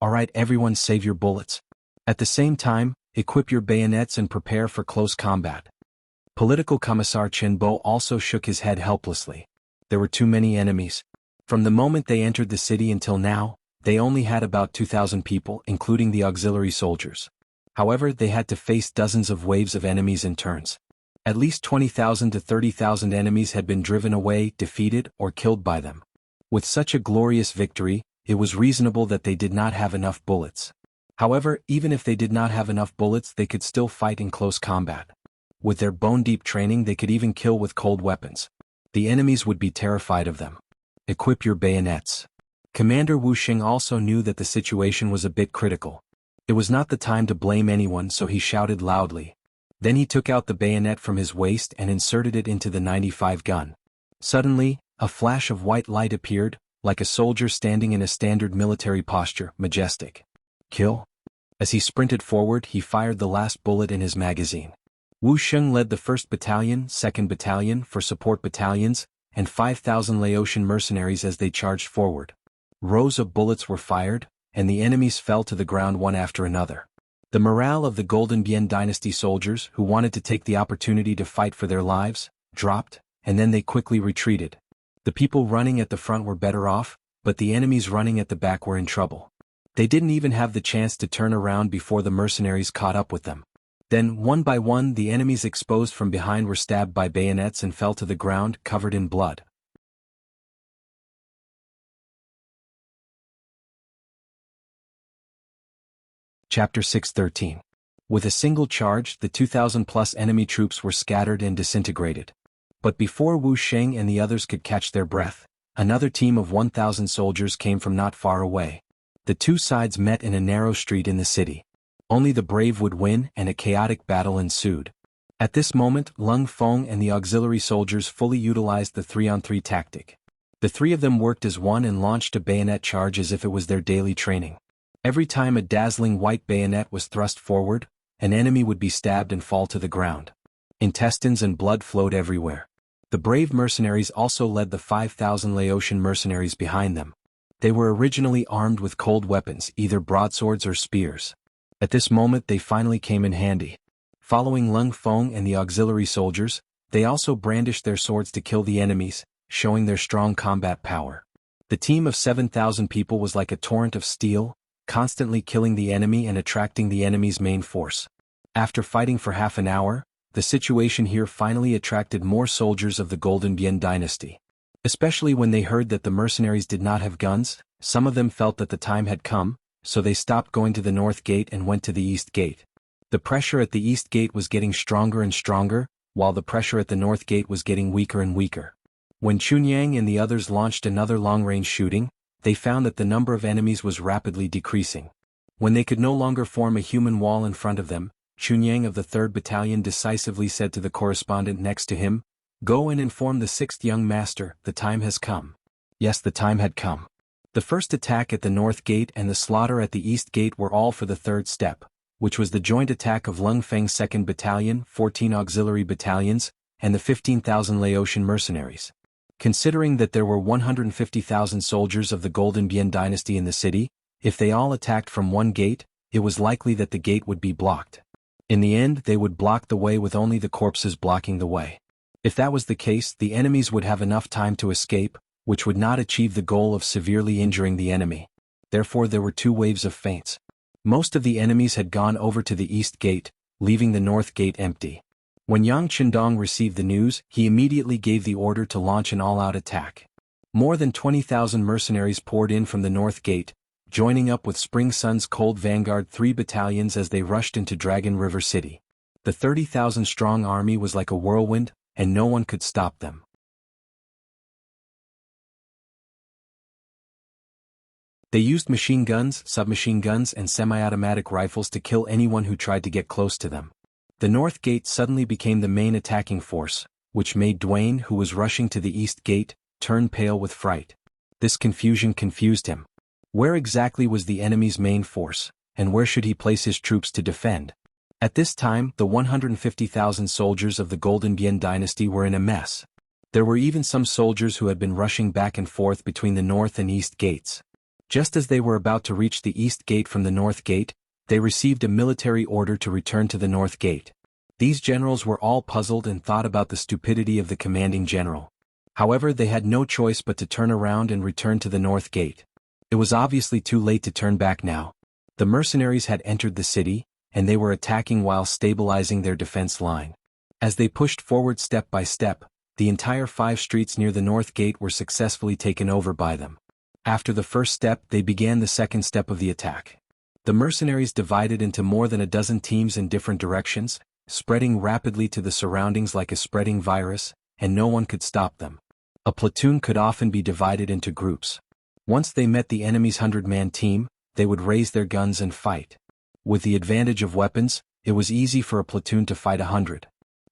S1: Alright, everyone, save your bullets. At the same time, equip your bayonets and prepare for close combat. Political Commissar Chen Bo also shook his head helplessly. There were too many enemies. From the moment they entered the city until now, they only had about 2,000 people, including the auxiliary soldiers. However, they had to face dozens of waves of enemies in turns. At least 20,000 to 30,000 enemies had been driven away, defeated, or killed by them. With such a glorious victory, it was reasonable that they did not have enough bullets. However, even if they did not have enough bullets, they could still fight in close combat. With their bone-deep training, they could even kill with cold weapons. The enemies would be terrified of them. Equip your bayonets. Commander Wu Sheng also knew that the situation was a bit critical. It was not the time to blame anyone, so he shouted loudly. Then he took out the bayonet from his waist and inserted it into the 95 gun. Suddenly, a flash of white light appeared, like a soldier standing in a standard military posture, majestic. Kill? As he sprinted forward, he fired the last bullet in his magazine. Wu Sheng led the 1st Battalion, 2nd Battalion for support battalions, and 5,000 Laotian mercenaries as they charged forward. Rows of bullets were fired, and the enemies fell to the ground one after another. The morale of the Golden Bian Dynasty soldiers, who wanted to take the opportunity to fight for their lives, dropped, and then they quickly retreated. The people running at the front were better off, but the enemies running at the back were in trouble. They didn't even have the chance to turn around before the mercenaries caught up with them. Then, one by one, the enemies exposed from behind were stabbed by bayonets and fell to the ground, covered in blood. Chapter 6:13. With a single charge, the 2,000-plus enemy troops were scattered and disintegrated. But before Wu Sheng and the others could catch their breath, another team of 1,000 soldiers came from not far away. The two sides met in a narrow street in the city. Only the brave would win, and a chaotic battle ensued. At this moment, Lung Feng and the auxiliary soldiers fully utilized the 3-on-3 tactic. The 3 of them worked as one and launched a bayonet charge as if it was their daily training. Every time a dazzling white bayonet was thrust forward, an enemy would be stabbed and fall to the ground. Intestines and blood flowed everywhere. The brave mercenaries also led the 5,000 Laotian mercenaries behind them. They were originally armed with cold weapons, either broadswords or spears. At this moment they finally came in handy. Following Lung Feng and the auxiliary soldiers, they also brandished their swords to kill the enemies, showing their strong combat power. The team of 7,000 people was like a torrent of steel, constantly killing the enemy and attracting the enemy's main force. After fighting for half an hour, the situation here finally attracted more soldiers of the Golden Bian dynasty. Especially when they heard that the mercenaries did not have guns, some of them felt that the time had come, so they stopped going to the north gate and went to the east gate. The pressure at the east gate was getting stronger and stronger, while the pressure at the north gate was getting weaker and weaker. When Chunyang and the others launched another long-range shooting, they found that the number of enemies was rapidly decreasing. When they could no longer form a human wall in front of them, Chunyang of the 3rd Battalion decisively said to the correspondent next to him, "Go and inform the 6th young master, the time has come." Yes, the time had come. The first attack at the north gate and the slaughter at the east gate were all for the third step, which was the joint attack of Lung Feng's 2nd Battalion, 14 auxiliary battalions, and the 15,000 Laotian mercenaries. Considering that there were 150,000 soldiers of the Golden Bian dynasty in the city, if they all attacked from one gate, it was likely that the gate would be blocked. In the end, they would block the way with only the corpses blocking the way. If that was the case, the enemies would have enough time to escape, which would not achieve the goal of severely injuring the enemy. Therefore there were 2 waves of feints. Most of the enemies had gone over to the east gate, leaving the north gate empty. When Yang Chendong received the news, he immediately gave the order to launch an all-out attack. More than 20,000 mercenaries poured in from the north gate, joining up with Spring Sun's Cold Vanguard 3 battalions as they rushed into Dragon River City. The 30,000-strong army was like a whirlwind, and no one could stop them. They used machine guns, submachine guns and semi-automatic rifles to kill anyone who tried to get close to them. The north gate suddenly became the main attacking force, which made Duane, who was rushing to the east gate, turn pale with fright. This confusion confused him. Where exactly was the enemy's main force, and where should he place his troops to defend? At this time, the 150,000 soldiers of the Golden Bian dynasty were in a mess. There were even some soldiers who had been rushing back and forth between the north and east gates. Just as they were about to reach the east gate from the north gate, they received a military order to return to the north gate. These generals were all puzzled and thought about the stupidity of the commanding general. However, they had no choice but to turn around and return to the north gate. It was obviously too late to turn back now. The mercenaries had entered the city, and they were attacking while stabilizing their defense line. As they pushed forward step by step, the entire 5 streets near the north gate were successfully taken over by them. After the first step, they began the second step of the attack. The mercenaries divided into more than a dozen teams in different directions, spreading rapidly to the surroundings like a spreading virus, and no one could stop them. A platoon could often be divided into groups. Once they met the enemy's 100-man team, they would raise their guns and fight. With the advantage of weapons, it was easy for a platoon to fight 100.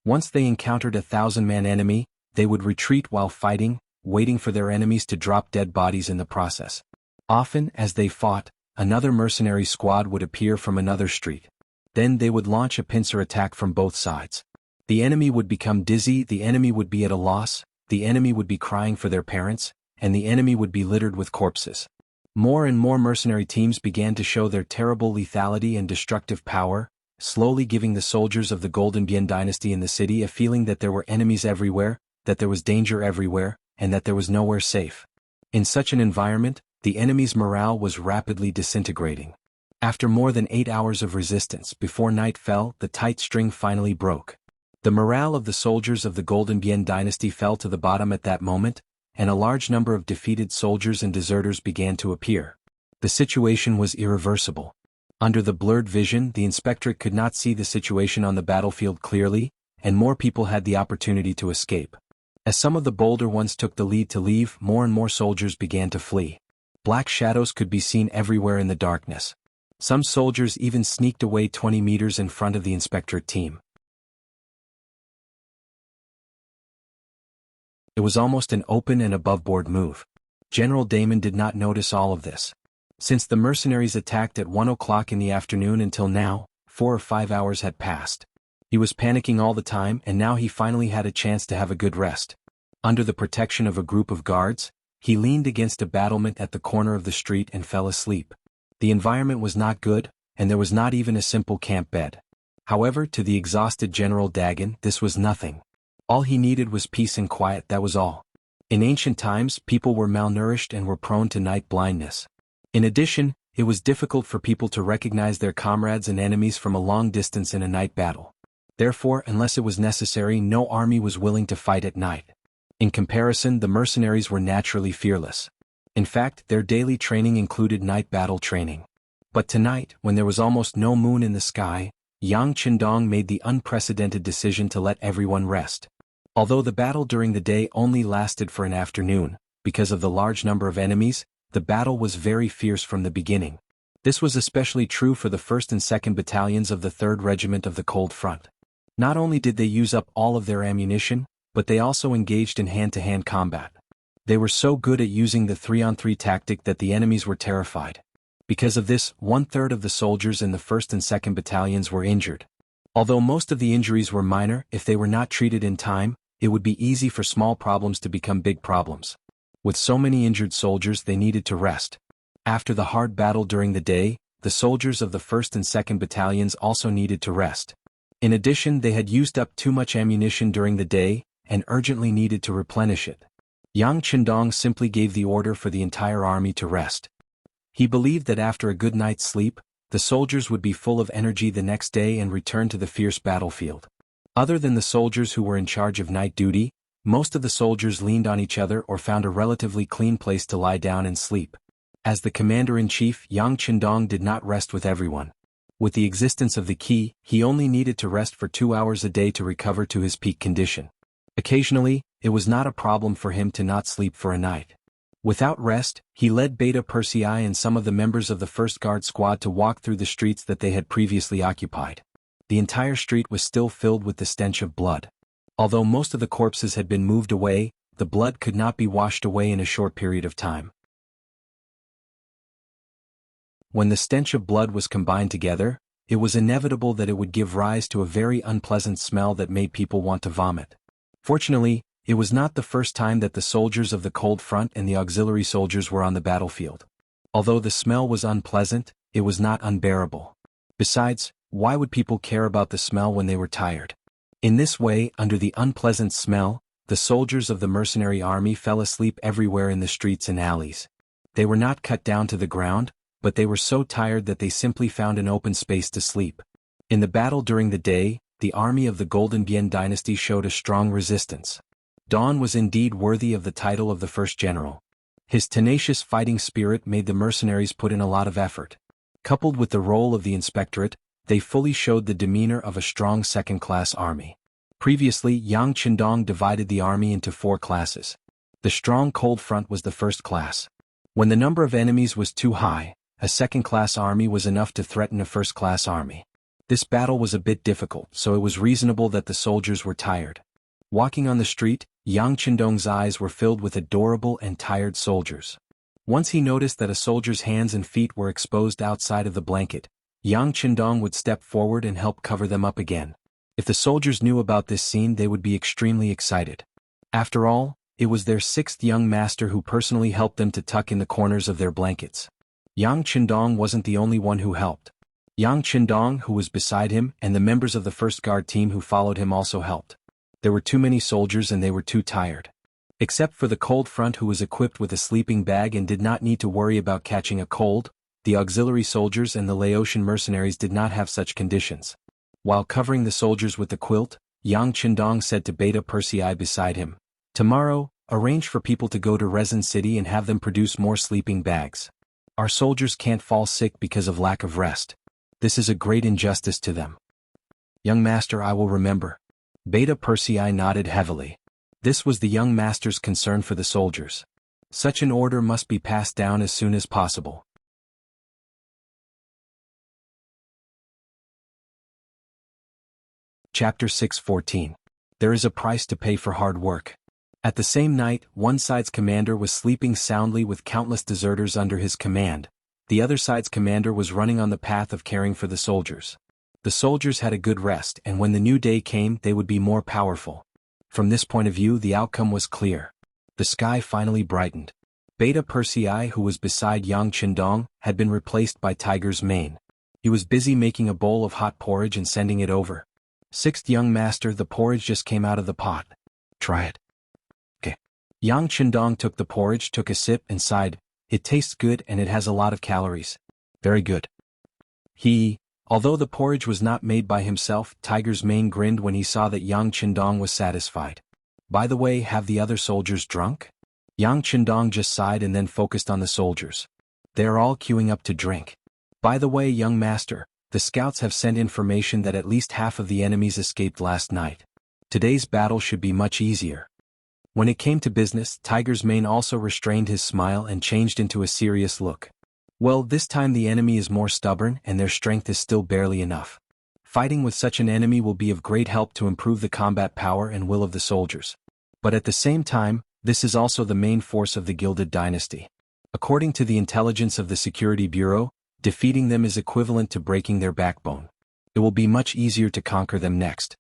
S1: Once they encountered a 1,000-man enemy, they would retreat while fighting, waiting for their enemies to drop dead bodies in the process. Often, as they fought, another mercenary squad would appear from another street. Then they would launch a pincer attack from both sides. The enemy would become dizzy, the enemy would be at a loss, the enemy would be crying for their parents, and the enemy would be littered with corpses. More and more mercenary teams began to show their terrible lethality and destructive power, slowly giving the soldiers of the Golden Bian dynasty in the city a feeling that there were enemies everywhere, that there was danger everywhere, and that there was nowhere safe. In such an environment, the enemy's morale was rapidly disintegrating. After more than 8 hours of resistance before night fell, the tight string finally broke. The morale of the soldiers of the Golden Bian dynasty fell to the bottom at that moment, and a large number of defeated soldiers and deserters began to appear. The situation was irreversible. Under the blurred vision, the inspectorate could not see the situation on the battlefield clearly, and more people had the opportunity to escape. As some of the bolder ones took the lead to leave, more and more soldiers began to flee. Black shadows could be seen everywhere in the darkness. Some soldiers even sneaked away 20 meters in front of the inspectorate team. It was almost an open and above-board move. General Damon did not notice all of this. Since the mercenaries attacked at 1 o'clock in the afternoon until now, 4 or 5 hours had passed. He was panicking all the time, and now he finally had a chance to have a good rest. Under the protection of a group of guards, he leaned against a battlement at the corner of the street and fell asleep. The environment was not good, and there was not even a simple camp bed. However, to the exhausted General Dagon, this was nothing. All he needed was peace and quiet, that was all. In ancient times, people were malnourished and were prone to night blindness. In addition, it was difficult for people to recognize their comrades and enemies from a long distance in a night battle. Therefore, unless it was necessary, no army was willing to fight at night. In comparison, the mercenaries were naturally fearless. In fact, their daily training included night battle training. But tonight, when there was almost no moon in the sky, Yang Qindong made the unprecedented decision to let everyone rest. Although the battle during the day only lasted for an afternoon, because of the large number of enemies, the battle was very fierce from the beginning. This was especially true for the 1st and 2nd Battalions of the 3rd Regiment of the Cold Front. Not only did they use up all of their ammunition, but they also engaged in hand-to-hand combat. They were so good at using the 3-on-3 tactic that the enemies were terrified. Because of this, 1/3 of the soldiers in the 1st and 2nd Battalions were injured. Although most of the injuries were minor, if they were not treated in time, it would be easy for small problems to become big problems. With so many injured soldiers, they needed to rest. After the hard battle during the day, the soldiers of the 1st and 2nd Battalions also needed to rest. In addition, they had used up too much ammunition during the day, and urgently needed to replenish it. Yang Qindong simply gave the order for the entire army to rest. He believed that after a good night's sleep, the soldiers would be full of energy the next day and return to the fierce battlefield. Other than the soldiers who were in charge of night duty, most of the soldiers leaned on each other or found a relatively clean place to lie down and sleep. As the commander-in-chief, Yang Qindong did not rest with everyone. With the existence of the key, he only needed to rest for 2 hours a day to recover to his peak condition. Occasionally, it was not a problem for him to not sleep for a night. Without rest, he led Beta Persei and some of the members of the 1st Guard Squad to walk through the streets that they had previously occupied. The entire street was still filled with the stench of blood. Although most of the corpses had been moved away, the blood could not be washed away in a short period of time. When the stench of blood was combined together, it was inevitable that it would give rise to a very unpleasant smell that made people want to vomit. Fortunately, it was not the first time that the soldiers of the Cold Front and the auxiliary soldiers were on the battlefield. Although the smell was unpleasant, it was not unbearable. Besides, why would people care about the smell when they were tired? In this way, under the unpleasant smell, the soldiers of the mercenary army fell asleep everywhere in the streets and alleys. They were not cut down to the ground, but they were so tired that they simply found an open space to sleep. In the battle during the day, the army of the Golden Bian dynasty showed a strong resistance. Dawn was indeed worthy of the title of the first general. His tenacious fighting spirit made the mercenaries put in a lot of effort. Coupled with the role of the inspectorate, they fully showed the demeanor of a strong second-class army. Previously, Yang Qindong divided the army into 4 classes. The strong Cold Front was the first class. When the number of enemies was too high, a second-class army was enough to threaten a first-class army. This battle was a bit difficult, so it was reasonable that the soldiers were tired. Walking on the street, Yang Qindong's eyes were filled with adorable and tired soldiers. Once he noticed that a soldier's hands and feet were exposed outside of the blanket, Yang Qindong would step forward and help cover them up again. If the soldiers knew about this scene, they would be extremely excited. After all, it was their 6th young master who personally helped them to tuck in the corners of their blankets. Yang Qindong wasn't the only one who helped. Yang Qindong, who was beside him, and the members of the 1st Guard team who followed him also helped. There were too many soldiers and they were too tired. Except for the Cold Front, who was equipped with a sleeping bag and did not need to worry about catching a cold, the auxiliary soldiers and the Laotian mercenaries did not have such conditions. While covering the soldiers with the quilt, Yang Qindong said to Beta Persei beside him, "Tomorrow, arrange for people to go to Resin City and have them produce more sleeping bags. Our soldiers can't fall sick because of lack of rest. This is a great injustice to them." "Young master, I will remember." Beta Persei nodded heavily. This was the young master's concern for the soldiers. Such an order must be passed down as soon as possible. Chapter 6:14. There is a price to pay for hard work. At the same night, one side's commander was sleeping soundly with countless deserters under his command. The other side's commander was running on the path of caring for the soldiers. The soldiers had a good rest, and when the new day came, they would be more powerful. From this point of view, the outcome was clear. The sky finally brightened. Beta Persei, who was beside Yang Qindong, had been replaced by Tiger's Mane. He was busy making a bowl of hot porridge and sending it over. Sixth young master, the porridge just came out of the pot. Try it. Okay. Yang Qindong took the porridge, took a sip and sighed. It tastes good and it has a lot of calories. Very good. Although the porridge was not made by himself, Tiger's Mane grinned when he saw that Yang Qindong was satisfied. By the way, have the other soldiers drunk? Yang Qindong just sighed and then focused on the soldiers. They are all queuing up to drink. By the way, young master, the scouts have sent information that at least half of the enemies escaped last night. Today's battle should be much easier. When it came to business, Tiger's Mane also restrained his smile and changed into a serious look. Well, this time the enemy is more stubborn and their strength is still barely enough. Fighting with such an enemy will be of great help to improve the combat power and will of the soldiers. But at the same time, this is also the main force of the Gilded Dynasty. According to the intelligence of the Security Bureau, defeating them is equivalent to breaking their backbone. It will be much easier to conquer them next.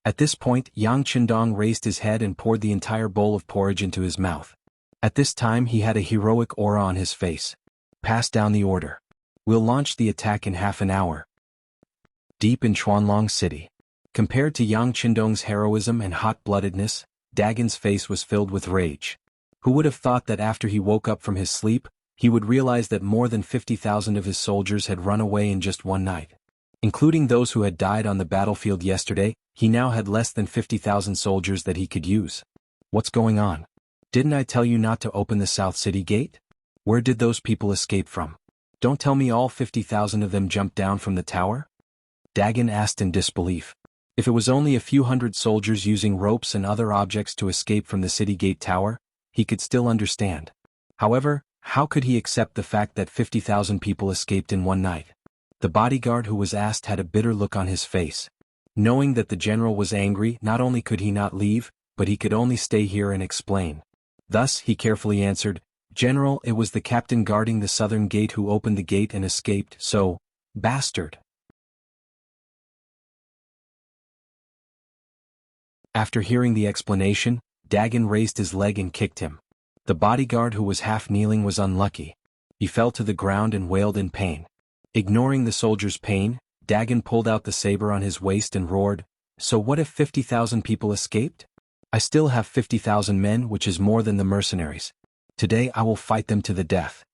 S1: At this point, Yang Qindong raised his head and poured the entire bowl of porridge into his mouth. At this time he had a heroic aura on his face. Pass down the order. We'll launch the attack in half an hour. Deep in Chuanlong City. Compared to Yang Qindong's heroism and hot-bloodedness, Dagon's face was filled with rage. Who would have thought that after he woke up from his sleep, he would realize that more than 50,000 of his soldiers had run away in just one night. Including those who had died on the battlefield yesterday, he now had less than 50,000 soldiers that he could use. What's going on? Didn't I tell you not to open the South City Gate? Where did those people escape from? Don't tell me all 50,000 of them jumped down from the tower? Dagon asked in disbelief. If it was only a few hundred soldiers using ropes and other objects to escape from the city gate tower, he could still understand. However, how could he accept the fact that 50,000 people escaped in one night? The bodyguard who was asked had a bitter look on his face. Knowing that the general was angry, not only could he not leave, but he could only stay here and explain. Thus, he carefully answered, General, it was the captain guarding the southern gate who opened the gate and escaped, so, bastard. After hearing the explanation, Dagon raised his leg and kicked him. The bodyguard who was half kneeling was unlucky. He fell to the ground and wailed in pain. Ignoring the soldier's pain, Dagon pulled out the saber on his waist and roared, So what if 50,000 people escaped? I still have 50,000 men, which is more than the mercenaries. Today I will fight them to the death.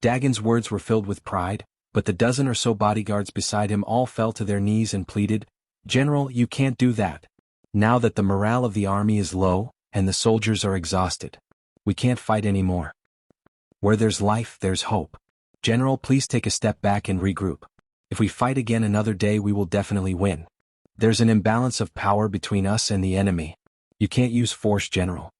S1: Dagon's words were filled with pride, but the dozen or so bodyguards beside him all fell to their knees and pleaded, General, you can't do that. Now that the morale of the army is low, and the soldiers are exhausted, we can't fight anymore. Where there's life, there's hope. General, please take a step back and regroup. If we fight again another day, we will definitely win. There's an imbalance of power between us and the enemy. You can't use force, General.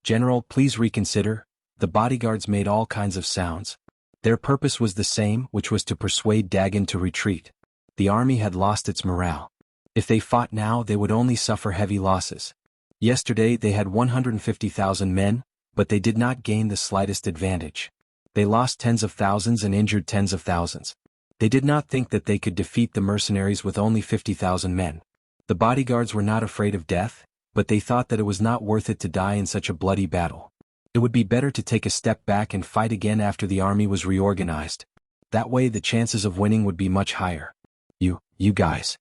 S1: General, please reconsider. The bodyguards made all kinds of sounds. Their purpose was the same, which was to persuade Dagon to retreat. The army had lost its morale. If they fought now, they would only suffer heavy losses. Yesterday they had 150,000 men, but they did not gain the slightest advantage. They lost tens of thousands and injured tens of thousands. They did not think that they could defeat the mercenaries with only 50,000 men. The bodyguards were not afraid of death, but they thought that it was not worth it to die in such a bloody battle. It would be better to take a step back and fight again after the army was reorganized. That way the chances of winning would be much higher. You guys.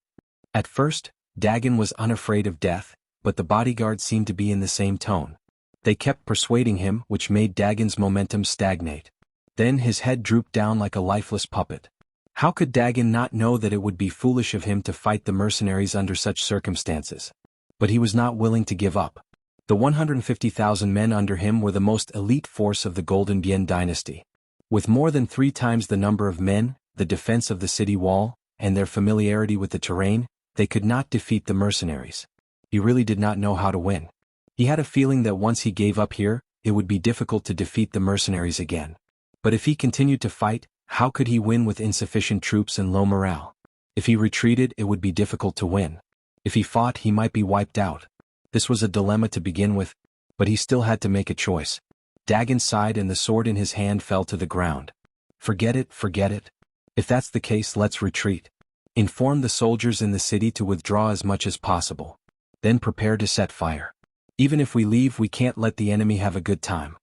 S1: At first, Dagon was unafraid of death, but the bodyguards seemed to be in the same tone. They kept persuading him, which made Dagon's momentum stagnate. Then his head drooped down like a lifeless puppet. How could Dagon not know that it would be foolish of him to fight the mercenaries under such circumstances? But he was not willing to give up. The 150,000 men under him were the most elite force of the Golden Bian dynasty. With more than 3 times the number of men, the defense of the city wall, and their familiarity with the terrain, they could not defeat the mercenaries. He really did not know how to win. He had a feeling that once he gave up here, it would be difficult to defeat the mercenaries again. But if he continued to fight, how could he win with insufficient troops and low morale? If he retreated, it would be difficult to win. If he fought, he might be wiped out. This was a dilemma to begin with, but he still had to make a choice. Dagon sighed and the sword in his hand fell to the ground. Forget it. If that's the case, let's retreat. Inform the soldiers in the city to withdraw as much as possible. Then prepare to set fire. Even if we leave, we can't let the enemy have a good time.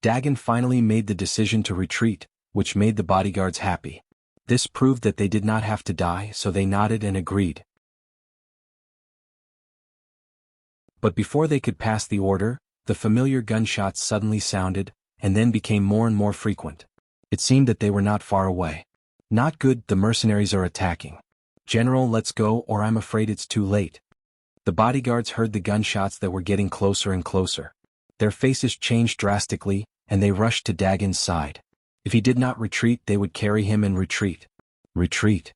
S1: Dagon finally made the decision to retreat, which made the bodyguards happy. This proved that they did not have to die, so they nodded and agreed. But before they could pass the order, the familiar gunshots suddenly sounded, and then became more and more frequent. It seemed that they were not far away. Not good, the mercenaries are attacking. General, let's go, or I'm afraid it's too late. The bodyguards heard the gunshots that were getting closer and closer. Their faces changed drastically, and they rushed to Dagon's side. If he did not retreat, they would carry him and retreat. Retreat.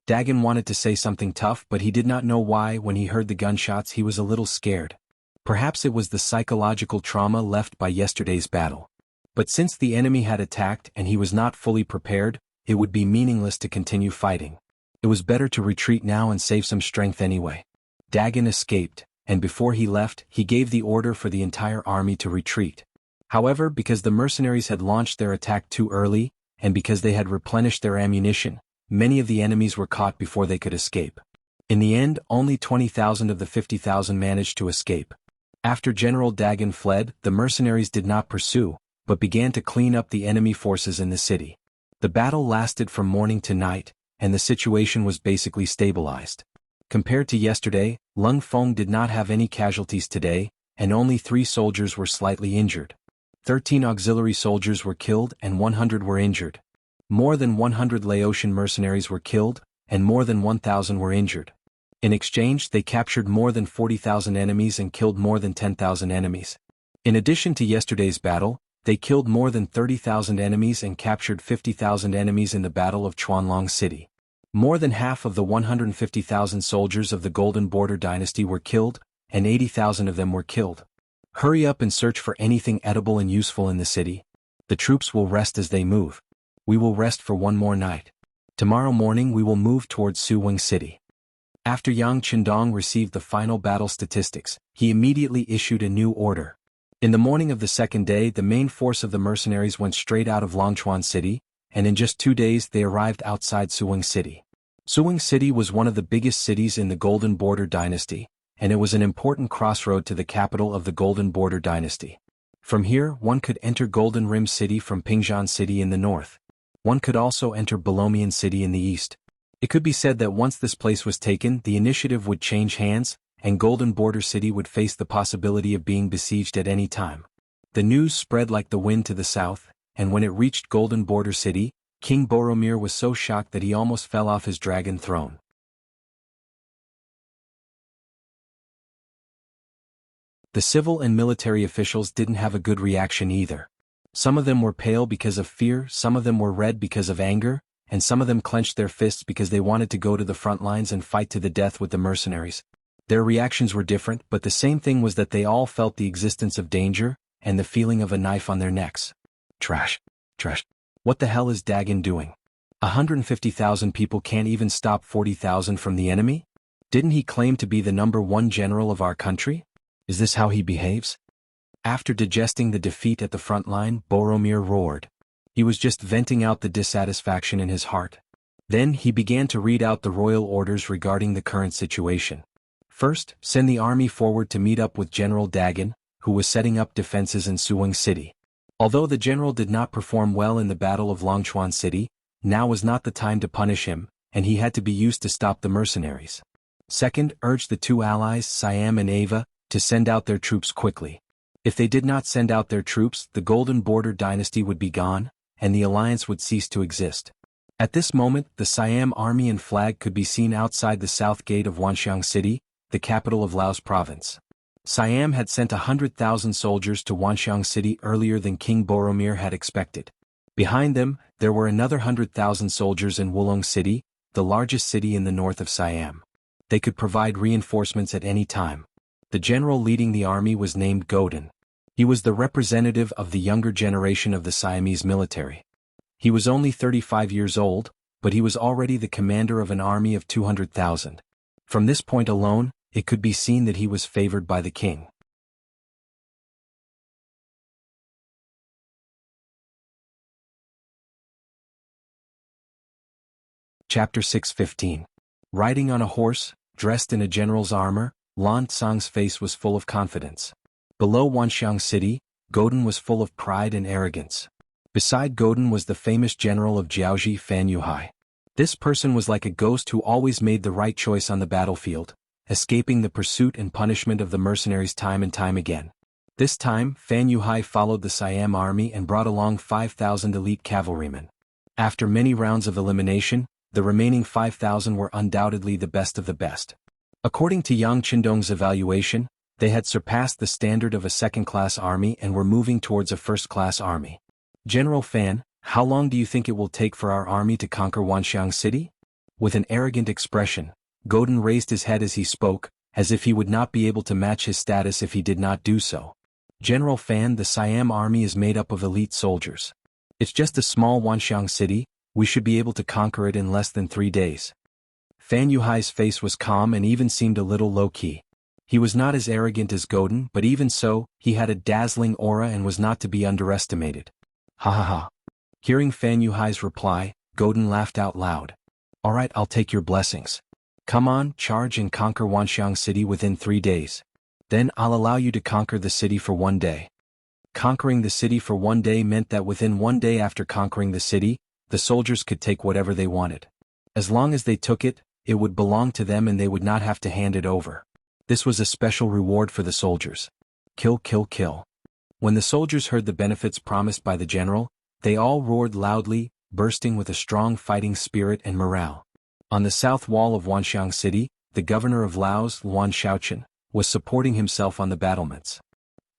S1: Dagon wanted to say something tough, but he did not know why. When he heard the gunshots, he was a little scared. Perhaps it was the psychological trauma left by yesterday's battle. But since the enemy had attacked and he was not fully prepared, it would be meaningless to continue fighting. It was better to retreat now and save some strength anyway. Dagon escaped, and before he left, he gave the order for the entire army to retreat. However, because the mercenaries had launched their attack too early, and because they had replenished their ammunition, many of the enemies were caught before they could escape. In the end, only 20,000 of the 50,000 managed to escape. After General Dagon fled, the mercenaries did not pursue, but began to clean up the enemy forces in the city. The battle lasted from morning to night, and the situation was basically stabilized. Compared to yesterday, Lung Feng did not have any casualties today, and only 3 soldiers were slightly injured. 13 auxiliary soldiers were killed and 100 were injured. More than 100 Laotian mercenaries were killed, and more than 1,000 were injured. In exchange, they captured more than 40,000 enemies and killed more than 10,000 enemies. In addition to yesterday's battle, they killed more than 30,000 enemies and captured 50,000 enemies in the Battle of Chuanlong City. More than half of the 150,000 soldiers of the Golden Border Dynasty were killed, and 80,000 of them were killed. Hurry up and search for anything edible and useful in the city. The troops will rest as they move. We will rest for one more night. Tomorrow morning we will move towards Suwing City. After Yang Qindong received the final battle statistics, he immediately issued a new order. In the morning of the second day, the main force of the mercenaries went straight out of Longchuan City, and in just 2 days they arrived outside Suwing City. Suwing City was one of the biggest cities in the Golden Border Dynasty, and it was an important crossroad to the capital of the Golden Border Dynasty. From here, one could enter Golden Rim City from Pingzhan City in the north. One could also enter Bolomian City in the east. It could be said that once this place was taken, the initiative would change hands, and Golden Border City would face the possibility of being besieged at any time. The news spread like the wind to the south, and when it reached Golden Border City, King Boromir was so shocked that he almost fell off his dragon throne. The civil and military officials didn't have a good reaction either. Some of them were pale because of fear, some of them were red because of anger, and some of them clenched their fists because they wanted to go to the front lines and fight to the death with the mercenaries. Their reactions were different, but the same thing was that they all felt the existence of danger, and the feeling of a knife on their necks. Trash. Trash. What the hell is Dagon doing? 150,000 people can't even stop 40,000 from the enemy? Didn't he claim to be the #1 general of our country? Is this how he behaves? After digesting the defeat at the front line, Boromir roared. He was just venting out the dissatisfaction in his heart. Then he began to read out the royal orders regarding the current situation. First, send the army forward to meet up with General Dagon, who was setting up defenses in Suwing City. Although the general did not perform well in the Battle of Longchuan City, now was not the time to punish him, and he had to be used to stop the mercenaries. Second, urge the 2 allies, Siam and Ava, to send out their troops quickly. If they did not send out their troops, the Golden Border Dynasty would be gone, and the alliance would cease to exist. At this moment, the Siam army and flag could be seen outside the south gate of Wanxiang City, the capital of Laos province. Siam had sent 100,000 soldiers to Wanxiang City earlier than King Boromir had expected. Behind them, there were another 100,000 soldiers in Wulong City, the largest city in the north of Siam. They could provide reinforcements at any time. The general leading the army was named Godin. He was the representative of the younger generation of the Siamese military. He was only 35 years old, but he was already the commander of an army of 200,000. From this point alone, it could be seen that he was favored by the king. Chapter 6:15. Riding on a horse, dressed in a general's armor, Lan Tsang's face was full of confidence. Below Wanxiang City, Godin was full of pride and arrogance. Beside Godin was the famous general of Jiaoji Fan Yuhai. This person was like a ghost who always made the right choice on the battlefield, escaping the pursuit and punishment of the mercenaries time and time again. This time, Fan Yuhai followed the Siam army and brought along 5,000 elite cavalrymen. After many rounds of elimination, the remaining 5,000 were undoubtedly the best of the best. According to Yang Qindong's evaluation, they had surpassed the standard of a second-class army and were moving towards a first-class army. General Fan, how long do you think it will take for our army to conquer Wanxiang City? With an arrogant expression, Godin raised his head as he spoke, as if he would not be able to match his status if he did not do so. General Fan, the Siam army is made up of elite soldiers. It's just a small Wanxiang city, we should be able to conquer it in less than 3 days. Fan Yuhai's face was calm and even seemed a little low-key. He was not as arrogant as Godin, but even so, he had a dazzling aura and was not to be underestimated. Ha ha ha. Hearing Fan Yuhai's reply, Godin laughed out loud. Alright, I'll take your blessings. Come on, charge and conquer Wanxiang City within 3 days. Then I'll allow you to conquer the city for 1 day. Conquering the city for 1 day meant that within 1 day after conquering the city, the soldiers could take whatever they wanted. As long as they took it, it would belong to them and they would not have to hand it over. This was a special reward for the soldiers. Kill, kill, kill. When the soldiers heard the benefits promised by the general, they all roared loudly, bursting with a strong fighting spirit and morale. On the south wall of Wanxiang City, the governor of Laos, Luan Shaochen, was supporting himself on the battlements.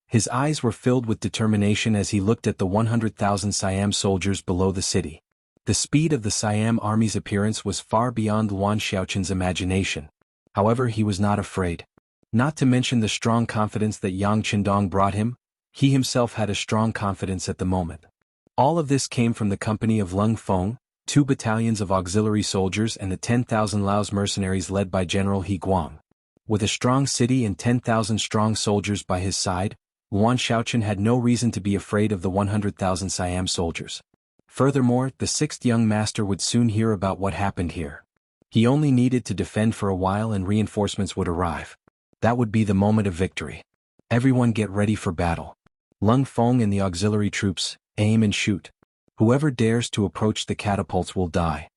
S1: His eyes were filled with determination as he looked at the 100,000 Siam soldiers below the city. The speed of the Siam army's appearance was far beyond Luan Shaochen's imagination. However, he was not afraid. Not to mention the strong confidence that Yang Qindong brought him, he himself had a strong confidence at the moment. All of this came from the company of Lung Feng, 2 battalions of auxiliary soldiers and the 10,000 Laos mercenaries led by General He Guang. With a strong city and 10,000 strong soldiers by his side, Luan Shaochen had no reason to be afraid of the 100,000 Siam soldiers. Furthermore, the 6th young master would soon hear about what happened here. He only needed to defend for a while and reinforcements would arrive. That would be the moment of victory. Everyone get ready for battle. Lung Feng and the auxiliary troops, aim and shoot. Whoever dares to approach the catapults will die.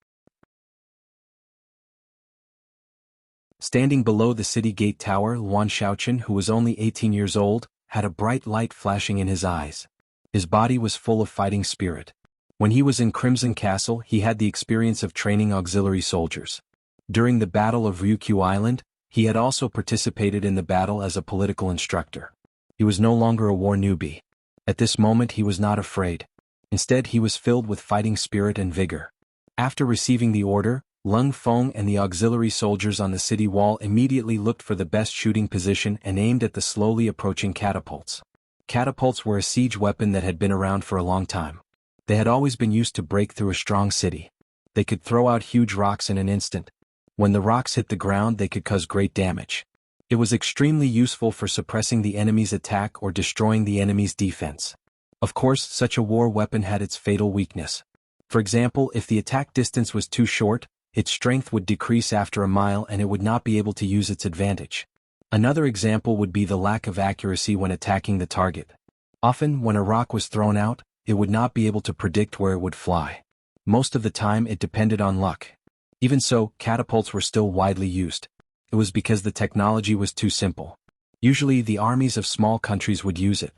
S1: Standing below the city gate tower, Luan Shaochen, who was only 18 years old, had a bright light flashing in his eyes. His body was full of fighting spirit. When he was in Crimson Castle, he had the experience of training auxiliary soldiers. During the Battle of Ryukyu Island, he had also participated in the battle as a political instructor. He was no longer a war newbie. At this moment he was not afraid. Instead he was filled with fighting spirit and vigor. After receiving the order, Lung Feng and the auxiliary soldiers on the city wall immediately looked for the best shooting position and aimed at the slowly approaching catapults. Catapults were a siege weapon that had been around for a long time. They had always been used to break through a strong city. They could throw out huge rocks in an instant. When the rocks hit the ground, they could cause great damage. It was extremely useful for suppressing the enemy's attack or destroying the enemy's defense. Of course, such a war weapon had its fatal weakness. For example, if the attack distance was too short, its strength would decrease after a mile and it would not be able to use its advantage. Another example would be the lack of accuracy when attacking the target. Often, when a rock was thrown out, it would not be able to predict where it would fly. Most of the time it depended on luck. Even so, catapults were still widely used. It was because the technology was too simple. Usually the armies of small countries would use it.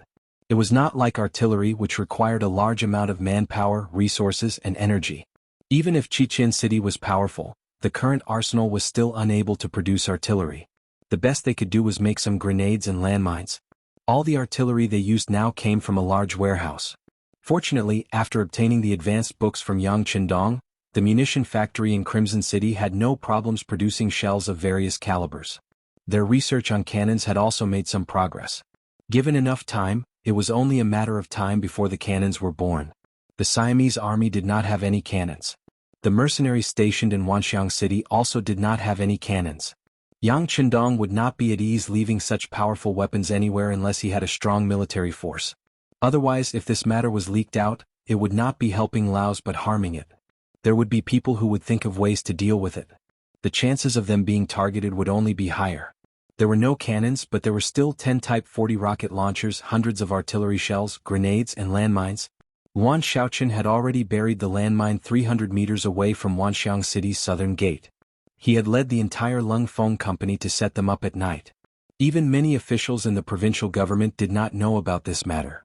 S1: It was not like artillery, which required a large amount of manpower, resources, and energy. Even if Chichen City was powerful, the current arsenal was still unable to produce artillery. The best they could do was make some grenades and landmines. All the artillery they used now came from a large warehouse. Fortunately, after obtaining the advanced books from Yang Qindong, the munition factory in Crimson City had no problems producing shells of various calibers. Their research on cannons had also made some progress. Given enough time, it was only a matter of time before the cannons were born. The Siamese army did not have any cannons. The mercenaries stationed in Wanxiang City also did not have any cannons. Yang Qindong would not be at ease leaving such powerful weapons anywhere unless he had a strong military force. Otherwise, if this matter was leaked out, it would not be helping Laos but harming it. There would be people who would think of ways to deal with it. The chances of them being targeted would only be higher. There were no cannons, but there were still 10 Type 40 rocket launchers, hundreds of artillery shells, grenades, and landmines. Yuan Shaoqian had already buried the landmine 300 meters away from Wanxiang City's southern gate. He had led the entire Lung Feng company to set them up at night. Even many officials in the provincial government did not know about this matter.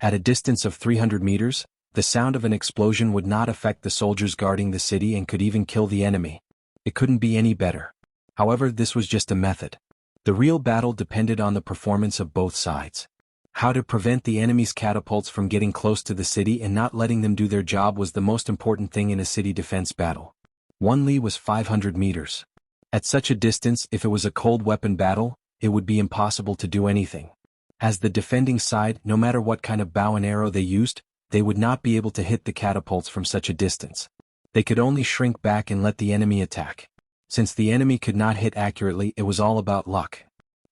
S1: At a distance of 300 meters, the sound of an explosion would not affect the soldiers guarding the city and could even kill the enemy. It couldn't be any better. However, this was just a method. The real battle depended on the performance of both sides. How to prevent the enemy's catapults from getting close to the city and not letting them do their job was the most important thing in a city defense battle. One li was 500 meters. At such a distance, if it was a cold weapon battle, it would be impossible to do anything. As the defending side, no matter what kind of bow and arrow they used, they would not be able to hit the catapults from such a distance. They could only shrink back and let the enemy attack. Since the enemy could not hit accurately, it was all about luck.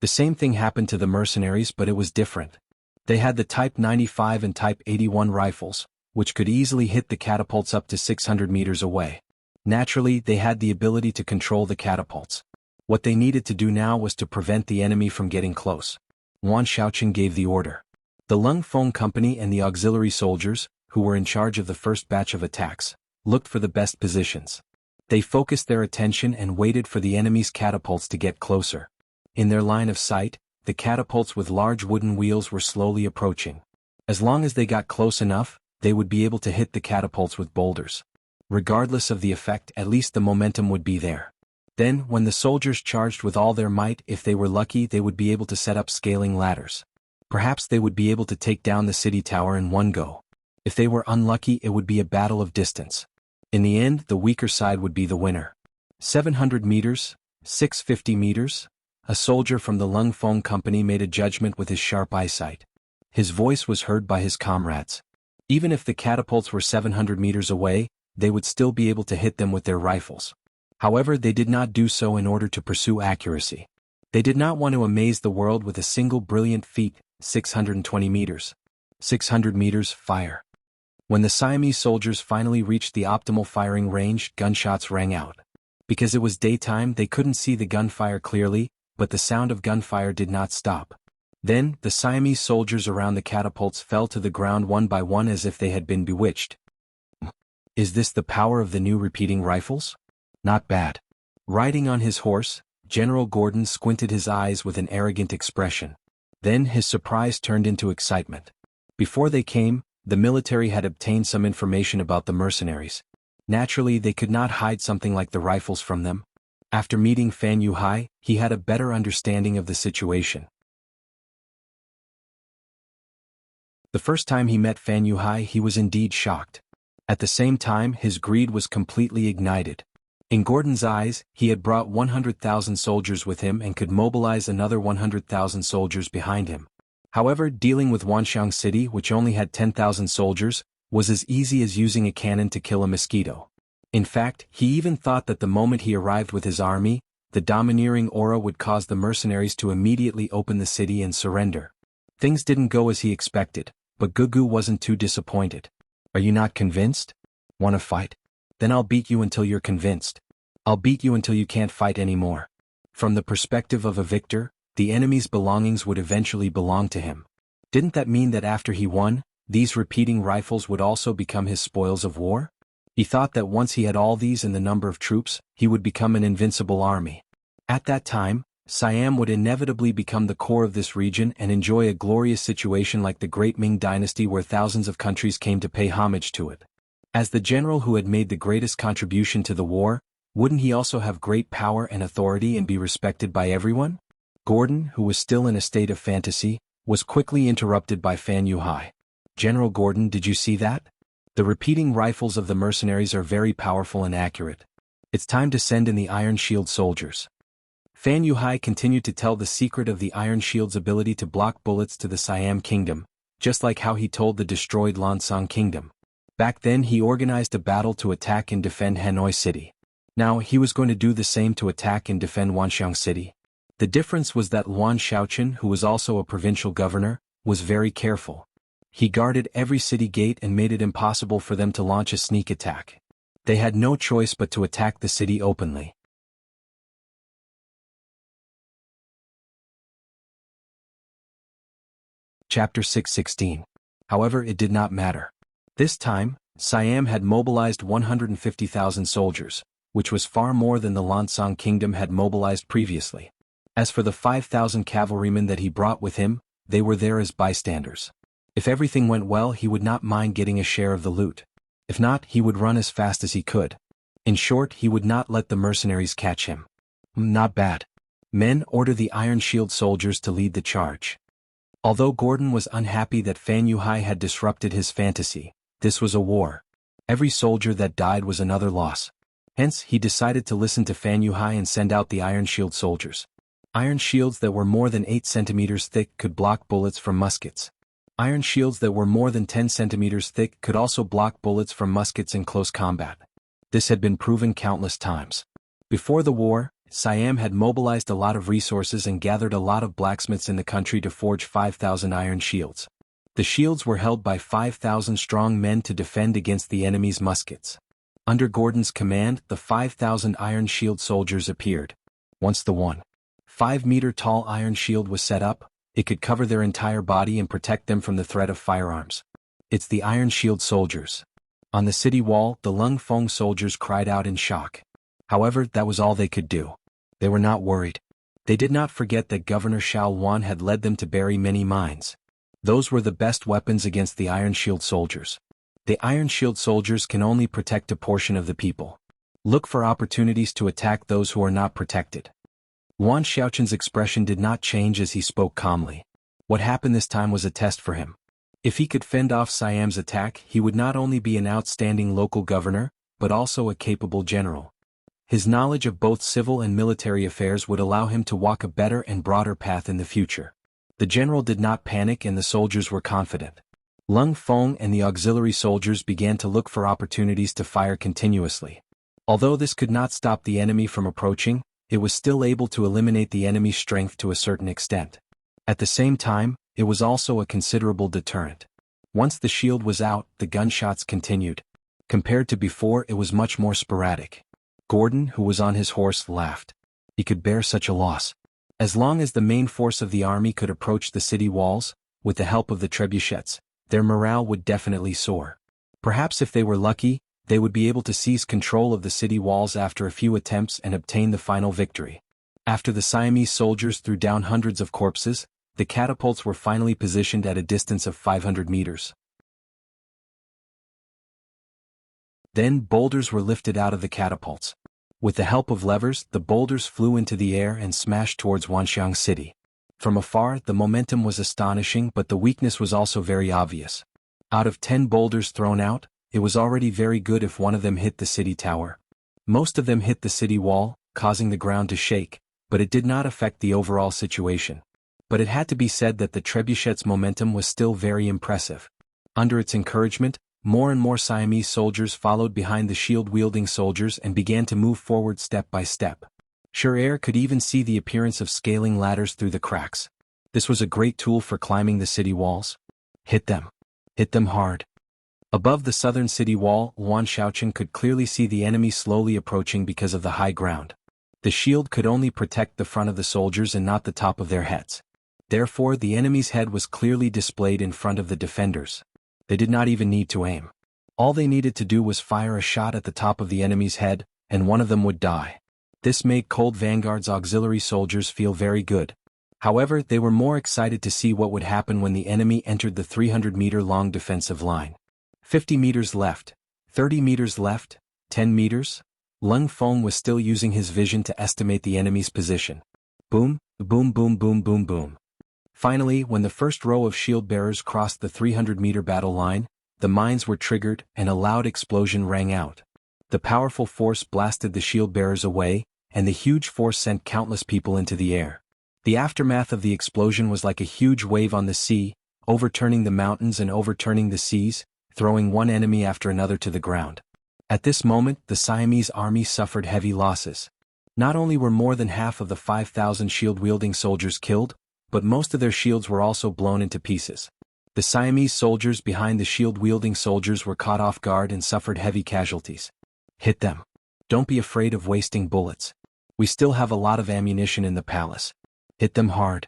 S1: The same thing happened to the mercenaries, but it was different. They had the Type 95 and Type 81 rifles, which could easily hit the catapults up to 600 meters away. Naturally, they had the ability to control the catapults. What they needed to do now was to prevent the enemy from getting close. Yuan Shaoqian gave the order. The Lung Feng company and the auxiliary soldiers, who were in charge of the first batch of attacks, looked for the best positions. They focused their attention and waited for the enemy's catapults to get closer. In their line of sight, the catapults with large wooden wheels were slowly approaching. As long as they got close enough, they would be able to hit the catapults with boulders. Regardless of the effect, at least the momentum would be there. Then, when the soldiers charged with all their might, if they were lucky, they would be able to set up scaling ladders. Perhaps they would be able to take down the city tower in one go. If they were unlucky, it would be a battle of distance. In the end, the weaker side would be the winner. 700 meters, 650 meters. A soldier from the Lung Feng company made a judgment with his sharp eyesight. His voice was heard by his comrades. Even if the catapults were 700 meters away, they would still be able to hit them with their rifles. However, they did not do so in order to pursue accuracy. They did not want to amaze the world with a single brilliant feat. 620 meters. 600 meters, fire. When the Siamese soldiers finally reached the optimal firing range, gunshots rang out. Because it was daytime, they couldn't see the gunfire clearly, but the sound of gunfire did not stop. Then, the Siamese soldiers around the catapults fell to the ground one by one as if they had been bewitched. Is this the power of the new repeating rifles? Not bad. Riding on his horse, General Gordon squinted his eyes with an arrogant expression. Then his surprise turned into excitement. Before they came, the military had obtained some information about the mercenaries. Naturally, they could not hide something like the rifles from them. After meeting Fan Yuhai, he had a better understanding of the situation. The first time he met Fan Yuhai, he was indeed shocked. At the same time, his greed was completely ignited. In Gordon's eyes, he had brought 100,000 soldiers with him and could mobilize another 100,000 soldiers behind him. However, dealing with Wanxiang City, which only had 10,000 soldiers, was as easy as using a cannon to kill a mosquito. In fact, he even thought that the moment he arrived with his army, the domineering aura would cause the mercenaries to immediately open the city and surrender. Things didn't go as he expected, but Gugu wasn't too disappointed. Are you not convinced? Want to fight? Then I'll beat you until you're convinced. I'll beat you until you can't fight anymore. From the perspective of a victor, the enemy's belongings would eventually belong to him. Didn't that mean that after he won, these repeating rifles would also become his spoils of war? He thought that once he had all these and the number of troops, he would become an invincible army. At that time, Siam would inevitably become the core of this region and enjoy a glorious situation like the great Ming dynasty where thousands of countries came to pay homage to it. As the general who had made the greatest contribution to the war, wouldn't he also have great power and authority and be respected by everyone? Gordon, who was still in a state of fantasy, was quickly interrupted by Fan Yuhai. General Gordon, did you see that? The repeating rifles of the mercenaries are very powerful and accurate. It's time to send in the Iron Shield soldiers. Fan Yuhai continued to tell the secret of the Iron Shield's ability to block bullets to the Siam Kingdom, just like how he told the destroyed Lansang Kingdom. Back then he organized a battle to attack and defend Hanoi City. Now he was going to do the same to attack and defend Wanxiang City. The difference was that Yuan Shaoqian, who was also a provincial governor, was very careful. He guarded every city gate and made it impossible for them to launch a sneak attack. They had no choice but to attack the city openly. Chapter 616. However, it did not matter. This time, Siam had mobilized 150,000 soldiers, which was far more than the Lansang kingdom had mobilized previously. As for the 5,000 cavalrymen that he brought with him, they were there as bystanders. If everything went well, he would not mind getting a share of the loot. If not, he would run as fast as he could. In short, he would not let the mercenaries catch him. Not bad. Men, order the Iron Shield soldiers to lead the charge. Although Gordon was unhappy that Fan Yuhai had disrupted his fantasy, this was a war. Every soldier that died was another loss. Hence, he decided to listen to Fan Yuhai and send out the Iron Shield soldiers. Iron shields that were more than 8 centimeters thick could block bullets from muskets. Iron shields that were more than 10 centimeters thick could also block bullets from muskets in close combat. This had been proven countless times. Before the war, Siam had mobilized a lot of resources and gathered a lot of blacksmiths in the country to forge 5,000 iron shields. The shields were held by 5,000 strong men to defend against the enemy's muskets. Under Gordon's command, the 5,000 iron shield soldiers appeared. Once the 1.5-meter-tall iron shield was set up, it could cover their entire body and protect them from the threat of firearms. It's the Iron Shield soldiers. On the city wall, the Lung Feng soldiers cried out in shock. However, that was all they could do. They were not worried. They did not forget that Governor Xiao Wan had led them to bury many mines. Those were the best weapons against the Iron Shield soldiers. The Iron Shield soldiers can only protect a portion of the people. Look for opportunities to attack those who are not protected. Wan Xiaoqin's expression did not change as he spoke calmly. What happened this time was a test for him. If he could fend off Siam's attack, he would not only be an outstanding local governor, but also a capable general. His knowledge of both civil and military affairs would allow him to walk a better and broader path in the future. The general did not panic and the soldiers were confident. Lung Feng and the auxiliary soldiers began to look for opportunities to fire continuously. Although this could not stop the enemy from approaching, it was still able to eliminate the enemy's strength to a certain extent. At the same time, it was also a considerable deterrent. Once the shield was out, the gunshots continued. Compared to before, it was much more sporadic. Gordon, who was on his horse, laughed. He could bear such a loss. As long as the main force of the army could approach the city walls, with the help of the trebuchets, their morale would definitely soar. Perhaps if they were lucky, they would be able to seize control of the city walls after a few attempts and obtain the final victory. After the Siamese soldiers threw down hundreds of corpses, the catapults were finally positioned at a distance of 500 meters. Then boulders were lifted out of the catapults. With the help of levers, the boulders flew into the air and smashed towards Wanxiang City. From afar, the momentum was astonishing, but the weakness was also very obvious. Out of 10 boulders thrown out, it was already very good if one of them hit the city tower. Most of them hit the city wall, causing the ground to shake, but it did not affect the overall situation. But it had to be said that the trebuchet's momentum was still very impressive. Under its encouragement, more and more Siamese soldiers followed behind the shield-wielding soldiers and began to move forward step by step. Sher could even see the appearance of scaling ladders through the cracks. This was a great tool for climbing the city walls. Hit them. Hit them hard. Above the southern city wall, Wan Xiaoqin could clearly see the enemy slowly approaching because of the high ground. The shield could only protect the front of the soldiers and not the top of their heads. Therefore, the enemy's head was clearly displayed in front of the defenders. They did not even need to aim. All they needed to do was fire a shot at the top of the enemy's head, and one of them would die. This made Cold Vanguard's auxiliary soldiers feel very good. However, they were more excited to see what would happen when the enemy entered the 300-meter-long defensive line. 50 meters left, 30 meters left, 10 meters? Lung Feng was still using his vision to estimate the enemy's position. Boom, boom, boom, boom, boom, boom. Finally, when the first row of shield bearers crossed the 300-meter battle line, the mines were triggered and a loud explosion rang out. The powerful force blasted the shield bearers away, and the huge force sent countless people into the air. The aftermath of the explosion was like a huge wave on the sea, overturning the mountains and overturning the seas, throwing one enemy after another to the ground. At this moment, the Siamese army suffered heavy losses. Not only were more than half of the 5,000 shield-wielding soldiers killed, but most of their shields were also blown into pieces. The Siamese soldiers behind the shield-wielding soldiers were caught off guard and suffered heavy casualties. Hit them. Don't be afraid of wasting bullets. We still have a lot of ammunition in the palace. Hit them hard.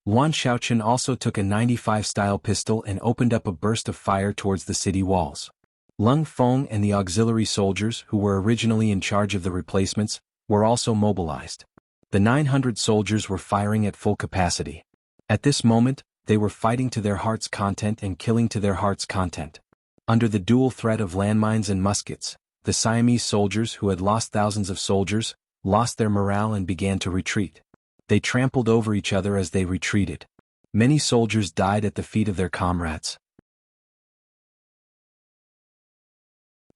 S1: Yuan Xiaochen also took a 95 style pistol and opened up a burst of fire towards the city walls. Lung Feng and the auxiliary soldiers who were originally in charge of the replacements were also mobilized. The 900 soldiers were firing at full capacity. At this moment, they were fighting to their heart's content and killing to their heart's content. Under the dual threat of landmines and muskets, the Siamese soldiers who had lost thousands of soldiers, lost their morale and began to retreat. They trampled over each other as they retreated. Many soldiers died at the feet of their comrades.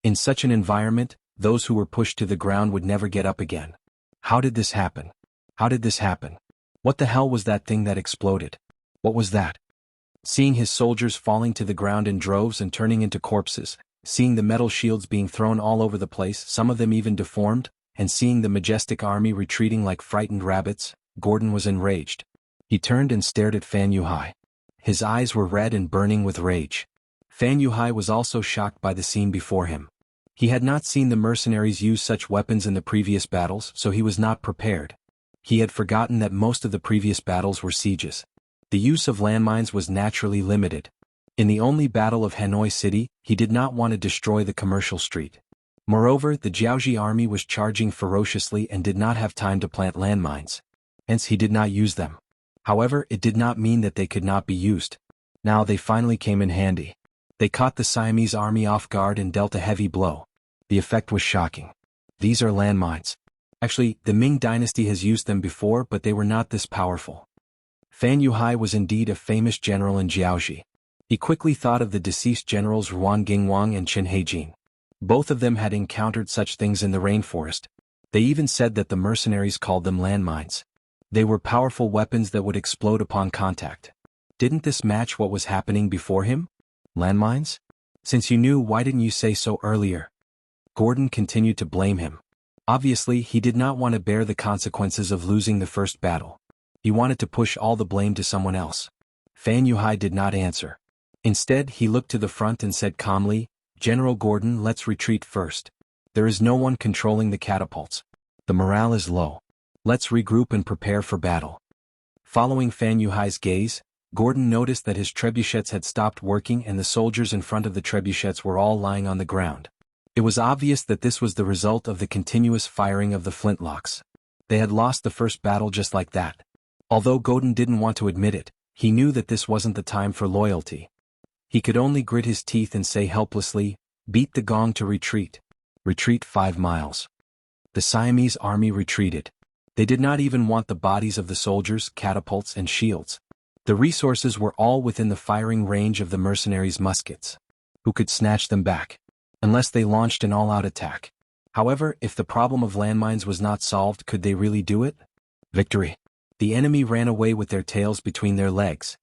S1: In such an environment, those who were pushed to the ground would never get up again. How did this happen? How did this happen? What the hell was that thing that exploded? What was that? Seeing his soldiers falling to the ground in droves and turning into corpses, seeing the metal shields being thrown all over the place, some of them even deformed, and seeing the majestic army retreating like frightened rabbits, Gordon was enraged. He turned and stared at Fan Yuhai. His eyes were red and burning with rage. Fan Yuhai was also shocked by the scene before him. He had not seen the mercenaries use such weapons in the previous battles, so he was not prepared. He had forgotten that most of the previous battles were sieges. The use of landmines was naturally limited. In the only battle of Hanoi City, he did not want to destroy the commercial street. Moreover, the Jiaoji army was charging ferociously and did not have time to plant landmines. Hence he did not use them. However, it did not mean that they could not be used. Now they finally came in handy. They caught the Siamese army off guard and dealt a heavy blow. The effect was shocking. These are landmines. Actually, the Ming dynasty has used them before, but they were not this powerful. Fan Yuhai was indeed a famous general in Jiaoji. He quickly thought of the deceased generals Ruan Gingwang and Qin Heijin. Both of them had encountered such things in the rainforest. They even said that the mercenaries called them landmines. They were powerful weapons that would explode upon contact. Didn't this match what was happening before him? Landmines? Since you knew, why didn't you say so earlier? Gordon continued to blame him. Obviously, he did not want to bear the consequences of losing the first battle. He wanted to push all the blame to someone else. Fan Yuhai did not answer. Instead, he looked to the front and said calmly, "General Gordon, let's retreat first. There is no one controlling the catapults. The morale is low. Let's regroup and prepare for battle." Following Fan Yuhai's gaze, Gordon noticed that his trebuchets had stopped working and the soldiers in front of the trebuchets were all lying on the ground. It was obvious that this was the result of the continuous firing of the flintlocks. They had lost the first battle just like that. Although Gordon didn't want to admit it, he knew that this wasn't the time for loyalty. He could only grit his teeth and say helplessly, "Beat the gong to retreat. Retreat 5 miles." The Siamese army retreated. They did not even want the bodies of the soldiers, catapults, and shields. The resources were all within the firing range of the mercenaries' muskets. Who could snatch them back? Unless they launched an all-out attack. However, if the problem of landmines was not solved, could they really do it? Victory. The enemy ran away with their tails between their legs.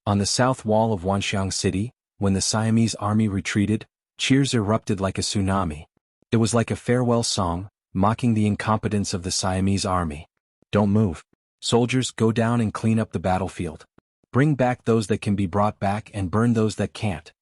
S1: On the south wall of Wanxiang City, when the Siamese army retreated, cheers erupted like a tsunami. It was like a farewell song, mocking the incompetence of the Siamese army. Don't move. Soldiers, go down and clean up the battlefield. Bring back those that can be brought back and burn those that can't.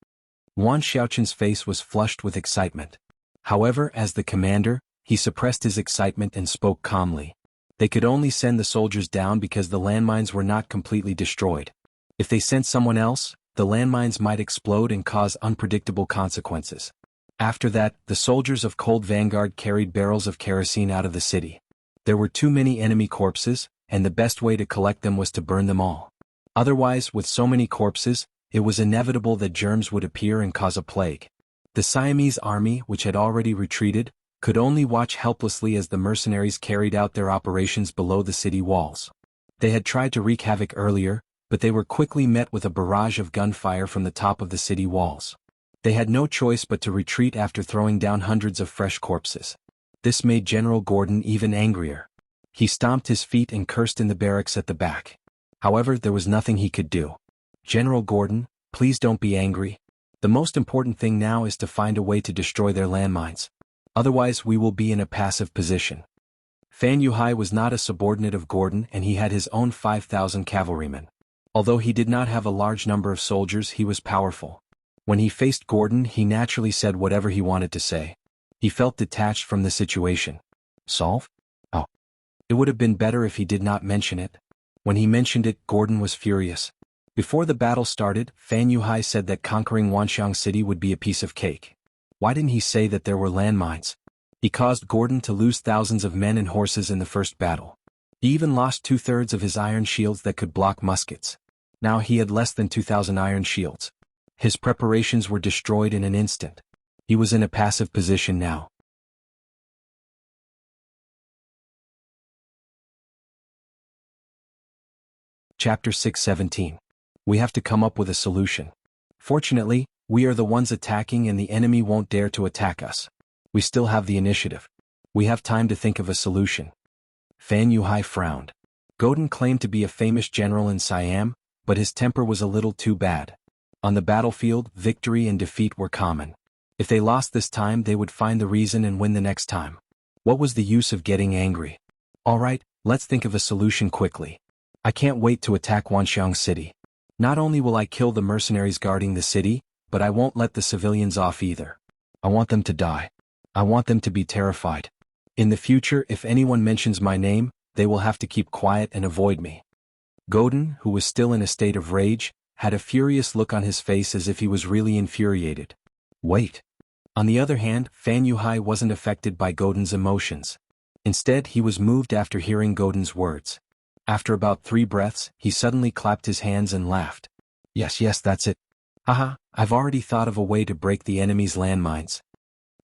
S1: Yuan Xiaochen's face was flushed with excitement. However, as the commander, he suppressed his excitement and spoke calmly. They could only send the soldiers down because the landmines were not completely destroyed. If they sent someone else, the landmines might explode and cause unpredictable consequences. After that, the soldiers of Cold Vanguard carried barrels of kerosene out of the city. There were too many enemy corpses, and the best way to collect them was to burn them all. Otherwise, with so many corpses, it was inevitable that germs would appear and cause a plague. The Siamese army, which had already retreated, could only watch helplessly as the mercenaries carried out their operations below the city walls. They had tried to wreak havoc earlier, but they were quickly met with a barrage of gunfire from the top of the city walls. They had no choice but to retreat after throwing down hundreds of fresh corpses. This made General Gordon even angrier. He stomped his feet and cursed in the barracks at the back. However, there was nothing he could do. "General Gordon, please don't be angry. The most important thing now is to find a way to destroy their landmines. Otherwise we will be in a passive position." Fan Yuhai was not a subordinate of Gordon and he had his own 5,000 cavalrymen. Although he did not have a large number of soldiers, he was powerful. When he faced Gordon, he naturally said whatever he wanted to say. He felt detached from the situation. Solve? Oh. It would have been better if he did not mention it. When he mentioned it, Gordon was furious. Before the battle started, Fan Yuhai said that conquering Wanxiang City would be a piece of cake. Why didn't he say that there were landmines? He caused Gordon to lose thousands of men and horses in the first battle. He even lost 2/3 of his iron shields that could block muskets. Now he had less than 2,000 iron shields. His preparations were destroyed in an instant. He was in a passive position now. Chapter 6:17. We have to come up with a solution. Fortunately, we are the ones attacking and the enemy won't dare to attack us. We still have the initiative. We have time to think of a solution. Fan Yuhai frowned. Gordon claimed to be a famous general in Siam, but his temper was a little too bad. On the battlefield, victory and defeat were common. If they lost this time, they would find the reason and win the next time. What was the use of getting angry? All right, let's think of a solution quickly. I can't wait to attack Wanxiang City. Not only will I kill the mercenaries guarding the city, but I won't let the civilians off either. I want them to die. I want them to be terrified. In the future, if anyone mentions my name, they will have to keep quiet and avoid me. Gordon, who was still in a state of rage, had a furious look on his face as if he was really infuriated. Wait. On the other hand, Fan Yuhai wasn't affected by Gordon's emotions. Instead, he was moved after hearing Gordon's words. After about 3 breaths, he suddenly clapped his hands and laughed. Yes, that's it. Haha, I've already thought of a way to break the enemy's landmines.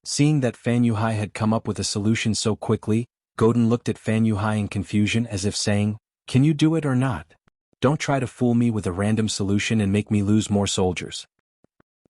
S1: Seeing that Fan Yuhai had come up with a solution so quickly, Gordon looked at Fan Yuhai in confusion as if saying, "Can you do it or not? Don't try to fool me with a random solution and make me lose more soldiers."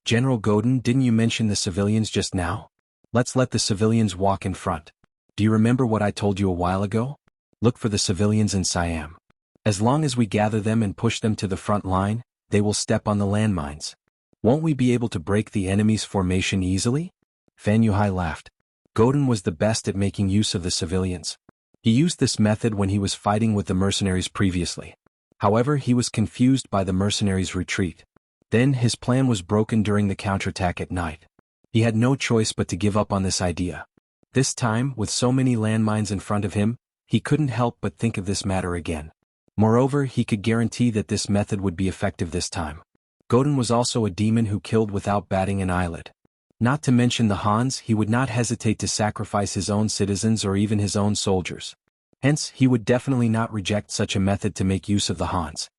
S1: General Gordon, didn't you mention the civilians just now? Let's let the civilians walk in front. Do you remember what I told you a while ago? Look for the civilians in Siam. As long as we gather them and push them to the front line, they will step on the landmines. Won't we be able to break the enemy's formation easily? Fan Yuhai laughed. Gordon was the best at making use of the civilians. He used this method when he was fighting with the mercenaries previously. However, he was confused by the mercenaries' retreat. Then his plan was broken during the counterattack at night. He had no choice but to give up on this idea. This time, with so many landmines in front of him, he couldn't help but think of this matter again. Moreover, he could guarantee that this method would be effective this time. Gordon was also a demon who killed without batting an eyelid. Not to mention the Hans, he would not hesitate to sacrifice his own citizens or even his own soldiers. Hence, he would definitely not reject such a method to make use of the Hans.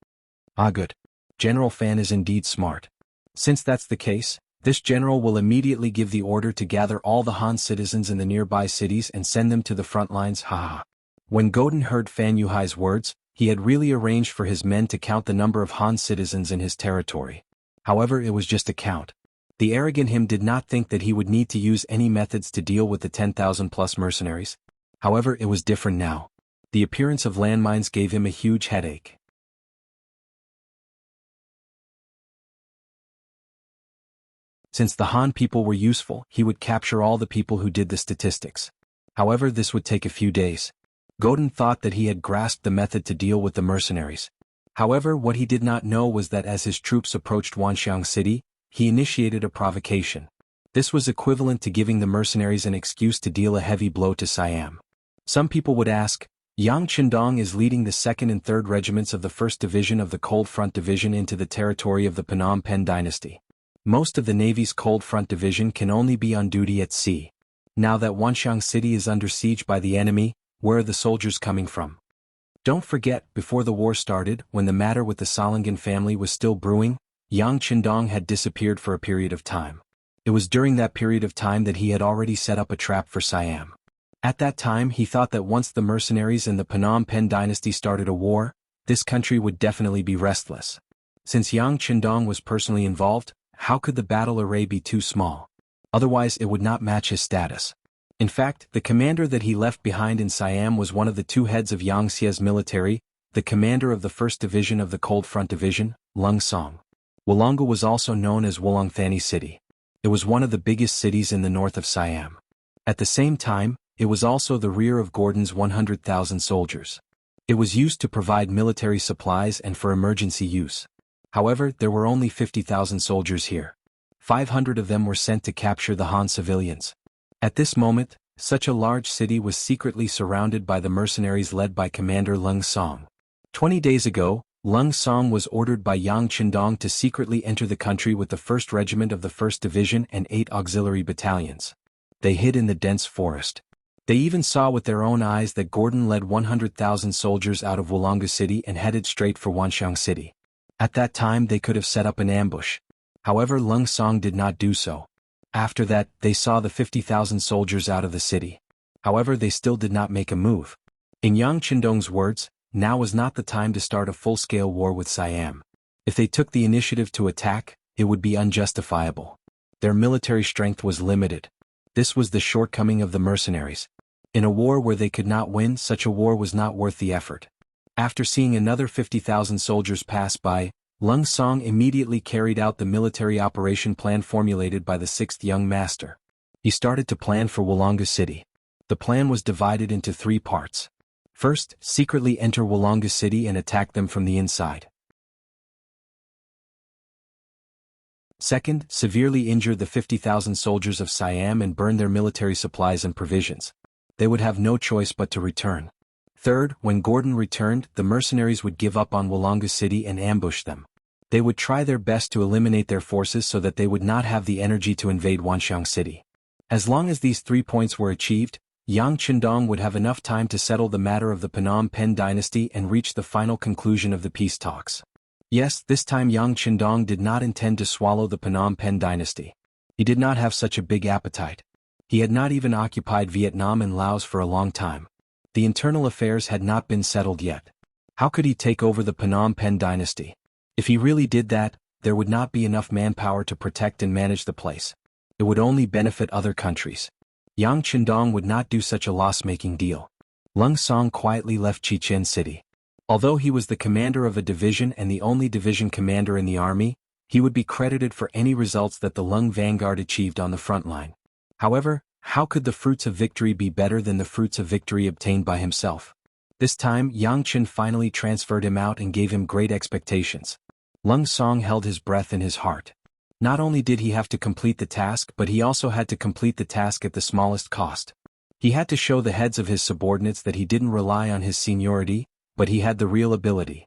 S1: Ah, good. General Fan is indeed smart. Since that's the case, this general will immediately give the order to gather all the Han citizens in the nearby cities and send them to the front lines. Haha. When Gordon heard Fan Yuhai's words, he had really arranged for his men to count the number of Han citizens in his territory. However, it was just a count. The arrogant him did not think that he would need to use any methods to deal with the 10,000 plus mercenaries. However, it was different now. The appearance of landmines gave him a huge headache. Since the Han people were useful, he would capture all the people who did the statistics. However, this would take a few days. Gordon thought that he had grasped the method to deal with the mercenaries. However, what he did not know was that as his troops approached Wanxiang City, he initiated a provocation. This was equivalent to giving the mercenaries an excuse to deal a heavy blow to Siam. Some people would ask, Yang Chendong is leading the 2nd and 3rd regiments of the 1st Division of the Cold Front Division into the territory of the Phnom Penh dynasty. Most of the Navy's Cold Front Division can only be on duty at sea. Now that Wanxiang City is under siege by the enemy, where are the soldiers coming from? Don't forget, before the war started, when the matter with the Salangan family was still brewing, Yang Chendong had disappeared for a period of time. It was during that period of time that he had already set up a trap for Siam. At that time, he thought that once the mercenaries and the Phnom Penh dynasty started a war, this country would definitely be restless. Since Yang Chendong was personally involved, how could the battle array be too small? Otherwise, it would not match his status. In fact, the commander that he left behind in Siam was one of the 2 heads of Yang Xia's military, the commander of the 1st Division of the Cold Front Division, Lung Song. Wollonga was also known as Wulongthani City. It was one of the biggest cities in the north of Siam. At the same time, it was also the rear of Gordon's 100,000 soldiers. It was used to provide military supplies and for emergency use. However, there were only 50,000 soldiers here. 500 of them were sent to capture the Han civilians. At this moment, Such a large city was secretly surrounded by the mercenaries led by Commander Leng Song. 20 days ago, Leng Song was ordered by Yang Qindong to secretly enter the country with the 1st Regiment of the 1st Division and 8 auxiliary battalions. They hid in the dense forest. They even saw with their own eyes that Gordon led 100,000 soldiers out of Wulonga City and headed straight for Wanxiang City. At that time they could have set up an ambush. However, Leng Song did not do so. After that, they saw the 50,000 soldiers out of the city. However, they still did not make a move. In Yang Qindong's words, now was not the time to start a full-scale war with Siam. If they took the initiative to attack, it would be unjustifiable. Their military strength was limited. This was the shortcoming of the mercenaries. In a war where they could not win, such a war was not worth the effort. After seeing another 50,000 soldiers pass by, Leng Song immediately carried out the military operation plan formulated by the 6th Young Master. He started to plan for Wulonga City. The plan was divided into 3 parts. First, secretly enter Wulonga City and attack them from the inside. Second, severely injure the 50,000 soldiers of Siam and burn their military supplies and provisions. They would have no choice but to return. Third, when Gordon returned, the mercenaries would give up on Wulonga City and ambush them. They would try their best to eliminate their forces so that they would not have the energy to invade Wanxiang City. As long as these 3 points were achieved, Yang Qindong would have enough time to settle the matter of the Phnom Penh dynasty and reach the final conclusion of the peace talks. Yes, this time Yang Qindong did not intend to swallow the Phnom Penh dynasty. He did not have such a big appetite. He had not even occupied Vietnam and Laos for a long time. The internal affairs had not been settled yet. How could he take over the Phnom Penh dynasty? If he really did that, there would not be enough manpower to protect and manage the place. It would only benefit other countries. Yang Qindong would not do such a loss-making deal. Leng Song quietly left Chichen City. Although he was the commander of a division and the only division commander in the army, he would be credited for any results that the Leng vanguard achieved on the front line. However, how could the fruits of victory be better than the fruits of victory obtained by himself? This time, Yang Qin finally transferred him out and gave him great expectations. Leng Song held his breath in his heart. Not only did he have to complete the task, but he also had to complete the task at the smallest cost. He had to show the heads of his subordinates that he didn't rely on his seniority, but he had the real ability.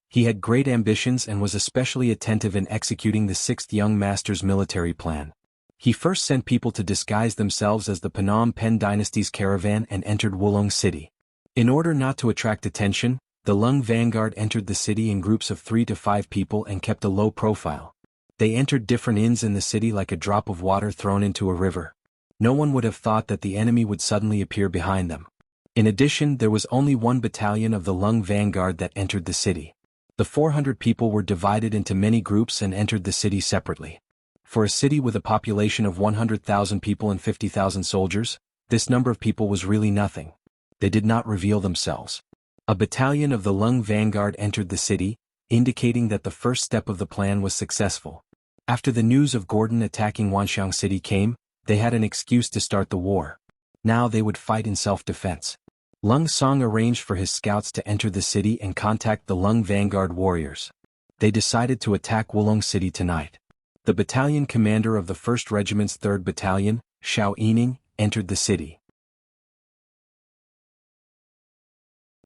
S1: He had great ambitions and was especially attentive in executing the 6th Young Master's military plan. He first sent people to disguise themselves as the Phnom Penh dynasty's caravan and entered Wulong City. In order not to attract attention, the Leng vanguard entered the city in groups of 3 to 5 people and kept a low profile. They entered different inns in the city like a drop of water thrown into a river. No one would have thought that the enemy would suddenly appear behind them. In addition, there was only 1 battalion of the Leng vanguard that entered the city. The 400 people were divided into many groups and entered the city separately. For a city with a population of 100,000 people and 50,000 soldiers, this number of people was really nothing. They did not reveal themselves. A battalion of the Leng vanguard entered the city, indicating that the first step of the plan was successful. After the news of Gordon attacking Wanxiang City came, they had an excuse to start the war. Now they would fight in self-defense. Leng Song arranged for his scouts to enter the city and contact the Leng vanguard warriors. They decided to attack Wulong City tonight. The battalion commander of the 1st Regiment's 3rd Battalion, Xiao Yining, entered the city.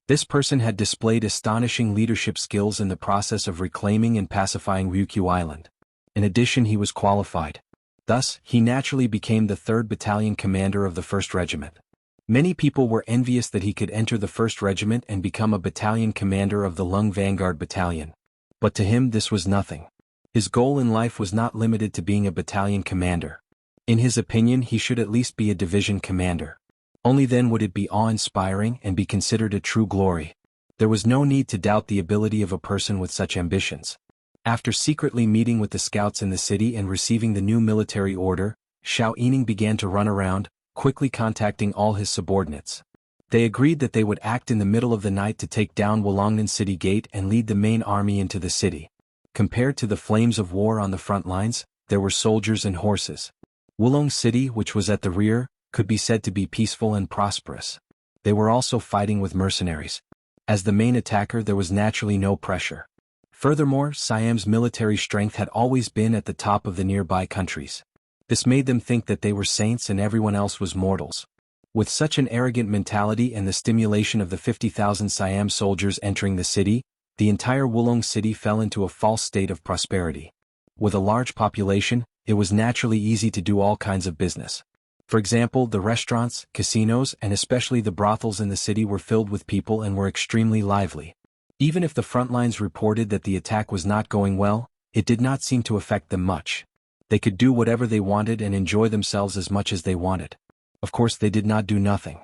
S1: This person had displayed astonishing leadership skills in the process of reclaiming and pacifying Wuxia Island. In addition, he was qualified. Thus, he naturally became the 3rd Battalion commander of the 1st Regiment. Many people were envious that he could enter the 1st Regiment and become a battalion commander of the Leng Vanguard Battalion. But to him this was nothing. His goal in life was not limited to being a battalion commander. In his opinion, he should at least be a division commander. Only then would it be awe-inspiring and be considered a true glory. There was no need to doubt the ability of a person with such ambitions. After secretly meeting with the scouts in the city and receiving the new military order, Xiao Yining began to run around, quickly contacting all his subordinates. They agreed that they would act in the middle of the night to take down Wulongnan City Gate and lead the main army into the city. Compared to the flames of war on the front lines, there were soldiers and horses. Wulong City, which was at the rear, could be said to be peaceful and prosperous. They were also fighting with mercenaries. As the main attacker, there was naturally no pressure. Furthermore, Siam's military strength had always been at the top of the nearby countries. This made them think that they were saints and everyone else was mortals. With such an arrogant mentality and the stimulation of the 50,000 Siam soldiers entering the city, the entire Wulong city fell into a false state of prosperity. With a large population, it was naturally easy to do all kinds of business. For example, the restaurants, casinos, and especially the brothels in the city were filled with people and were extremely lively. Even if the front lines reported that the attack was not going well, it did not seem to affect them much. They could do whatever they wanted and enjoy themselves as much as they wanted. Of course, they did not do nothing.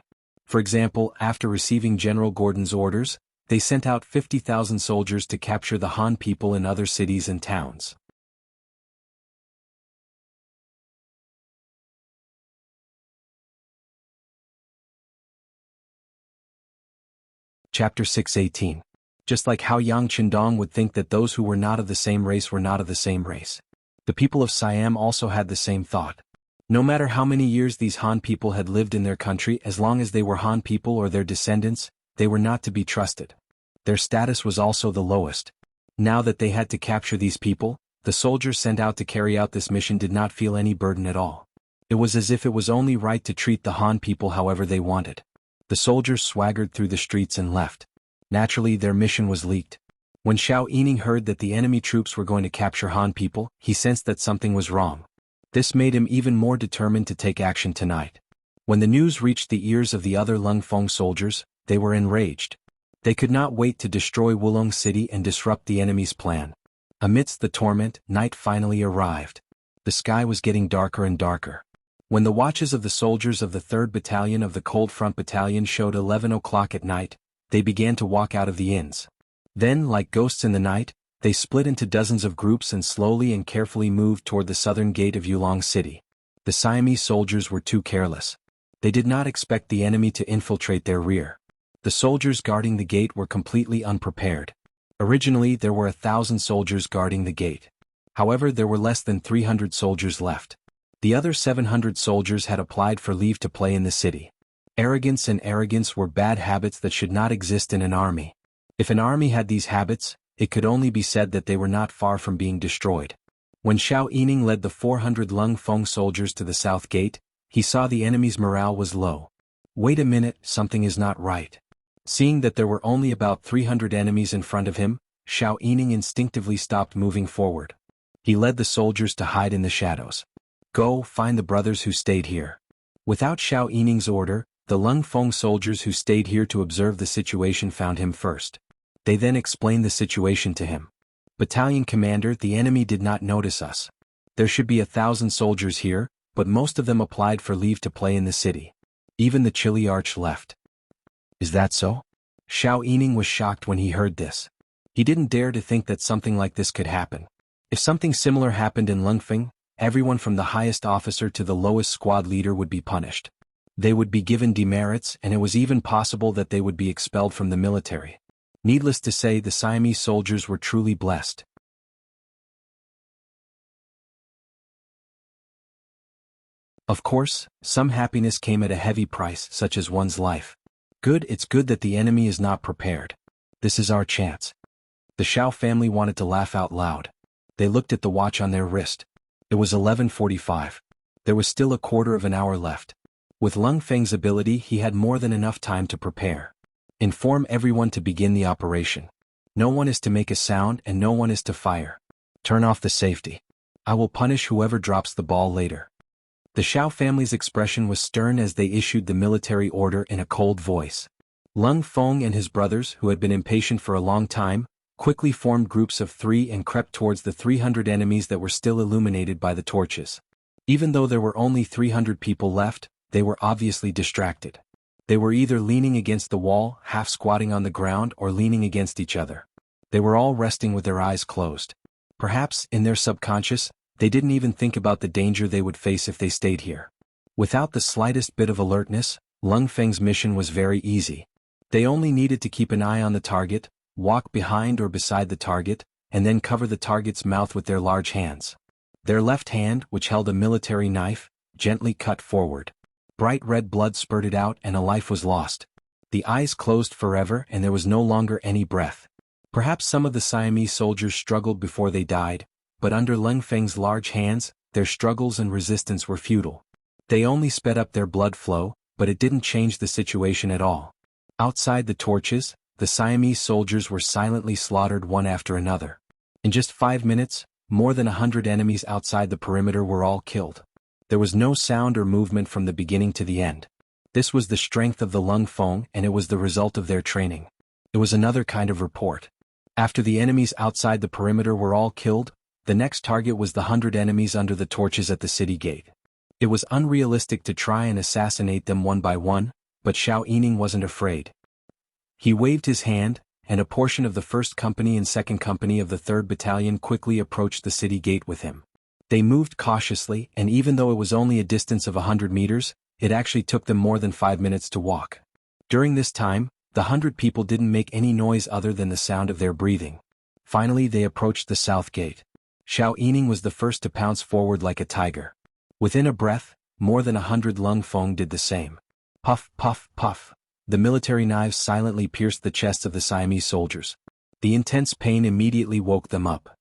S1: For example, after receiving General Gordon's orders, they sent out 50,000 soldiers to capture the Han people in other cities and towns. Chapter 6:18. Just like how Yang Qindong would think that those who were not of the same race were not of the same race. The people of Siam also had the same thought. No matter how many years these Han people had lived in their country, as long as they were Han people or their descendants, they were not to be trusted. Their status was also the lowest. Now that they had to capture these people, the soldiers sent out to carry out this mission did not feel any burden at all. It was as if it was only right to treat the Han people however they wanted. The soldiers swaggered through the streets and left. Naturally, their mission was leaked. When Xiao Yining heard that the enemy troops were going to capture Han people, he sensed that something was wrong. This made him even more determined to take action tonight. When the news reached the ears of the other Lung Feng soldiers, they were enraged. They could not wait to destroy Wulong City and disrupt the enemy's plan. Amidst the torment, night finally arrived. The sky was getting darker and darker. When the watches of the soldiers of the 3rd Battalion of the Cold Front Battalion showed 11 o'clock at night, they began to walk out of the inns. Then, like ghosts in the night, they split into dozens of groups and slowly and carefully moved toward the southern gate of Wulong City. The Siamese soldiers were too careless. They did not expect the enemy to infiltrate their rear. The soldiers guarding the gate were completely unprepared. Originally, there were 1,000 soldiers guarding the gate. However, there were less than 300 soldiers left. The other 700 soldiers had applied for leave to play in the city. Arrogance and arrogance were bad habits that should not exist in an army. If an army had these habits, it could only be said that they were not far from being destroyed. When Xiao Yining led the 400 Lung Feng soldiers to the south gate, he saw the enemy's morale was low. Wait a minute, something is not right. Seeing that there were only about 300 enemies in front of him, Xiao Yining instinctively stopped moving forward. He led the soldiers to hide in the shadows. Go, find the brothers who stayed here. Without Xiao Yining's order, the Lung Feng soldiers who stayed here to observe the situation found him first. They then explained the situation to him. Battalion commander, the enemy did not notice us. There should be 1,000 soldiers here, but most of them applied for leave to play in the city. Even the Chili Arch left. Is that so? Xiao Yining was shocked when he heard this. He didn't dare to think that something like this could happen. If something similar happened in Lungfeng, everyone from the highest officer to the lowest squad leader would be punished. They would be given demerits, and it was even possible that they would be expelled from the military. Needless to say, the Siamese soldiers were truly blessed. Of course, some happiness came at a heavy price, such as one's life. It's good that the enemy is not prepared. This is our chance. The Xiao family wanted to laugh out loud. They looked at the watch on their wrist. It was 11:45. There was still a quarter of an hour left. With Lung Feng's ability, he had more than enough time to prepare. Inform everyone to begin the operation. No one is to make a sound and no one is to fire. Turn off the safety. I will punish whoever drops the ball later. The Xiao family's expression was stern as they issued the military order in a cold voice. Lung Feng and his brothers, who had been impatient for a long time, quickly formed groups of 3 and crept towards the 300 enemies that were still illuminated by the torches. Even though there were only 300 people left, they were obviously distracted. They were either leaning against the wall, half squatting on the ground, or leaning against each other. They were all resting with their eyes closed. Perhaps, in their subconscious, they didn't even think about the danger they would face if they stayed here. Without the slightest bit of alertness, Lung Feng's mission was very easy. They only needed to keep an eye on the target, walk behind or beside the target, and then cover the target's mouth with their large hands. Their left hand, which held a military knife, gently cut forward. Bright red blood spurted out and a life was lost. The eyes closed forever and there was no longer any breath. Perhaps some of the Siamese soldiers struggled before they died, but under Lung Feng's large hands, their struggles and resistance were futile. They only sped up their blood flow, but it didn't change the situation at all. Outside the torches, the Siamese soldiers were silently slaughtered one after another. In just 5 minutes, more than 100 enemies outside the perimeter were all killed. There was no sound or movement from the beginning to the end. This was the strength of the Lung Feng, and it was the result of their training. It was another kind of report. After the enemies outside the perimeter were all killed, the next target was the 100 enemies under the torches at the city gate. It was unrealistic to try and assassinate them one by one, but Xiao Yining wasn't afraid. He waved his hand, and a portion of the 1st Company and 2nd Company of the 3rd Battalion quickly approached the city gate with him. They moved cautiously, and even though it was only a distance of 100 meters, it actually took them more than 5 minutes to walk. During this time, the 100 people didn't make any noise other than the sound of their breathing. Finally they approached the south gate. Xiao Yining was the first to pounce forward like a tiger. Within a breath, more than 100 Lung Feng did the same. Puff, puff, puff. The military knives silently pierced the chests of the Siamese soldiers. The intense pain immediately woke them up.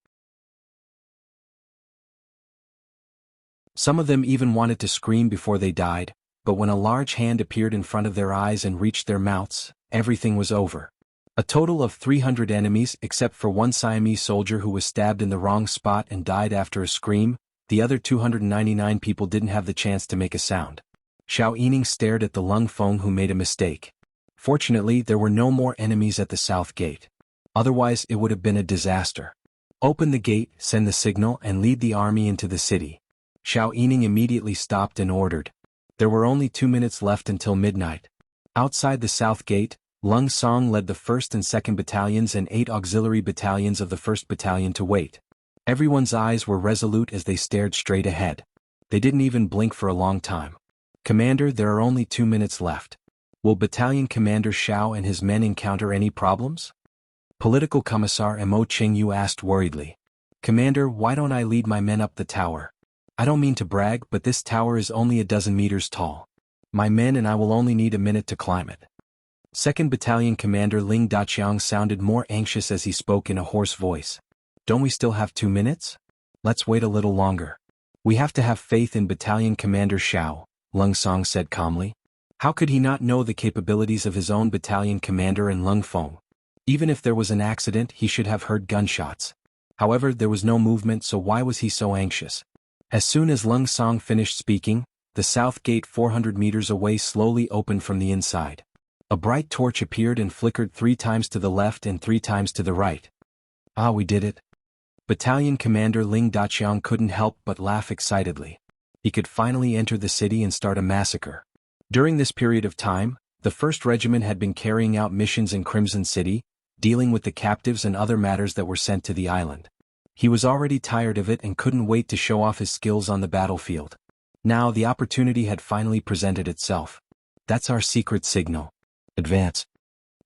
S1: Some of them even wanted to scream before they died, but when a large hand appeared in front of their eyes and reached their mouths, everything was over. A total of 300 enemies except for one Siamese soldier who was stabbed in the wrong spot and died after a scream. The other 299 people didn't have the chance to make a sound. Xiao Yining stared at the Lung Feng who made a mistake. Fortunately, there were no more enemies at the south gate. Otherwise it would have been a disaster. Open the gate, send the signal, and lead the army into the city. Xiao Yining immediately stopped and ordered. There were only 2 minutes left until midnight. Outside the south gate, Lung Song led the 1st and 2nd Battalions and 8 auxiliary battalions of the 1st Battalion to wait. Everyone's eyes were resolute as they stared straight ahead. They didn't even blink for a long time. Commander, there are only 2 minutes left. Will Battalion Commander Xiao and his men encounter any problems? Political Commissar Mo Qingyu asked worriedly. Commander, why don't I lead my men up the tower? I don't mean to brag, but this tower is only a dozen meters tall. My men and I will only need a minute to climb it. 2nd Battalion Commander Ling Daqiang sounded more anxious as he spoke in a hoarse voice. Don't we still have 2 minutes? Let's wait a little longer. We have to have faith in Battalion Commander Xiao, Lung Song said calmly. How could he not know the capabilities of his own battalion commander and Lung Feng? Even if there was an accident, he should have heard gunshots. However, there was no movement, so why was he so anxious? As soon as Lung Song finished speaking, the south gate 400 meters away slowly opened from the inside. A bright torch appeared and flickered 3 times to the left and 3 times to the right. Ah, we did it. Battalion Commander Ling Daqiang couldn't help but laugh excitedly. He could finally enter the city and start a massacre. During this period of time, the 1st Regiment had been carrying out missions in Crimson City, dealing with the captives and other matters that were sent to the island. He was already tired of it and couldn't wait to show off his skills on the battlefield. Now the opportunity had finally presented itself. That's our secret signal. Advance.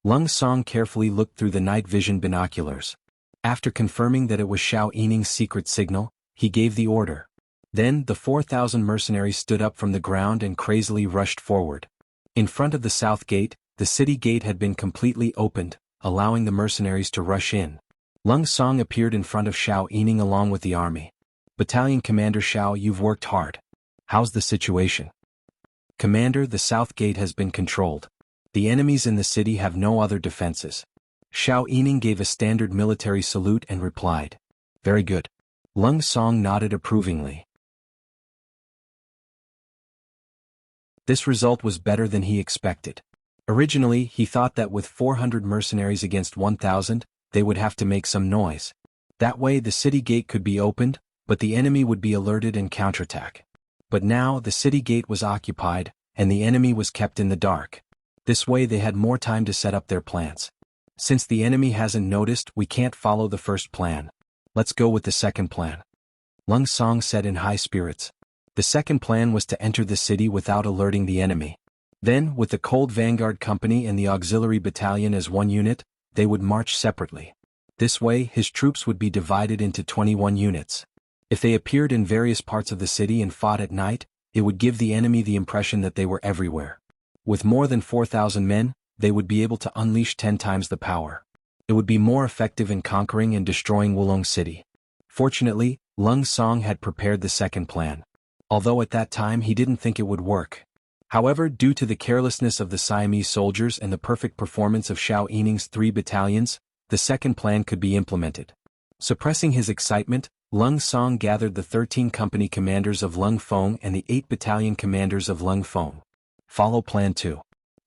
S1: Lung Song carefully looked through the night vision binoculars. After confirming that it was Xiao Yining's secret signal, he gave the order. Then the 4,000 mercenaries stood up from the ground and crazily rushed forward. In front of the south gate, the city gate had been completely opened, allowing the mercenaries to rush in. Lung Song appeared in front of Xiao Yining along with the army. Battalion Commander Xiao, you've worked hard. How's the situation? Commander, the south gate has been controlled. The enemies in the city have no other defenses. Xiao Yining gave a standard military salute and replied. Very good. Lung Song nodded approvingly. This result was better than he expected. Originally, he thought that with 400 mercenaries against 1,000, they would have to make some noise. That way the city gate could be opened, but the enemy would be alerted and counterattack. But now the city gate was occupied, and the enemy was kept in the dark. This way they had more time to set up their plans. Since the enemy hasn't noticed, we can't follow the first plan. Let's go with the second plan. Lung Song said in high spirits. The second plan was to enter the city without alerting the enemy. Then, with the Cold Vanguard Company and the Auxiliary Battalion as one unit, they would march separately. This way, his troops would be divided into 21 units. If they appeared in various parts of the city and fought at night, it would give the enemy the impression that they were everywhere. With more than 4,000 men, they would be able to unleash 10 times the power. It would be more effective in conquering and destroying Wulong City. Fortunately, Lung Song had prepared the second plan. Although at that time he didn't think it would work. However, due to the carelessness of the Siamese soldiers and the perfect performance of Xiao Yining's 3 battalions, the second plan could be implemented. Suppressing his excitement, Lung Song gathered the 13 company commanders of Lung Feng and the 8 battalion commanders of Lung Feng. Follow Plan 2.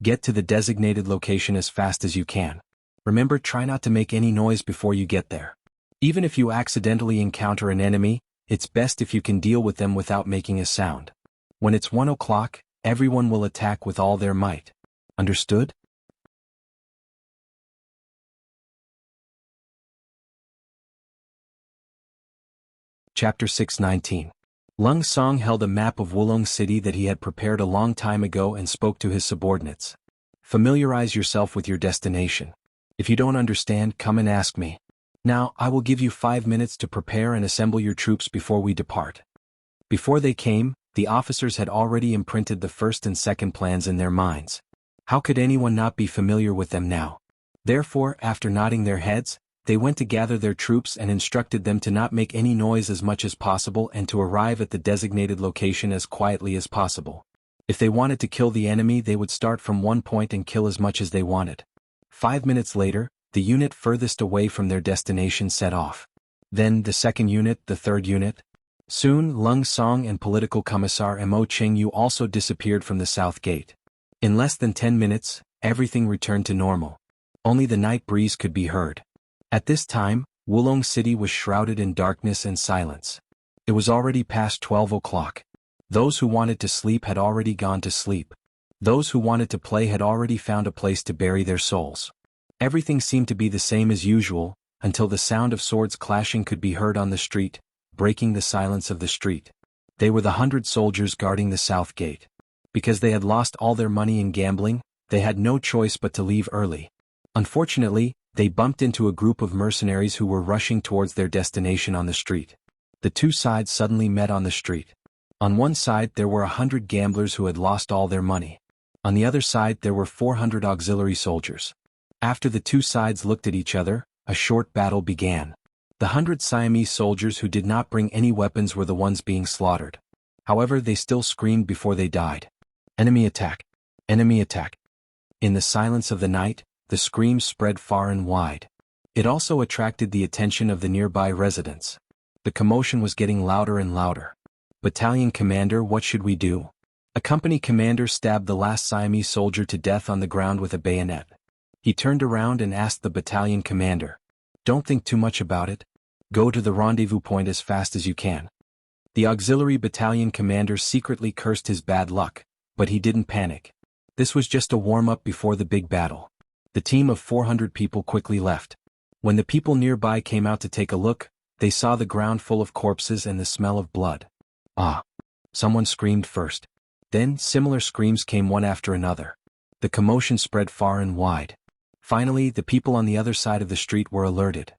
S1: Get to the designated location as fast as you can. Remember, try not to make any noise before you get there. Even if you accidentally encounter an enemy, it's best if you can deal with them without making a sound. When it's 1 o'clock, everyone will attack with all their might. Understood? Chapter 619. Lung Song held a map of Wulong City that he had prepared a long time ago and spoke to his subordinates. Familiarize yourself with your destination. If you don't understand, come and ask me. Now, I will give you 5 minutes to prepare and assemble your troops before we depart. Before they came, the officers had already imprinted the first and second plans in their minds. How could anyone not be familiar with them now? Therefore, after nodding their heads, they went to gather their troops and instructed them to not make any noise as much as possible and to arrive at the designated location as quietly as possible. If they wanted to kill the enemy, they would start from one point and kill as much as they wanted. 5 minutes later, the unit furthest away from their destination set off. Then the second unit, the third unit. Soon, Lung Song and Political Commissar Mo Chengyu also disappeared from the south gate. In less than 10 minutes, everything returned to normal. Only the night breeze could be heard. At this time, Wulong City was shrouded in darkness and silence. It was already past 12 o'clock. Those who wanted to sleep had already gone to sleep. Those who wanted to play had already found a place to bury their souls. Everything seemed to be the same as usual, until the sound of swords clashing could be heard on the street, breaking the silence of the street. They were the 100 soldiers guarding the south gate. Because they had lost all their money in gambling, they had no choice but to leave early. Unfortunately, they bumped into a group of mercenaries who were rushing towards their destination on the street. The two sides suddenly met on the street. On one side there were 100 gamblers who had lost all their money. On the other side there were 400 auxiliary soldiers. After the two sides looked at each other, a short battle began. The 100 Siamese soldiers who did not bring any weapons were the ones being slaughtered. However, they still screamed before they died. Enemy attack! Enemy attack! In the silence of the night, the screams spread far and wide. It also attracted the attention of the nearby residents. The commotion was getting louder and louder. Battalion commander, what should we do? A company commander stabbed the last Siamese soldier to death on the ground with a bayonet. He turned around and asked the battalion commander, "Don't think too much about it. Go to the rendezvous point as fast as you can." The auxiliary battalion commander secretly cursed his bad luck, but he didn't panic. This was just a warm-up before the big battle. The team of 400 people quickly left. When the people nearby came out to take a look, they saw the ground full of corpses and the smell of blood. Ah! Someone screamed first. Then, similar screams came one after another. The commotion spread far and wide. Finally, the people on the other side of the street were alerted.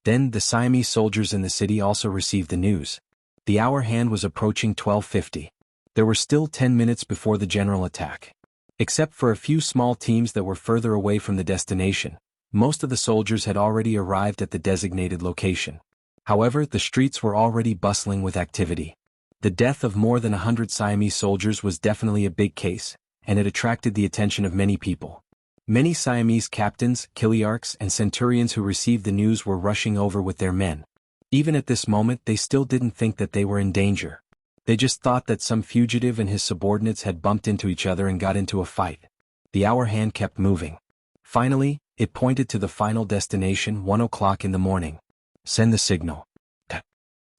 S1: Then, the Siamese soldiers in the city also received the news. The hour hand was approaching 12:50. There were still 10 minutes before the general attack. Except for a few small teams that were further away from the destination, most of the soldiers had already arrived at the designated location. However, the streets were already bustling with activity. The death of more than 100 Siamese soldiers was definitely a big case, and it attracted the attention of many people. Many Siamese captains, kiliarchs, and centurions who received the news were rushing over with their men. Even at this moment, they still didn't think that they were in danger. They just thought that some fugitive and his subordinates had bumped into each other and got into a fight. The hour hand kept moving. Finally, it pointed to the final destination, 1 o'clock in the morning. Send the signal.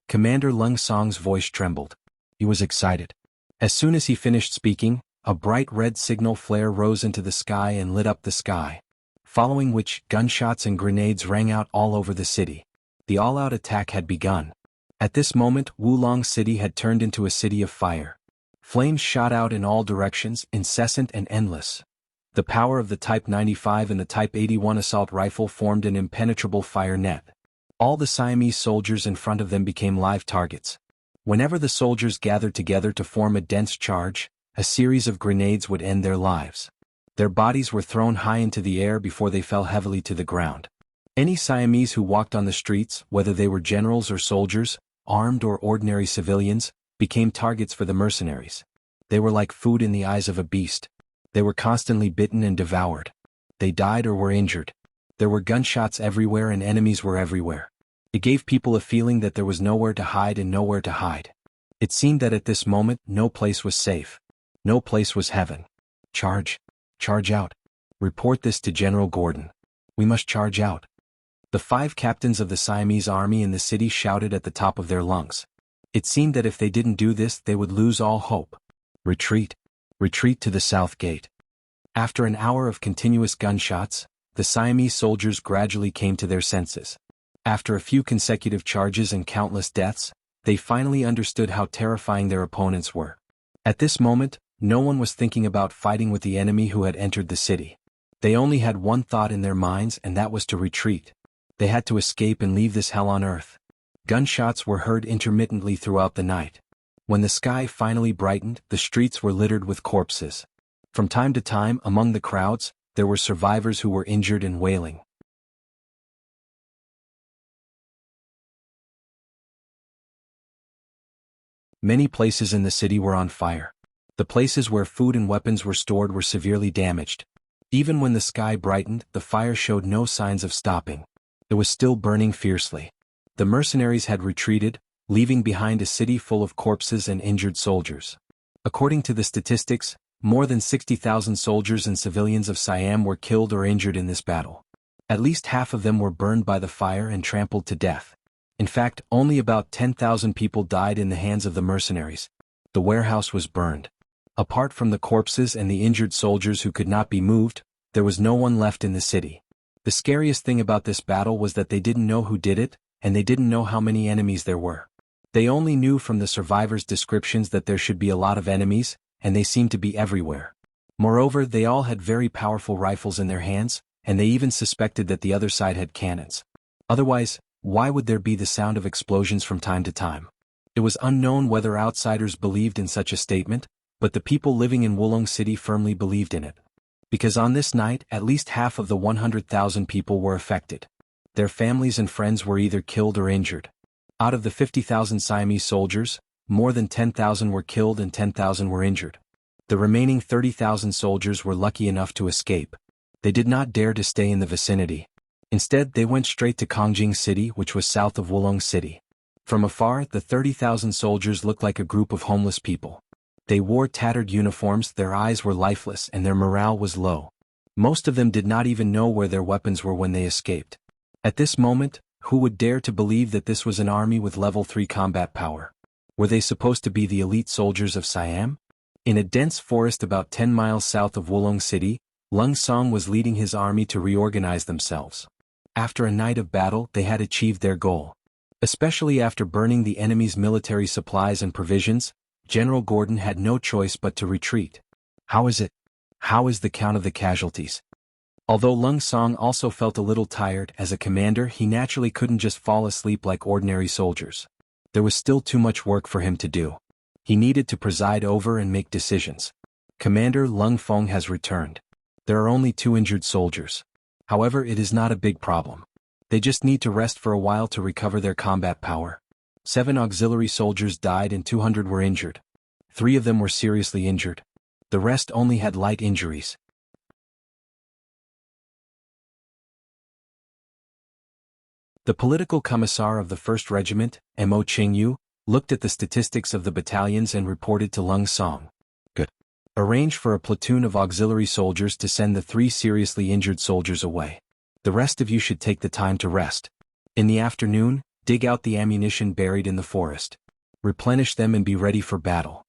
S1: Commander Lung Song's voice trembled. He was excited. As soon as he finished speaking, a bright red signal flare rose into the sky and lit up the sky. Following which, gunshots and grenades rang out all over the city. The all-out attack had begun. At this moment, Wulong City had turned into a city of fire. Flames shot out in all directions, incessant and endless. The power of the Type 95 and the Type 81 assault rifle formed an impenetrable fire net. All the Siamese soldiers in front of them became live targets. Whenever the soldiers gathered together to form a dense charge, a series of grenades would end their lives. Their bodies were thrown high into the air before they fell heavily to the ground. Any Siamese who walked on the streets, whether they were generals or soldiers, armed or ordinary civilians, became targets for the mercenaries. They were like food in the eyes of a beast. They were constantly bitten and devoured. They died or were injured. There were gunshots everywhere and enemies were everywhere. It gave people a feeling that there was nowhere to hide and nowhere to hide. It seemed that at this moment, no place was safe. No place was heaven. Charge. Charge out. Report this to General Gordon. We must charge out. The 5 captains of the Siamese army in the city shouted at the top of their lungs. It seemed that if they didn't do this, they would lose all hope. Retreat. Retreat to the south gate. After an hour of continuous gunshots, the Siamese soldiers gradually came to their senses. After a few consecutive charges and countless deaths, they finally understood how terrifying their opponents were. At this moment, no one was thinking about fighting with the enemy who had entered the city. They only had one thought in their minds, and that was to retreat. They had to escape and leave this hell on earth. Gunshots were heard intermittently throughout the night. When the sky finally brightened, the streets were littered with corpses. From time to time, among the crowds, there were survivors who were injured and wailing. Many places in the city were on fire. The places where food and weapons were stored were severely damaged. Even when the sky brightened, the fire showed no signs of stopping. It was still burning fiercely. The mercenaries had retreated, leaving behind a city full of corpses and injured soldiers. According to the statistics, more than 60,000 soldiers and civilians of Siam were killed or injured in this battle. At least half of them were burned by the fire and trampled to death. In fact, only about 10,000 people died in the hands of the mercenaries. The warehouse was burned. Apart from the corpses and the injured soldiers who could not be moved, there was no one left in the city. The scariest thing about this battle was that they didn't know who did it, and they didn't know how many enemies there were. They only knew from the survivors' descriptions that there should be a lot of enemies, and they seemed to be everywhere. Moreover, they all had very powerful rifles in their hands, and they even suspected that the other side had cannons. Otherwise, why would there be the sound of explosions from time to time? It was unknown whether outsiders believed in such a statement, but the people living in Wulong City firmly believed in it. Because on this night, at least half of the 100,000 people were affected. Their families and friends were either killed or injured. Out of the 50,000 Siamese soldiers, more than 10,000 were killed and 10,000 were injured. The remaining 30,000 soldiers were lucky enough to escape. They did not dare to stay in the vicinity. Instead, they went straight to Kongjing City, which was south of Wulong City. From afar, the 30,000 soldiers looked like a group of homeless people. They wore tattered uniforms, their eyes were lifeless, and their morale was low. Most of them did not even know where their weapons were when they escaped. At this moment, who would dare to believe that this was an army with level 3 combat power? Were they supposed to be the elite soldiers of Siam? In a dense forest about 10 miles south of Wulong City, Lung Song was leading his army to reorganize themselves. After a night of battle, they had achieved their goal. Especially after burning the enemy's military supplies and provisions, General Gordon had no choice but to retreat. How is it? How is the count of the casualties? Although Lung Song also felt a little tired, as a commander he naturally couldn't just fall asleep like ordinary soldiers. There was still too much work for him to do. He needed to preside over and make decisions. Commander Lung Fong has returned. There are only 2 injured soldiers. However, it is not a big problem. They just need to rest for a while to recover their combat power. 7 auxiliary soldiers died and 200 were injured. 3 of them were seriously injured. The rest only had light injuries. The political commissar of the 1st Regiment, Mo Qingyu, looked at the statistics of the battalions and reported to Lung Song. Good. Arrange for a platoon of auxiliary soldiers to send the 3 seriously injured soldiers away. The rest of you should take the time to rest. In the afternoon, dig out the ammunition buried in the forest. Replenish them and be ready for battle.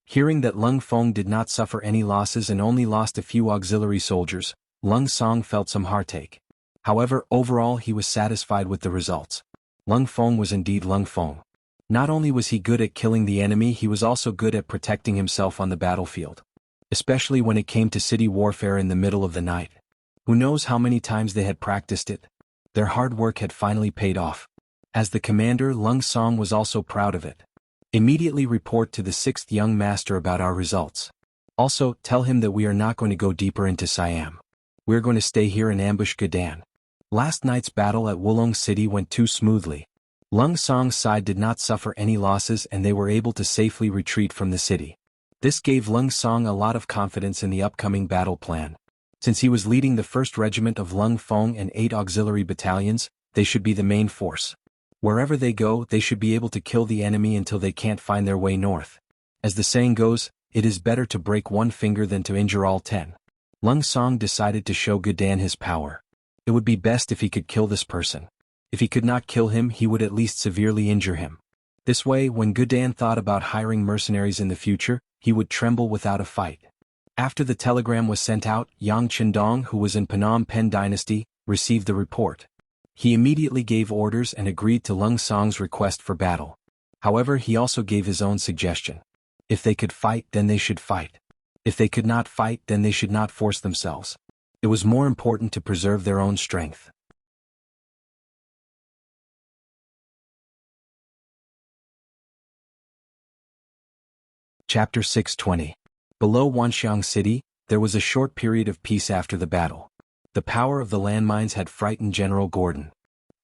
S1: Hearing that Lung Fong did not suffer any losses and only lost a few auxiliary soldiers, Lung Song felt some heartache. However, overall he was satisfied with the results. Lung Fong was indeed Lung Fong. Not only was he good at killing the enemy, he was also good at protecting himself on the battlefield. Especially when it came to city warfare in the middle of the night. Who knows how many times they had practiced it? Their hard work had finally paid off. As the commander, Lung Song was also proud of it. Immediately report to the 6th young master about our results. Also, tell him that we are not going to go deeper into Siam. We are going to stay here and ambush Gadan. Last night's battle at Wulong City went too smoothly. Lung Song's side did not suffer any losses and they were able to safely retreat from the city. This gave Lung Song a lot of confidence in the upcoming battle plan. Since he was leading the 1st Regiment of Lung Feng and 8 auxiliary battalions, they should be the main force. Wherever they go, they should be able to kill the enemy until they can't find their way north. As the saying goes, it is better to break one finger than to injure all 10. Lung Song decided to show Gudan his power. It would be best if he could kill this person. If he could not kill him, he would at least severely injure him. This way, when Gudan thought about hiring mercenaries in the future, he would tremble without a fight. After the telegram was sent out, Yang Chendong, who was in Phnom Penh Dynasty, received the report. He immediately gave orders and agreed to Lung Song's request for battle. However, he also gave his own suggestion. If they could fight, then they should fight. If they could not fight, then they should not force themselves. It was more important to preserve their own strength. Chapter 620. Below Wanxiang City, there was a short period of peace after the battle. The power of the landmines had frightened General Gordon.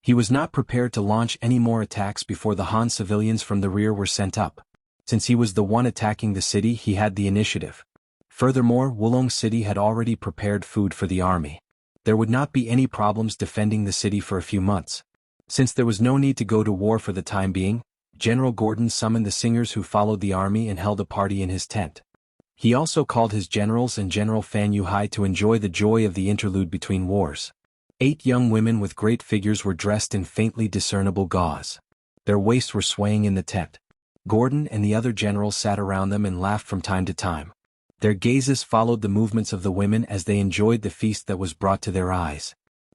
S1: He was not prepared to launch any more attacks before the Han civilians from the rear were sent up. Since he was the one attacking the city, he had the initiative. Furthermore, Wulong City had already prepared food for the army. There would not be any problems defending the city for a few months. Since there was no need to go to war for the time being, General Gordon summoned the singers who followed the army and held a party in his tent. He also called his generals and General Fan Yuhai to enjoy the joy of the interlude between wars. 8 young women with great figures were dressed in faintly discernible gauze. Their waists were swaying in the tent. Gordon and the other generals sat around them and laughed from time to time. Their gazes followed the movements of the women as they enjoyed the feast that was brought to their eyes.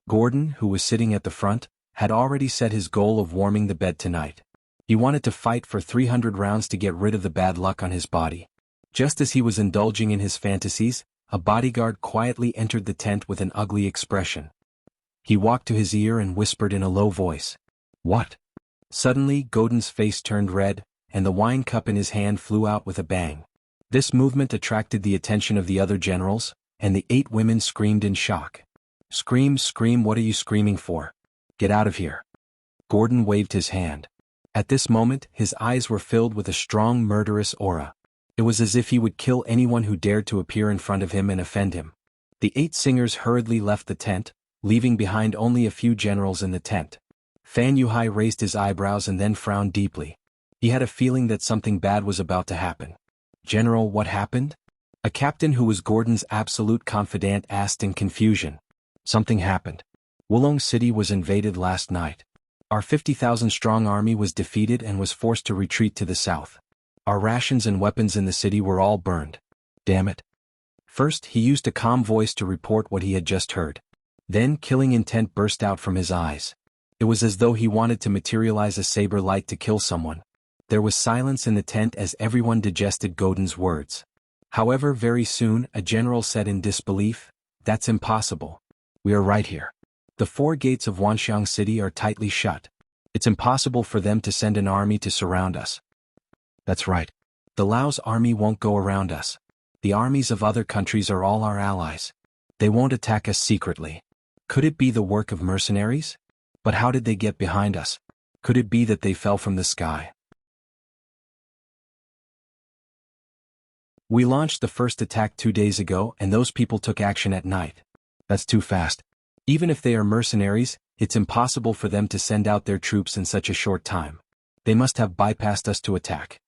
S1: Gordon, who was sitting at the front, had already set his goal of warming the bed tonight. He wanted to fight for 300 rounds to get rid of the bad luck on his body. Just as he was indulging in his fantasies, a bodyguard quietly entered the tent with an ugly expression. He walked to his ear and whispered in a low voice, "What?" Suddenly, Gordon's face turned red, and the wine cup in his hand flew out with a bang. This movement attracted the attention of the other generals, and the 8 women screamed in shock. "Scream, scream, what are you screaming for? Get out of here." Gordon waved his hand. At this moment, his eyes were filled with a strong murderous aura. It was as if he would kill anyone who dared to appear in front of him and offend him. The 8 singers hurriedly left the tent, leaving behind only a few generals in the tent. Fan Yuhai raised his eyebrows and then frowned deeply. He had a feeling that something bad was about to happen. "General, what happened?" A captain who was Gordon's absolute confidant asked in confusion. "Something happened. Wulong City was invaded last night. Our 50,000-strong army was defeated and was forced to retreat to the south. Our rations and weapons in the city were all burned. Damn it." First, he used a calm voice to report what he had just heard. Then killing intent burst out from his eyes. It was as though he wanted to materialize a saber light to kill someone. There was silence in the tent as everyone digested Gordon's words. However, very soon, a general said in disbelief, "That's impossible. We are right here. The 4 gates of Wanxiang City are tightly shut. It's impossible for them to send an army to surround us." "That's right. The Lao's army won't go around us. The armies of other countries are all our allies. They won't attack us secretly. Could it be the work of mercenaries? But how did they get behind us? Could it be that they fell from the sky?" "We launched the first attack 2 days ago and those people took action at night. That's too fast. Even if they are mercenaries, it's impossible for them to send out their troops in such a short time. They must have bypassed us to attack.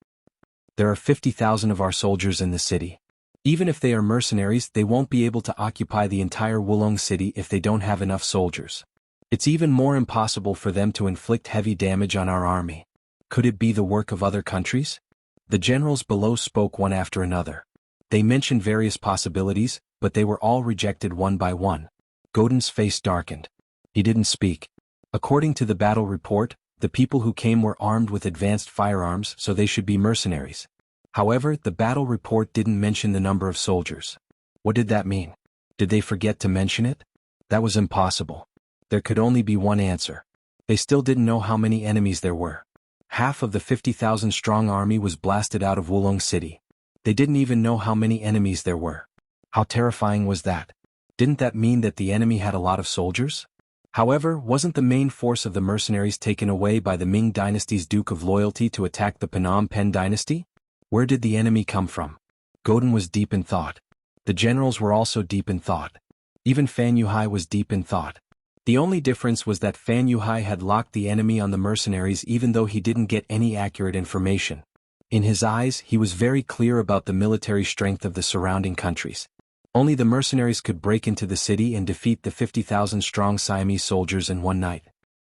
S1: There are 50,000 of our soldiers in the city. Even if they are mercenaries, they won't be able to occupy the entire Wulong City if they don't have enough soldiers. It's even more impossible for them to inflict heavy damage on our army. Could it be the work of other countries?" The generals below spoke one after another. They mentioned various possibilities, but they were all rejected one by one. Gordon's face darkened. He didn't speak. According to the battle report, the people who came were armed with advanced firearms, so they should be mercenaries. However, the battle report didn't mention the number of soldiers. What did that mean? Did they forget to mention it? That was impossible. There could only be one answer. They still didn't know how many enemies there were. Half of the 50,000-strong army was blasted out of Wulong City. They didn't even know how many enemies there were. How terrifying was that? Didn't that mean that the enemy had a lot of soldiers? However, wasn't the main force of the mercenaries taken away by the Ming dynasty's Duke of Loyalty to attack the Phnom Penh dynasty? Where did the enemy come from? Gordon was deep in thought. The generals were also deep in thought. Even Fan Yuhai was deep in thought. The only difference was that Fan Yuhai had locked the enemy on the mercenaries even though he didn't get any accurate information. In his eyes, he was very clear about the military strength of the surrounding countries. Only the mercenaries could break into the city and defeat the 50,000-strong Siamese soldiers in one night.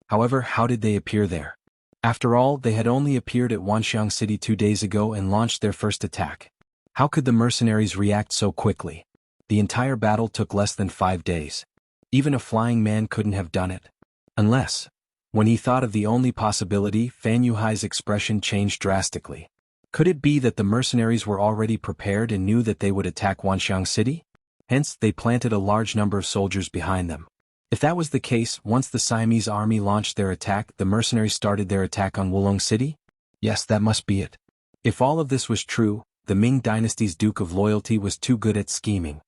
S1: However, how did they appear there? After all, they had only appeared at Wanxiang City 2 days ago and launched their first attack. How could the mercenaries react so quickly? The entire battle took less than 5 days. Even a flying man couldn't have done it. Unless, when he thought of the only possibility, Fan Yuhai's expression changed drastically. Could it be that the mercenaries were already prepared and knew that they would attack Wanxiang City? Hence, they planted a large number of soldiers behind them. If that was the case, once the Siamese army launched their attack, the mercenaries started their attack on Wulong City? Yes, that must be it. If all of this was true, the Ming dynasty's Duke of Loyalty was too good at scheming.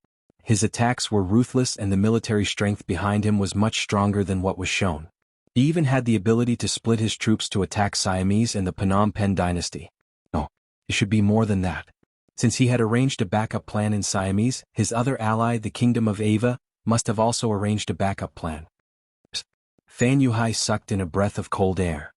S1: His attacks were ruthless and the military strength behind him was much stronger than what was shown. He even had the ability to split his troops to attack Siamese and the Phnom Penh dynasty. No, it should be more than that. Since he had arranged a backup plan in Siamese, his other ally, the Kingdom of Ava, must have also arranged a backup plan. Fan Yuhai sucked in a breath of cold air.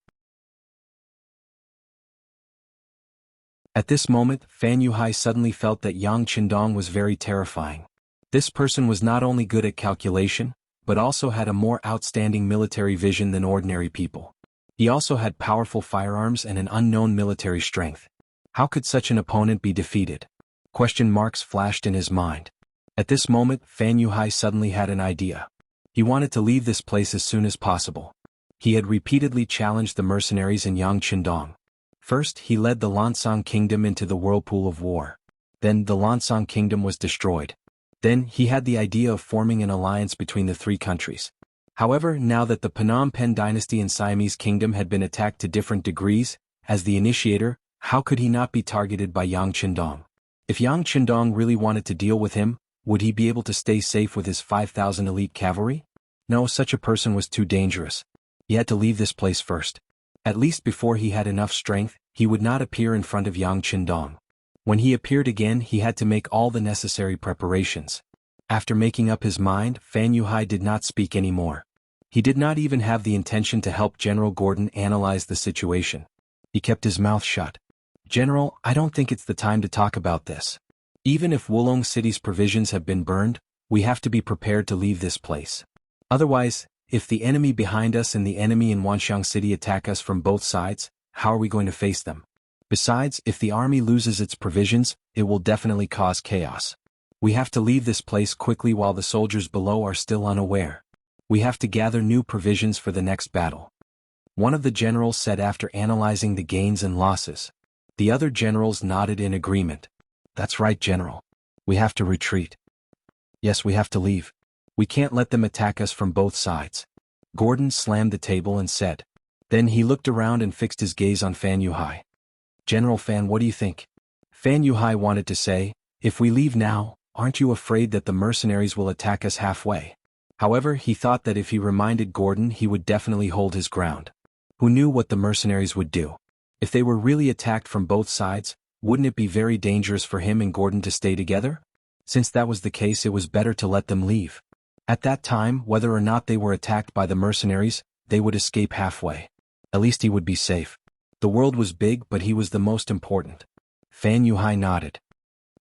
S1: At this moment, Fan Yuhai suddenly felt that Yang Qindong was very terrifying. This person was not only good at calculation, but also had a more outstanding military vision than ordinary people. He also had powerful firearms and an unknown military strength. How could such an opponent be defeated? Question marks flashed in his mind. At this moment, Fan Yuhai suddenly had an idea. He wanted to leave this place as soon as possible. He had repeatedly challenged the mercenaries in Yang Qindong. First, he led the Lansang Kingdom into the whirlpool of war. Then, the Lansang Kingdom was destroyed. Then, he had the idea of forming an alliance between the 3 countries. However, now that the Phnom Penh dynasty and Siamese Kingdom had been attacked to different degrees, as the initiator, how could he not be targeted by Yang Qindong? If Yang Qindong really wanted to deal with him, would he be able to stay safe with his 5,000 elite cavalry? No, such a person was too dangerous. He had to leave this place first. At least before he had enough strength, he would not appear in front of Yang Qindong. When he appeared again, he had to make all the necessary preparations. After making up his mind, Fan Yuhai did not speak anymore. He did not even have the intention to help General Gordon analyze the situation. He kept his mouth shut. General, I don't think it's the time to talk about this. Even if Wulong City's provisions have been burned, we have to be prepared to leave this place. Otherwise, if the enemy behind us and the enemy in Wanxiang City attack us from both sides, how are we going to face them? Besides, if the army loses its provisions, it will definitely cause chaos. We have to leave this place quickly while the soldiers below are still unaware. We have to gather new provisions for the next battle. One of the generals said after analyzing the gains and losses. The other generals nodded in agreement. That's right, General. We have to retreat. Yes, we have to leave. We can't let them attack us from both sides. Gordon slammed the table and said. Then he looked around and fixed his gaze on Fan Yuhai. General Fan, what do you think? Fan Yuhai wanted to say, if we leave now, aren't you afraid that the mercenaries will attack us halfway? However, he thought that if he reminded Gordon, he would definitely hold his ground. Who knew what the mercenaries would do? If they were really attacked from both sides, wouldn't it be very dangerous for him and Gordon to stay together? Since that was the case, it was better to let them leave. At that time, whether or not they were attacked by the mercenaries, they would escape halfway. At least he would be safe. The world was big, but he was the most important. Fan Yuhai nodded.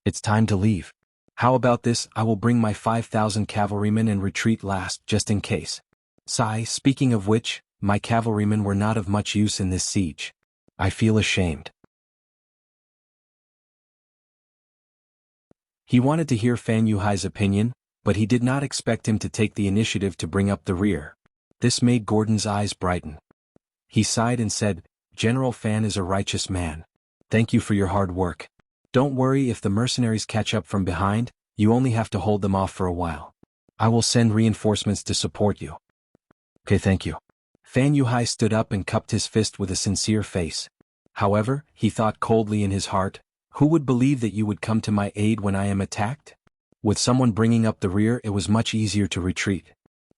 S1: It's time to leave. How about this? I will bring my 5,000 cavalrymen and retreat last, just in case. Sigh, speaking of which, my cavalrymen were not of much use in this siege. I feel ashamed. He wanted to hear Fan Yuhai's opinion, but he did not expect him to take the initiative to bring up the rear. This made Gordon's eyes brighten. He sighed and said, General Fan is a righteous man. Thank you for your hard work. Don't worry if the mercenaries catch up from behind, you only have to hold them off for a while. I will send reinforcements to support you. Okay, thank you. Fan Yuhai stood up and cupped his fist with a sincere face. However, he thought coldly in his heart, who would believe that you would come to my aid when I am attacked? With someone bringing up the rear, it was much easier to retreat.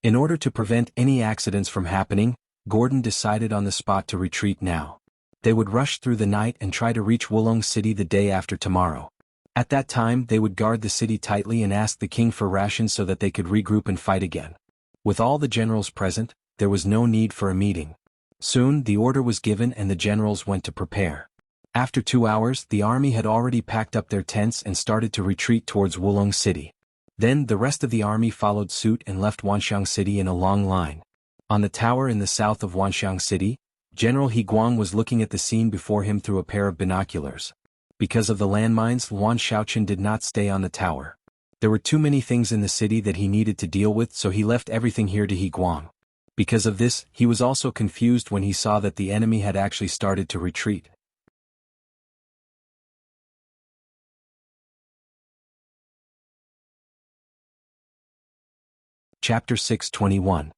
S1: In order to prevent any accidents from happening, Gordon decided on the spot to retreat now. They would rush through the night and try to reach Wulong City the day after tomorrow. At that time they would guard the city tightly and ask the king for rations so that they could regroup and fight again. With all the generals present, there was no need for a meeting. Soon the order was given and the generals went to prepare. After 2 hours the army had already packed up their tents and started to retreat towards Wulong City. Then the rest of the army followed suit and left Wanxiang City in a long line. On the tower in the south of Wanxiang City, General He Guang was looking at the scene before him through a pair of binoculars. Because of the landmines, Luan Shaoqian did not stay on the tower. There were too many things in the city that he needed to deal with, so he left everything here to He Guang. Because of this, he was also confused when he saw that the enemy had actually started to retreat. Chapter 6:21.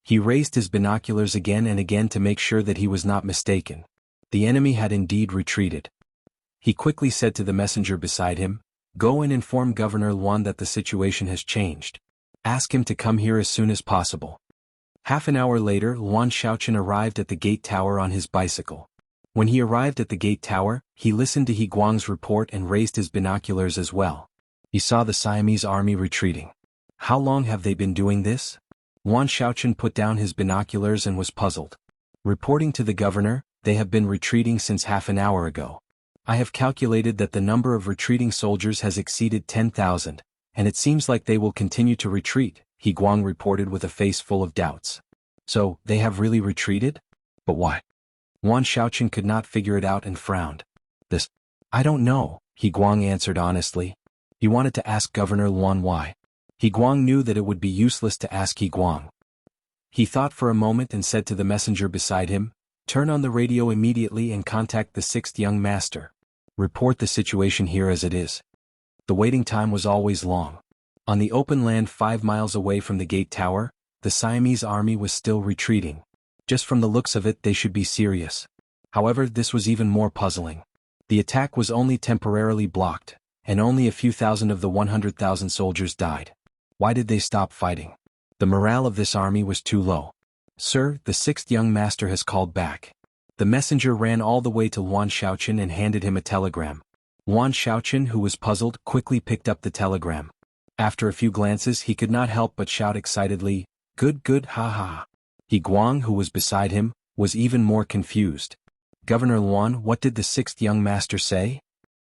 S1: He raised his binoculars again and again to make sure that he was not mistaken. The enemy had indeed retreated. He quickly said to the messenger beside him, "Go and inform Governor Luan that the situation has changed. Ask him to come here as soon as possible." Half an hour later Luan Shaoqian arrived at the gate tower on his bicycle. When he arrived at the gate tower, he listened to He Guang's report and raised his binoculars as well. He saw the Siamese army retreating. How long have they been doing this? Luan Shaoqian put down his binoculars and was puzzled. Reporting to the governor, they have been retreating since half an hour ago. I have calculated that the number of retreating soldiers has exceeded 10,000, and it seems like they will continue to retreat, He Guang reported with a face full of doubts. So, they have really retreated? But why? Luan Shaoqian could not figure it out and frowned. I don't know, He Guang answered honestly. He wanted to ask Governor Luan why. He Guang knew that it would be useless to ask He Guang. He thought for a moment and said to the messenger beside him, "Turn on the radio immediately and contact the 6th young master. Report the situation here as it is." The waiting time was always long. On the open land 5 miles away from the gate tower, the Siamese army was still retreating. Just from the looks of it they should be serious. However, this was even more puzzling. The attack was only temporarily blocked, and only a few thousand of the 100,000 soldiers died. Why did they stop fighting? The morale of this army was too low. "Sir, the 6th young master has called back." The messenger ran all the way to Luan Shaoqian and handed him a telegram. Luan Shaoqian, who was puzzled, quickly picked up the telegram. After a few glances he could not help but shout excitedly, "Good, good, ha ha." He Guang, who was beside him, was even more confused. "Governor Luan, what did the 6th young master say?"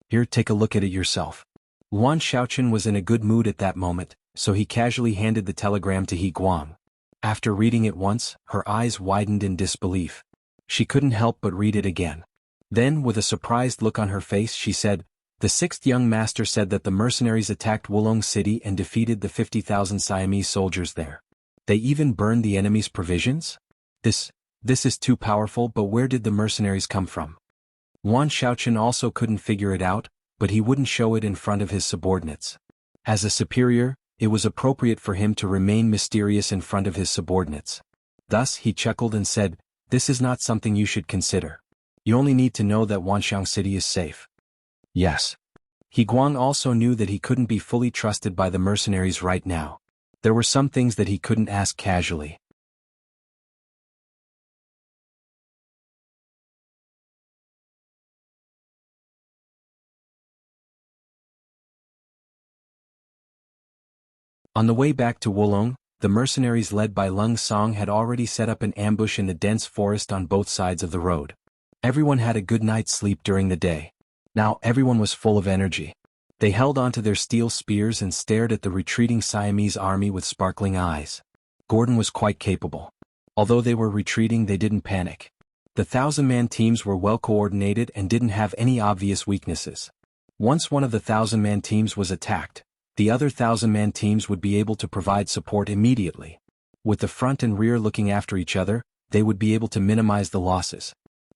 S1: "Here, take a look at it yourself." Luan Shaoqian was in a good mood at that moment, so he casually handed the telegram to He Guang. After reading it once, her eyes widened in disbelief. She couldn't help but read it again. Then, with a surprised look on her face, she said, "The 6th young master said that the mercenaries attacked Wulong City and defeated the 50,000 Siamese soldiers there. They even burned the enemy's provisions? This is too powerful, but where did the mercenaries come from?" Luan Shaoqian also couldn't figure it out, but he wouldn't show it in front of his subordinates. As a superior, it was appropriate for him to remain mysterious in front of his subordinates. Thus he chuckled and said, "This is not something you should consider. You only need to know that Wanxiang City is safe." Yes. He Guang also knew that he couldn't be fully trusted by the mercenaries right now. There were some things that he couldn't ask casually. On the way back to Wulong, the mercenaries led by Lung Song had already set up an ambush in the dense forest on both sides of the road. Everyone had a good night's sleep during the day. Now everyone was full of energy. They held onto their steel spears and stared at the retreating Siamese army with sparkling eyes. Gordon was quite capable. Although they were retreating, they didn't panic. The 1,000-man teams were well coordinated and didn't have any obvious weaknesses. Once one of the 1,000-man teams was attacked, the other 1,000-man teams would be able to provide support immediately. With the front and rear looking after each other, they would be able to minimize the losses.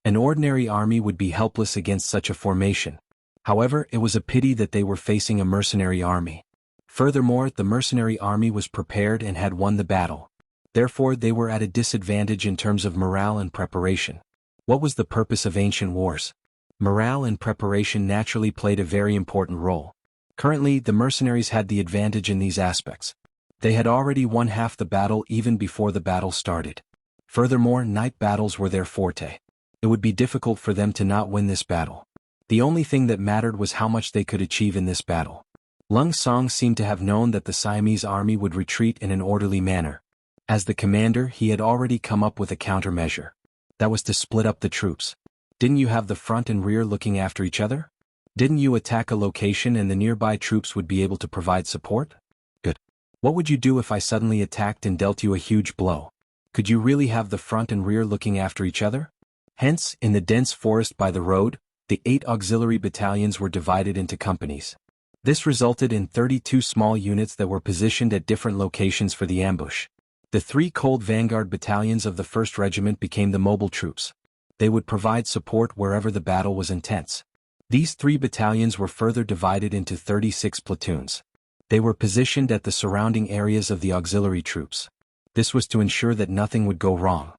S1: An ordinary army would be helpless against such a formation. However, it was a pity that they were facing a mercenary army. Furthermore, the mercenary army was prepared and had won the battle. Therefore, they were at a disadvantage in terms of morale and preparation. What was the purpose of ancient wars? Morale and preparation naturally played a very important role. Currently, the mercenaries had the advantage in these aspects. They had already won half the battle even before the battle started. Furthermore, night battles were their forte. It would be difficult for them to not win this battle. The only thing that mattered was how much they could achieve in this battle. Lung Song seemed to have known that the Siamese army would retreat in an orderly manner. As the commander, he had already come up with a countermeasure. That was to split up the troops. Didn't you have the front and rear looking after each other? Didn't you attack a location and the nearby troops would be able to provide support? Good. What would you do if I suddenly attacked and dealt you a huge blow? Could you really have the front and rear looking after each other? Hence, in the dense forest by the road, the 8 auxiliary battalions were divided into companies. This resulted in 32 small units that were positioned at different locations for the ambush. The 3 cold vanguard battalions of the 1st Regiment became the mobile troops. They would provide support wherever the battle was intense. These 3 battalions were further divided into 36 platoons. They were positioned at the surrounding areas of the auxiliary troops. This was to ensure that nothing would go wrong.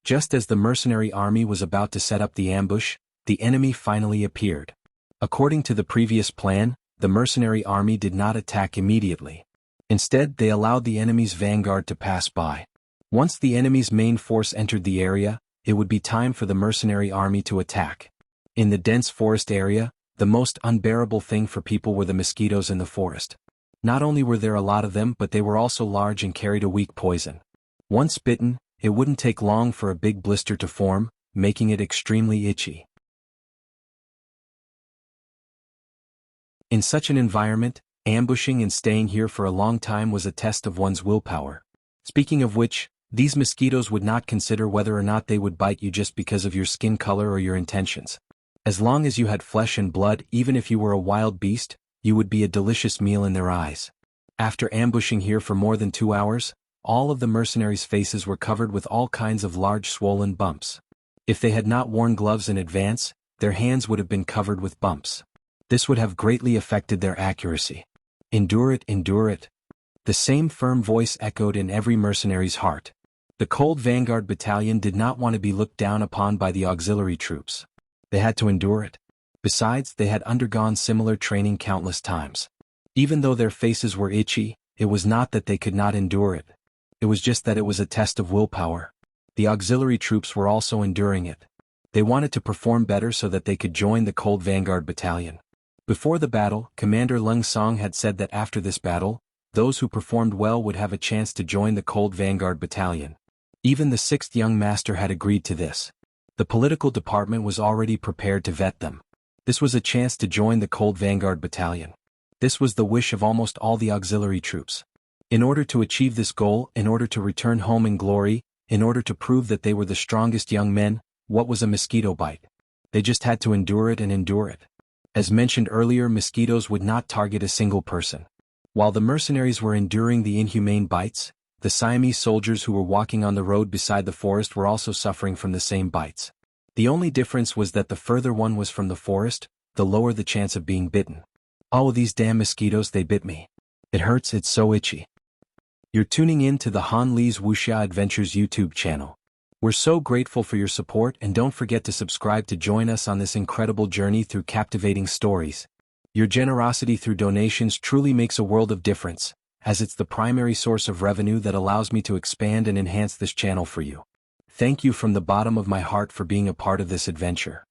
S1: Just as the mercenary army was about to set up the ambush, the enemy finally appeared. According to the previous plan, the mercenary army did not attack immediately. Instead, they allowed the enemy's vanguard to pass by. Once the enemy's main force entered the area, it would be time for the mercenary army to attack. In the dense forest area, the most unbearable thing for people were the mosquitoes in the forest. Not only were there a lot of them, but they were also large and carried a weak poison. Once bitten, it wouldn't take long for a big blister to form, making it extremely itchy. In such an environment, ambushing and staying here for a long time was a test of one's willpower. Speaking of which, these mosquitoes would not consider whether or not they would bite you just because of your skin color or your intentions. As long as you had flesh and blood, even if you were a wild beast, you would be a delicious meal in their eyes. After ambushing here for more than 2 hours, all of the mercenaries' faces were covered with all kinds of large swollen bumps. If they had not worn gloves in advance, their hands would have been covered with bumps. This would have greatly affected their accuracy. Endure it, endure it. The same firm voice echoed in every mercenary's heart. The Cold Vanguard Battalion did not want to be looked down upon by the auxiliary troops. They had to endure it. Besides, they had undergone similar training countless times. Even though their faces were itchy, it was not that they could not endure it. It was just that it was a test of willpower. The auxiliary troops were also enduring it. They wanted to perform better so that they could join the Cold Vanguard Battalion. Before the battle, Commander Lung Song had said that after this battle, those who performed well would have a chance to join the Cold Vanguard Battalion. Even the 6th young master had agreed to this. The political department was already prepared to vet them. This was a chance to join the Cold Vanguard Battalion. This was the wish of almost all the auxiliary troops. In order to achieve this goal, in order to return home in glory, in order to prove that they were the strongest young men, what was a mosquito bite? They just had to endure it and endure it. As mentioned earlier, mosquitoes would not target a single person. While the mercenaries were enduring the inhumane bites, the Siamese soldiers who were walking on the road beside the forest were also suffering from the same bites. The only difference was that the further one was from the forest, the lower the chance of being bitten. Oh, these damn mosquitoes, they bit me. It hurts, it's so itchy. You're tuning in to the Han Li's Wuxia Adventures YouTube channel. We're so grateful for your support, and don't forget to subscribe to join us on this incredible journey through captivating stories. Your generosity through donations truly makes a world of difference, as it's the primary source of revenue that allows me to expand and enhance this channel for you. Thank you from the bottom of my heart for being a part of this adventure.